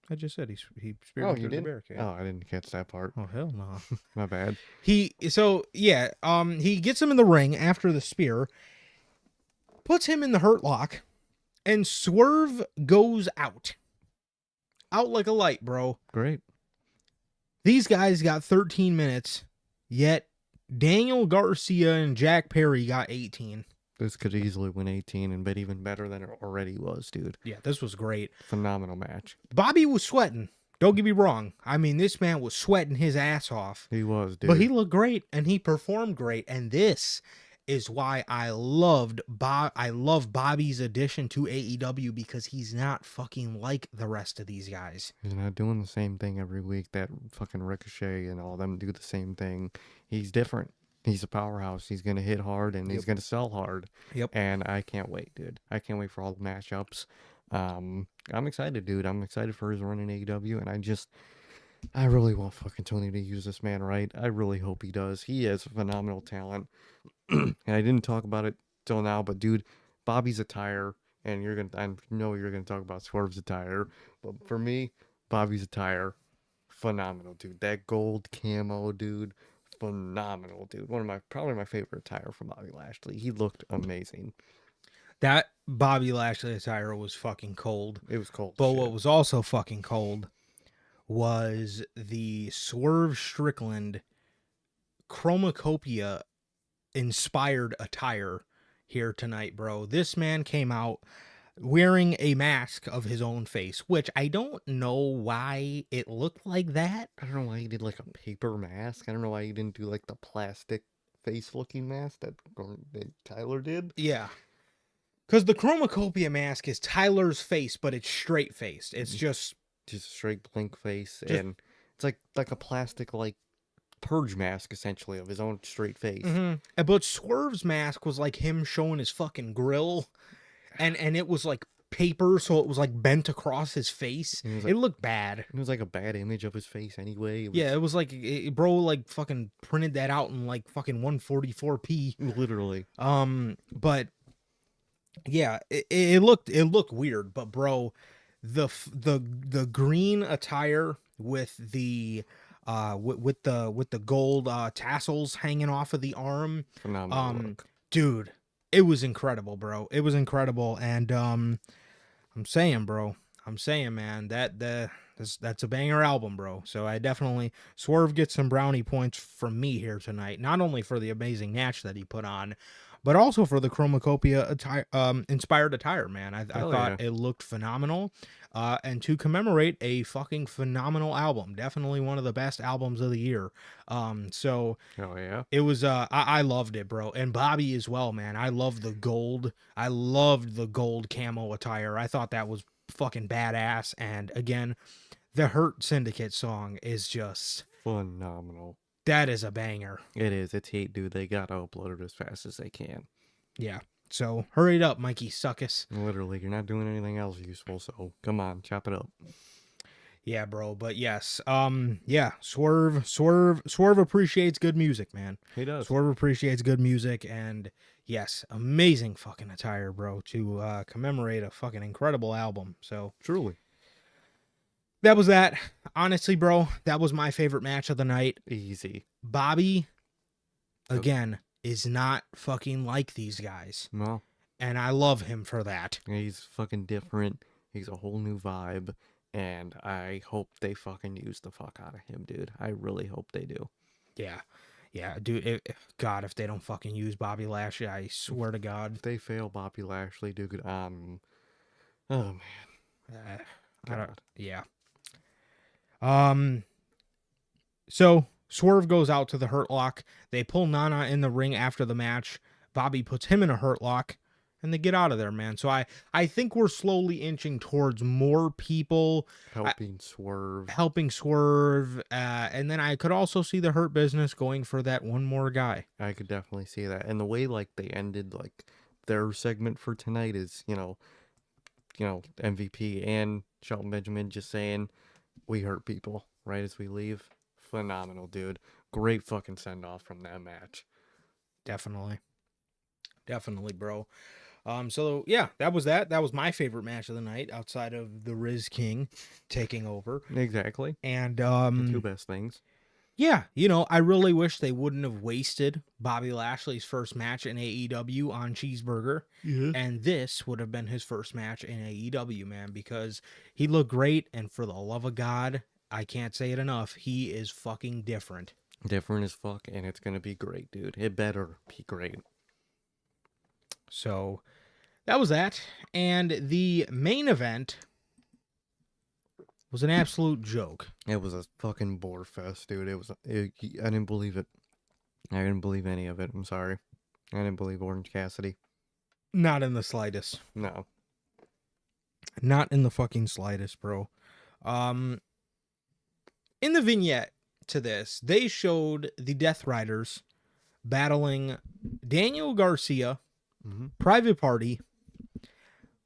I just said he speared him through the barricade. Oh, I didn't catch that part. Oh, hell no. My bad. He gets him in the ring after the spear, puts him in the hurt lock, and Swerve goes out. Out like a light, bro. Great. These guys got 13 minutes, yet Daniel Garcia and Jack Perry got 18. This could easily win 18 and be even better than it already was, dude. Yeah, this was great. Phenomenal match. Bobby was sweating. Don't get me wrong. I mean, this man was sweating his ass off. He was, dude. But he looked great, and he performed great. And this is why I love Bobby's addition to AEW, because he's not fucking like the rest of these guys. He's not doing the same thing every week. That fucking Ricochet and all them do the same thing. He's different. He's a powerhouse. He's going to hit hard, and he's going to sell hard. Yep. And I can't wait, dude. I can't wait for all the matchups. I'm excited, dude. I'm excited for his run in AEW, and I really want fucking Tony to use this man right. I really hope he does. He has phenomenal talent. And I didn't talk about it till now, but dude, Bobby's attire, and I know you're gonna talk about Swerve's attire, but for me, Bobby's attire, phenomenal, dude. That gold camo, dude, phenomenal, dude. Probably my favorite attire from Bobby Lashley. He looked amazing. That Bobby Lashley attire was fucking cold. It was cold. But what was also fucking cold was the Swerve Strickland chromacopia inspired attire here tonight, bro. This man came out wearing a mask of his own face, which I don't know why it looked like that. I don't know why he did like a paper mask. I don't know why he didn't do like the plastic face looking mask that Tyler did. Yeah. Because the Chromacopia mask is Tyler's face, but it's straight faced. It's just straight blank face, Just- and it's like a plastic like purge mask essentially of his own straight face. But Swerve's mask was like him showing his fucking grill, and it was like paper, so it was like bent across his face. It was It looked bad. It was like a bad image of his face anyway. Yeah, it was like bro like fucking printed that out in like fucking 144p. Literally. But yeah, it looked weird, but bro, the green attire with the with the gold tassels hanging off of the arm, Phenomenal look. dude, it was incredible, bro. It was incredible, and I'm saying, bro, man, that's a banger album, bro. So I definitely Swerve gets some brownie points from me here tonight, not only for the amazing match that he put on, but also for the Chromacopia inspired attire, man. I thought it looked phenomenal. And to commemorate a fucking phenomenal album, definitely one of the best albums of the year. So Oh yeah, it was. I loved it, bro, and Bobby as well, man. I love the gold. I loved the gold camo attire. I thought that was fucking badass. And again, the Hurt Syndicate song is just phenomenal. that is a banger. It is. It's heat, dude. They gotta upload it as fast as they can. Yeah. So hurry it up, Mikey Suckus. Literally, you're not doing anything else useful, so come on, chop it up. Yeah, bro. But yes, yeah. Swerve appreciates good music, man. He does. Swerve appreciates good music, and yes, amazing fucking attire, bro, to commemorate a fucking incredible album. So Truly. that was that. Honestly, bro, that was my favorite match of the night. Easy. Bobby, again, is not fucking like these guys. Well, And I love him for that. he's fucking different. He's a whole new vibe. And I hope they fucking use the fuck out of him, dude. I really hope they do. Yeah. Yeah, dude. God, if they don't fucking use Bobby Lashley, I swear to God. If they fail Bobby Lashley, dude, oh man. God. Yeah. So Swerve goes out to the Hurt Lock. They pull Nana in the ring after the match. Bobby puts him in a Hurt Lock, and they get out of there, man. So I think we're slowly inching towards more people Helping Swerve. And then I could also see the Hurt Business going for that one more guy. I could definitely see that. And the way like they ended like their segment for tonight is, MVP and Shelton Benjamin just saying, we hurt people right as we leave. Phenomenal, dude. Great fucking send off from that match. Definitely, bro. So yeah, that was that. That was my favorite match of the night outside of the Riz King taking over. Exactly. And The two best things. yeah, I really wish they wouldn't have wasted Bobby Lashley's first match in AEW on Cheeseburger. Yeah. And this would have been his first match in AEW, man, because he looked great. And for the love of God, I can't say it enough. He is fucking different. Different as fuck, and it's gonna be great, dude. It better be great. So that was that. And the main event was an absolute joke. It was a fucking bore fest, dude. I didn't believe it. I didn't believe any of it. I'm sorry. I didn't believe Orange Cassidy. Not in the slightest. No. Not in the fucking slightest, bro. In the vignette to this, they showed the Death Riders battling Daniel Garcia, Private Party.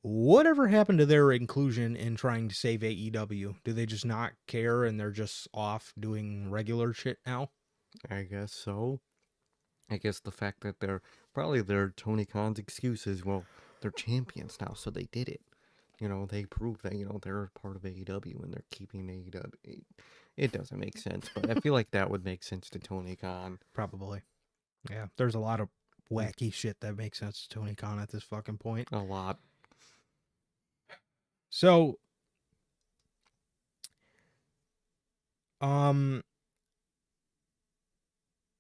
Whatever happened to their inclusion in trying to save AEW? Do they just not care and they're just off doing regular shit now? I guess so. I guess the fact that they're Tony Khan's excuses. Well, they're champions now, so they did it. They proved that, they're part of AEW and they're keeping AEW. It doesn't make sense, but I feel like that would make sense to Tony Khan. Probably. Yeah, there's a lot of wacky shit that makes sense to Tony Khan at this fucking point. A lot. So,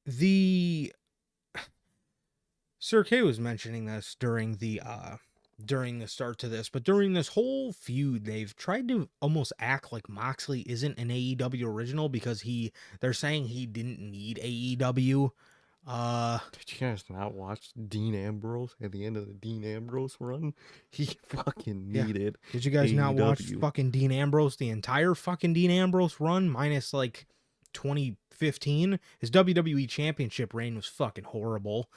the Mr. K was mentioning this during the start to this, but during this whole feud, they've tried to almost act like Moxley isn't an AEW original because they're saying he didn't need AEW. Did you guys not watch Dean Ambrose at the end of the Dean Ambrose run? He fucking Yeah. needed. Did you guys not watch AEW. fucking Dean Ambrose, the entire fucking Dean Ambrose run, minus like 2015? His WWE Championship reign was fucking horrible.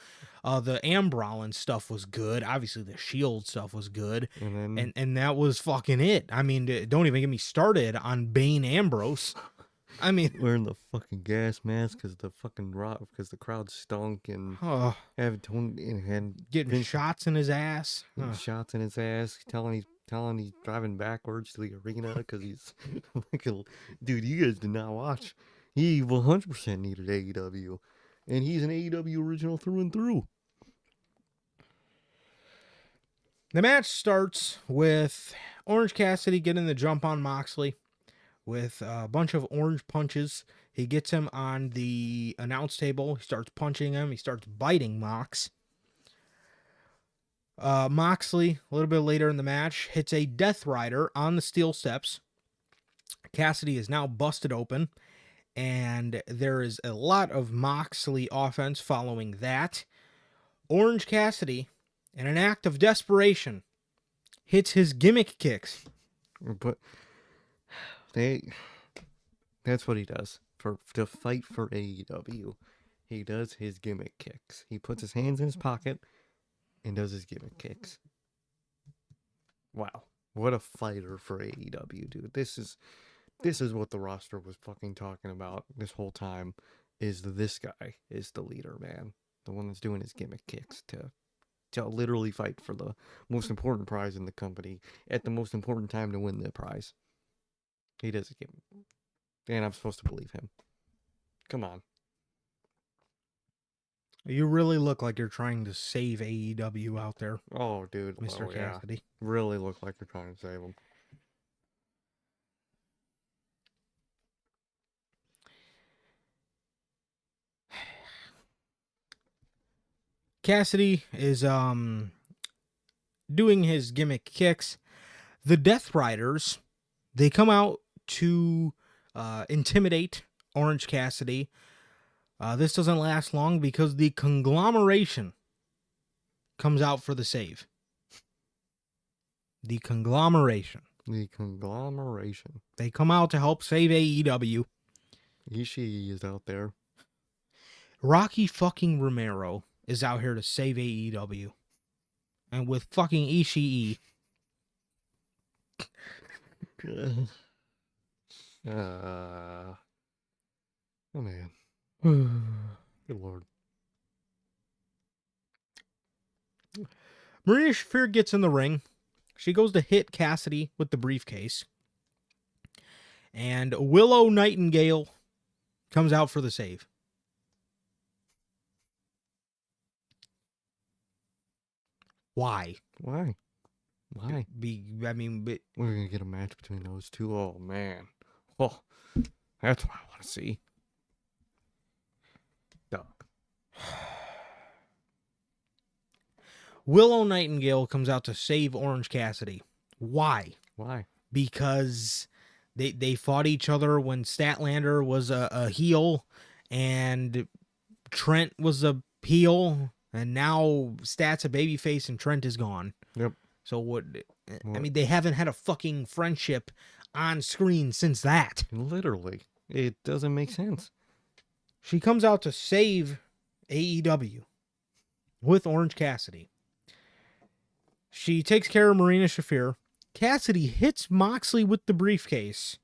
The Ambrolin stuff was good. Obviously, the Shield stuff was good. And then And that was fucking it. I mean, don't even get me started on Bane Ambrose. I mean, wearing the fucking gas mask because the crowd stunk and had getting Vince shots in his ass. shots in his ass, telling he's driving backwards to the arena because he's like, dude, you guys did not watch. He 100% needed AEW, and he's an AEW original through and through. The match starts with Orange Cassidy getting the jump on Moxley with a bunch of orange punches. He gets him on the announce table. He starts punching him. He starts biting Mox. Moxley, a little bit later in the match, hits a Death Rider on the steel steps. Cassidy is now busted open, and there is a lot of Moxley offense following that. Orange Cassidy, in an act of desperation, hits his gimmick kicks. But that's what he does to fight for AEW. He does his gimmick kicks. He puts his hands in his pocket and does his gimmick kicks. Wow, what a fighter for AEW, dude. This is what the roster was fucking talking about this whole time. This guy is the leader, man. The one that's doing his gimmick kicks to literally fight for the most important prize in the company at the most important time to win the prize. He does a gimmick. And I'm supposed to believe him. Come on. You really look like you're trying to save AEW out there, Oh, dude. Mr. Cassidy. Really look like you're trying to save him. Cassidy is doing his gimmick kicks. The Death Riders, they come out to intimidate Orange Cassidy. This doesn't last long because the conglomeration comes out for the save. The conglomeration. They come out to help save AEW. Ishii is out there. Rocky fucking Romero is out here to save AEW. And with fucking Ishii. Oh, man. Good Lord. Marina Shafir gets in the ring. She goes to hit Cassidy with the briefcase. And Willow Nightingale comes out for the save. Why? Why? We're going to get a match between those two. Oh, man. Oh, that's what I want to see. Dog. Willow Nightingale comes out to save Orange Cassidy. Why? Because they fought each other when Statlander was a heel and Trent was a heel, and now Stat's a babyface and Trent is gone. Yep. So what? I mean, they haven't had a fucking friendship on screen since that. Literally. It doesn't make sense. She comes out to save AEW with Orange Cassidy. She takes care of Marina Shafir. Cassidy hits Moxley with the briefcase.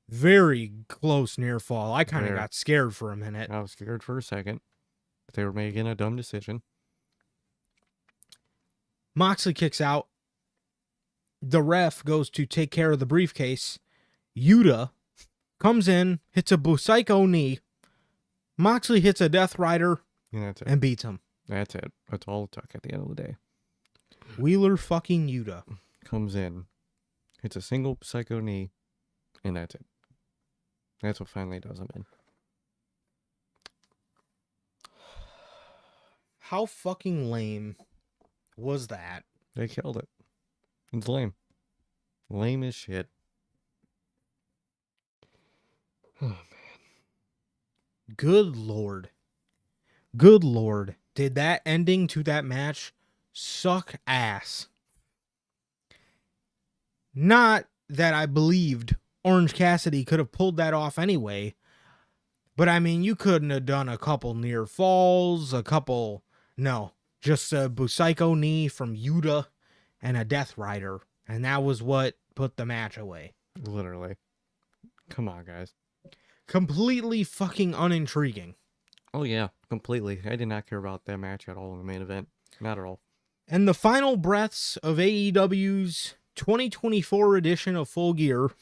Very close near fall. I kind of got scared for a minute. I was scared for a second. But they were making a dumb decision. Moxley kicks out. The ref goes to take care of the briefcase. Yuta comes in, hits a Busaiku knee. Moxley hits a Death Rider and beats him. That's it. That's all it took at the end of the day. Wheeler fucking Yuta comes in, hits a single Psycho knee, and that's it. That's what finally does him in. How fucking lame was that? They killed it. It's lame. Lame as shit. Good lord. Good lord. Did that ending to that match suck ass? Not that I believed Orange Cassidy could have pulled that off anyway. But I mean, you couldn't have done a couple near falls, no, just a Busaiko knee from Yuta and a Death Rider. And that was what put the match away. Literally. Come on, guys. Completely fucking unintriguing. Oh, yeah, completely. I did not care about that match at all in the main event. Not at all. And the final breaths of AEW's 2024 edition of Full Gear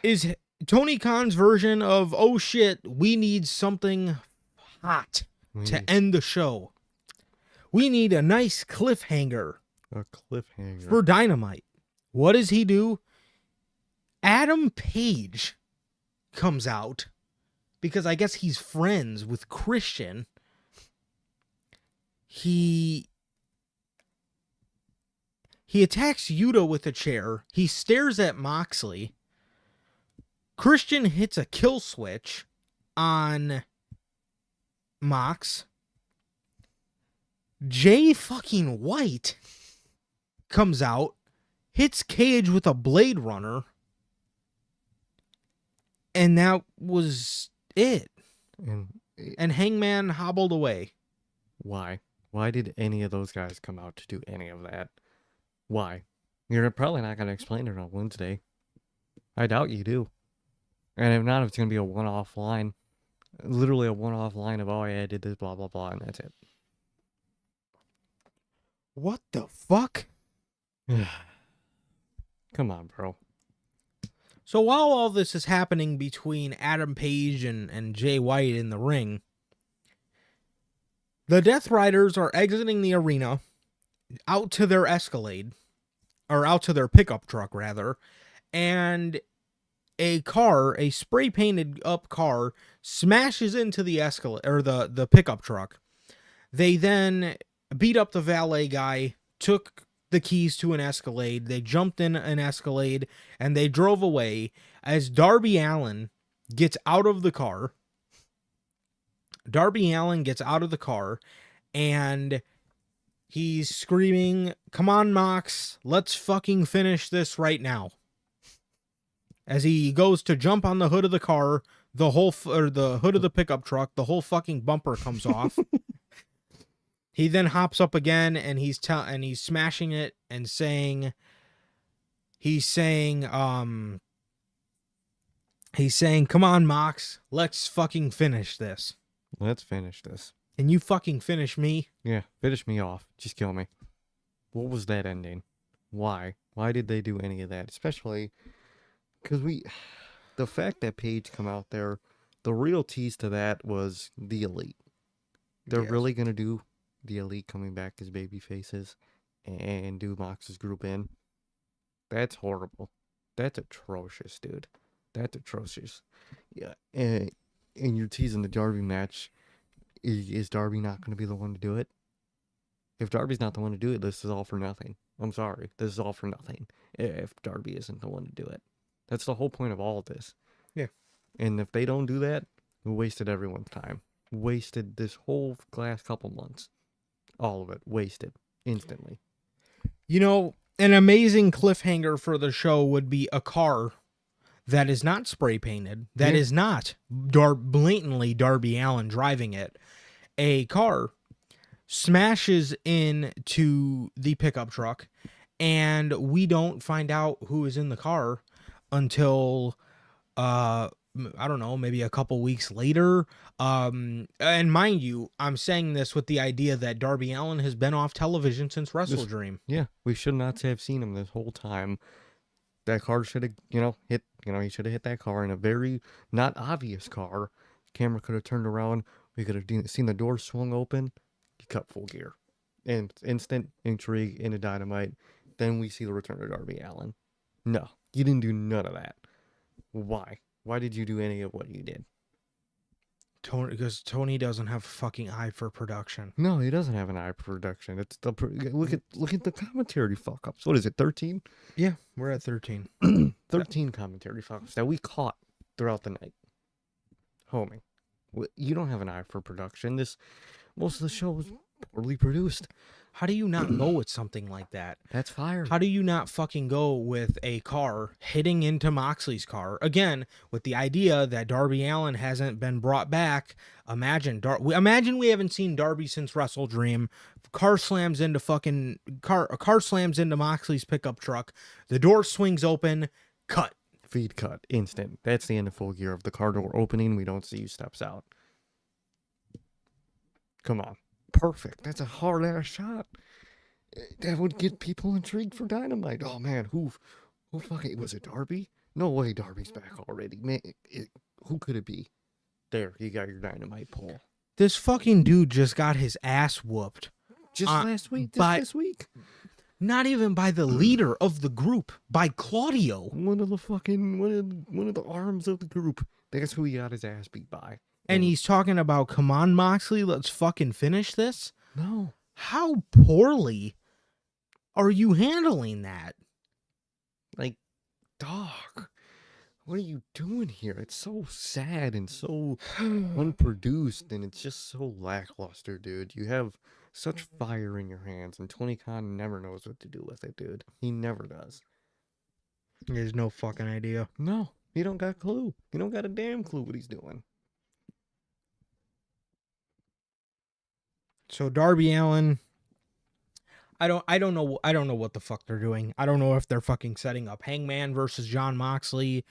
is Tony Khan's version of, oh shit, we need something hot to end the show. We need a nice cliffhanger. A cliffhanger. For Dynamite. What does he do? Adam Page comes out because I guess he's friends with Christian. He attacks Yuta with a chair. He stares at Moxley. Christian hits a kill switch on Mox. Jay fucking White comes out, hits Cage with a Blade Runner, and that was it. And Hangman hobbled away. Why? Why did any of those guys come out to do any of that? Why? You're probably not going to explain it on Wednesday. I doubt you do. And if not, it's going to be a one-off line. Literally a one-off line of, oh, yeah, I did this, blah, blah, blah, and that's it. What the fuck? Come on, bro. So while all this is happening between Adam Page and Jay White in the ring, the Death Riders are exiting the arena out to their Escalade, or out to their pickup truck, rather, and a car, a spray-painted up car, smashes into the Escalade, or the pickup truck. They then beat up the valet guy, took the keys to an Escalade, they jumped in an Escalade, and they drove away as Darby Allin gets out of the car. Darby Allin gets out of the car, and he's screaming, "Come on, Mox, let's fucking finish this right now." As he goes to jump on the hood of the car, the hood of the pickup truck, the whole fucking bumper comes off. He then hops up again, and he's smashing it and saying, "Come on, Mox, let's fucking finish this." Let's finish this. And you fucking finish me? Yeah, finish me off. Just kill me. What was that ending? Why? Why did they do any of that? Especially because the fact that Paige come out there, the real tease to that was the Elite. They're really going to do the Elite coming back as baby faces and do Mox's group in. That's horrible. That's atrocious, dude. That's atrocious. Yeah, and you're teasing the Darby match. Is Darby not going to be the one to do it? If Darby's not the one to do it, this is all for nothing. I'm sorry. This is all for nothing if Darby isn't the one to do it. That's the whole point of all of this. Yeah. And if they don't do that, we wasted everyone's time. Wasted this whole last couple months. All of it. Wasted. Instantly. You know, an amazing cliffhanger for the show would be a car that is not spray painted, that is not blatantly Darby Allin driving it. A car smashes into the pickup truck, and we don't find out who is in the car until, I don't know, maybe a couple weeks later. And mind you, I'm saying this with the idea that Darby Allin has been off television since Wrestle Dream. Yeah, we should not have seen him this whole time. That car should have, hit, he should have hit that car in a very not obvious car. Camera could have turned around. We could have seen the door swung open. You cut Full Gear. And instant intrigue into Dynamite. Then we see the return of Darby Allin. No, you didn't do none of that. Why? Why did you do any of what you did? Because Tony doesn't have a fucking eye for production. No, he doesn't have an eye for production. It's the look at the commentary fuck ups. What is it? 13? Yeah, we're at 13. 13 commentary fuck ups that we caught throughout the night. Homie, you don't have an eye for production. Most of the show was poorly produced. How do you not go with something like that? That's fire. How do you not fucking go with a car hitting into Moxley's car? Again, with the idea that Darby Allin hasn't been brought back. Imagine we haven't seen Darby since Wrestle Dream. A car slams into Moxley's pickup truck. The door swings open. Cut. Feed cut. Instant. That's the end of Full Gear. Of the car door opening, we don't see who steps out. Come on. Perfect. That's a hard ass shot. That would get people intrigued for Dynamite. Oh man, who fucking was it? Darby? No way, Darby's back already. Man, who could it be? There, you got your Dynamite poll. This fucking dude just got his ass whooped. Just last week, this week. Not even by the leader of the group, by Claudio. One of the arms of the group. That's who he got his ass beat by. And he's talking about, come on, Moxley, let's fucking finish this? No. How poorly are you handling that? Like, dog, what are you doing here? It's so sad and so unproduced, and it's just so lackluster, dude. You have such fire in your hands, and Tony Khan never knows what to do with it, dude. He never does. He has no fucking idea. No, he don't got a clue. He don't got a damn clue what he's doing. So Darby Allin, I don't know what the fuck they're doing. I don't know if they're fucking setting up Hangman versus Jon Moxley,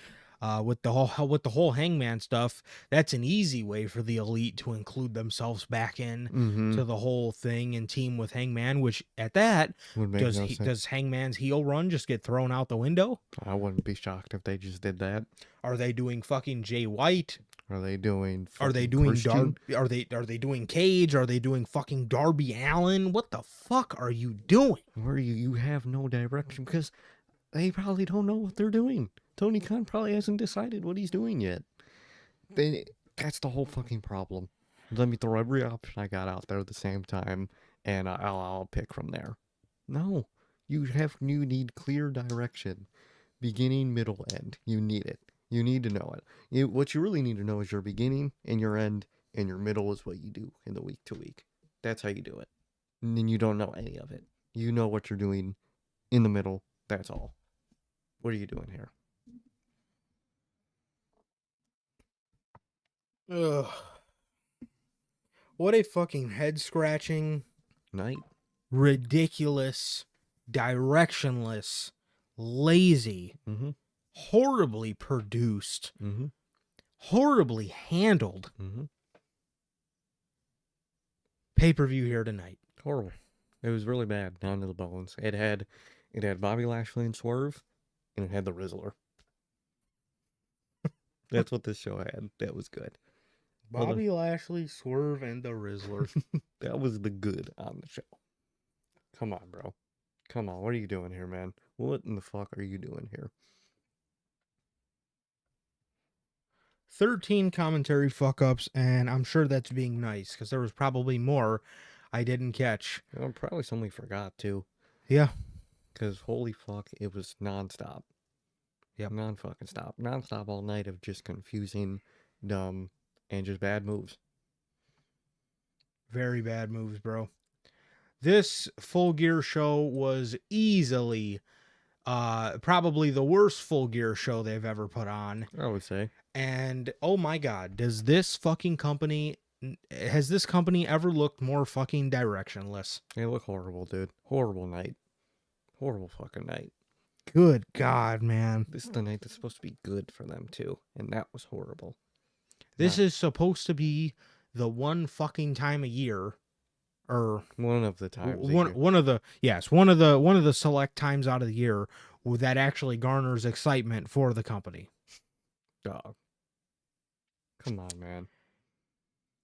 with the whole Hangman stuff. That's an easy way for the Elite to include themselves back in to the whole thing and team with Hangman. Which at that does Hangman's heel run just get thrown out the window? I wouldn't be shocked if they just did that. Are they doing fucking Jay White? Are they doing Cage? Are they doing Cage? Are they doing fucking Darby Allin? What the fuck are you doing? You have no direction because they probably don't know what they're doing. Tony Khan probably hasn't decided what he's doing yet. That's the whole fucking problem. Let me throw every option I got out there at the same time, and I'll pick from there. No, you need clear direction, beginning, middle, end. You need it. You need to know it. What you really need to know is your beginning and your end, and your middle is what you do in the week to week. That's how you do it. And then you don't know any of it. You know what you're doing in the middle. That's all. What are you doing here? Ugh. What a fucking head-scratching, Night. ridiculous, directionless, lazy, horribly produced, horribly handled pay-per-view here tonight. Horrible. It was really bad, down to the bones. It had Bobby Lashley and Swerve, and it had the Rizzler. That's what this show had. That was good. Bobby Lashley, Swerve, and the Rizzler. That was the good on the show. Come on, bro. Come on. What are you doing here, man? What in the fuck are you doing here? 13 commentary fuck-ups, and I'm sure that's being nice, because there was probably more I didn't catch. Probably somebody forgot, too. Yeah. Because holy fuck, it was nonstop. Yep. Non-fucking stop. Nonstop all night of just confusing, dumb, and just bad moves. Very bad moves, bro. This Full Gear show was easily probably the worst Full Gear show they've ever put on. I would say. And oh my god, has this company ever looked more fucking directionless? They look horrible, dude. Horrible night. Horrible fucking night. Good god, man. This is the night that's supposed to be good for them too, and that was horrible. This is supposed to be the one fucking time a year, or one of the times. One of the select times out of the year that actually garners excitement for the company. Dog. Come on, man.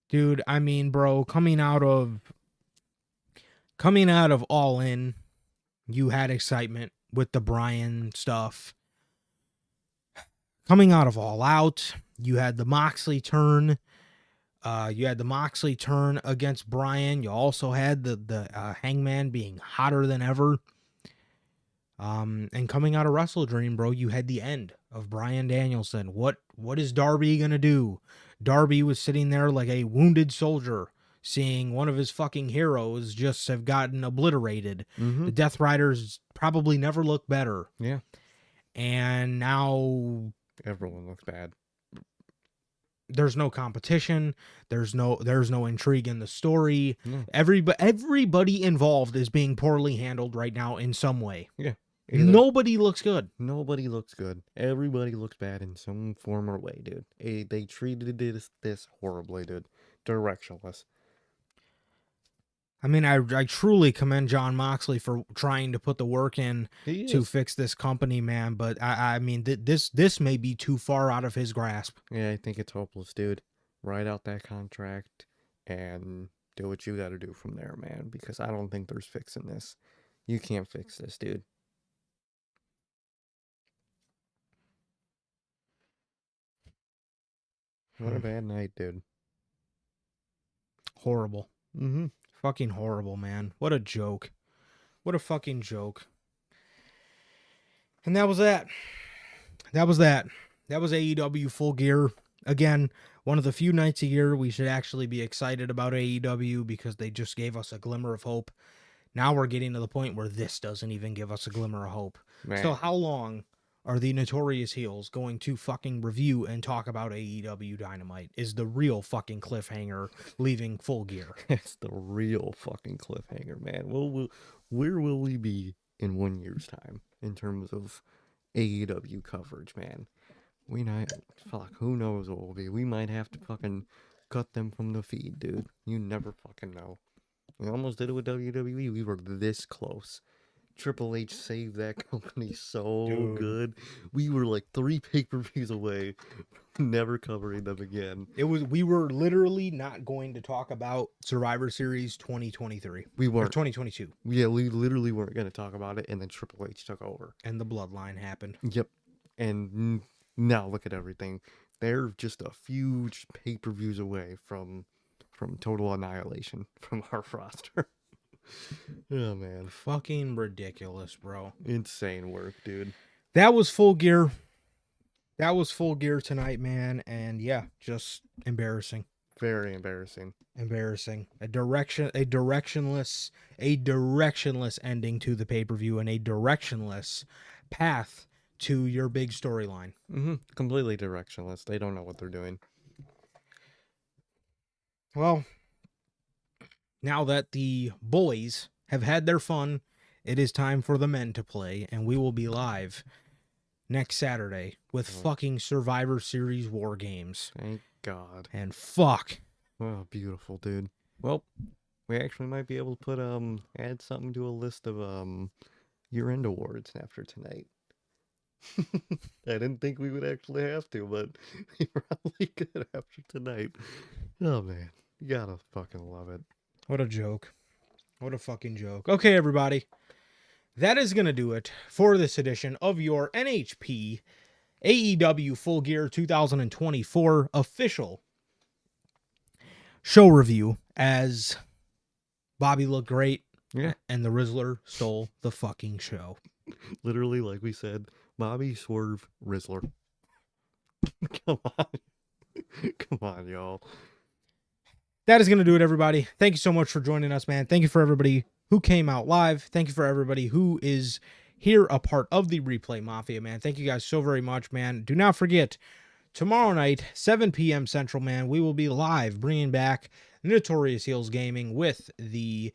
Dude, I mean, bro, coming out of All In, you had excitement with the Bryan stuff. Coming out of All Out, you had the Moxley turn. You had the Moxley turn against Bryan. You also had the Hangman being hotter than ever. And coming out of Wrestle Dream, bro, you had the end of Bryan Danielson. What is Darby gonna do? Darby was sitting there like a wounded soldier, seeing one of his fucking heroes just have gotten obliterated. Mm-hmm. The Death Riders probably never looked better. Yeah. And now Everyone looks bad. there's no competition. There's no intrigue in the story. No. Everybody involved is being poorly handled right now in some way. Yeah. Nobody looks good. Nobody looks good. Everybody looks bad in some form or way, dude. They treated this horribly, dude. Directionless. I mean, I truly commend John Moxley for trying to put the work in to fix this company, man. But I mean, this may be too far out of his grasp. Yeah, I think it's hopeless, dude. Write out that contract and do what you got to do from there, man. Because I don't think there's fixing this. You can't fix this, dude. What a bad night, dude. Horrible. Mm-hmm. Fucking horrible, man. What a joke. What a fucking joke. And that was that. That was AEW Full Gear. Again, one of the few nights a year we should actually be excited about AEW because they just gave us a glimmer of hope. Now we're getting to the point where this doesn't even give us a glimmer of hope. Man. So how long are the Notorious Heels going to fucking review and talk about AEW Dynamite is the real fucking cliffhanger leaving Full Gear. It's the real fucking cliffhanger, man. Where will we be in 1 year's time in terms of AEW coverage, man? Who knows what we'll be. We might have to fucking cut them from the feed, dude. You never fucking know. We almost did it with WWE. We were this close. Triple H saved that company so good. We were like 3 pay-per-views away from never covering them again. We were literally not going to talk about Survivor Series 2023. We weren't. Or 2022. Yeah, we literally weren't going to talk about it, and then Triple H took over. And the bloodline happened. Yep. And now look at everything. They're just a few pay-per-views away from total annihilation from our roster. Oh, man. Fucking ridiculous, bro. Insane work, dude. That was Full Gear. That was Full Gear tonight, man. And yeah, just embarrassing. Very embarrassing. Embarrassing. A directionless ending to the pay-per-view and a directionless path to your big storyline. Mm-hmm. Completely directionless. They don't know what they're doing. Well, now that the boys have had their fun, it is time for the men to play, and we will be live next Saturday with fucking Survivor Series War Games. Thank God. And fuck. Oh, beautiful, dude. Well, we actually might be able to put add something to a list of year-end awards after tonight. I didn't think we would actually have to, but we probably could after tonight. Oh man, you gotta fucking love it. What a joke. What a fucking joke. Okay, everybody. That is going to do it for this edition of your NHP AEW Full Gear 2024 official show review as Bobby looked great. Yeah. And the Rizzler stole the fucking show. Literally, like we said, Bobby, Swerve, Rizzler. Come on. Come on, y'all. That is going to do it, everybody. Thank you so much for joining us, man. Thank you for everybody who came out live. Thank you for everybody who is here a part of the Replay Mafia, man. Thank you guys so very much, man. Do not forget, tomorrow night, 7 p.m. Central, man, we will be live bringing back Notorious Heels Gaming with the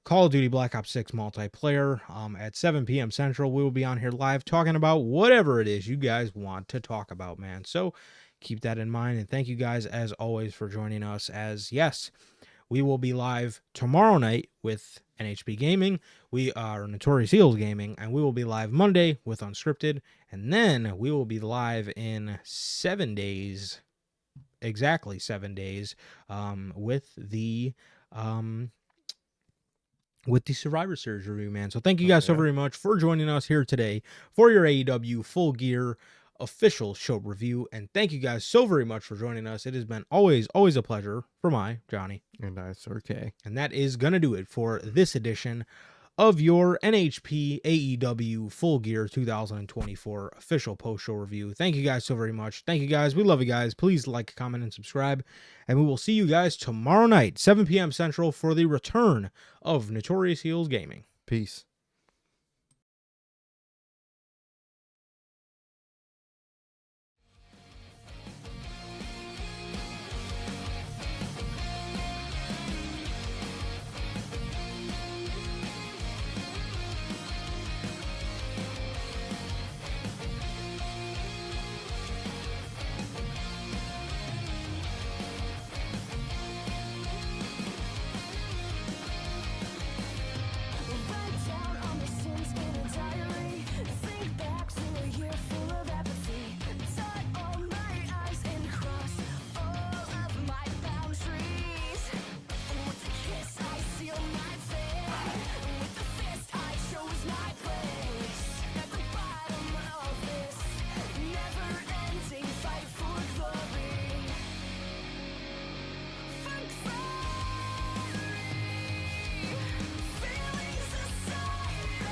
Call of Duty Black Ops 6 multiplayer. At 7 p.m. Central, we will be on here live talking about whatever it is you guys want to talk about, man. So keep that in mind, and thank you guys, as always, for joining us, as, yes, we will be live tomorrow night with NHP Gaming. We are Notorious Heels Gaming, and we will be live Monday with Unscripted, and then we will be live in 7 days, exactly 7 days, with the Survivor Series review, man. So thank you guys so very much for joining us here today for your AEW Full Gear official show review. And thank you guys so very much for joining us. It has been always a pleasure for my Johnny. And I, Sir K. And that is going to do it for this edition of your NHP AEW Full Gear 2024 official post-show review. Thank you guys so very much. Thank you guys. We love you guys. Please like, comment, and subscribe. And we will see you guys tomorrow night, 7 p.m. Central, for the return of Notorious Heels Gaming. Peace.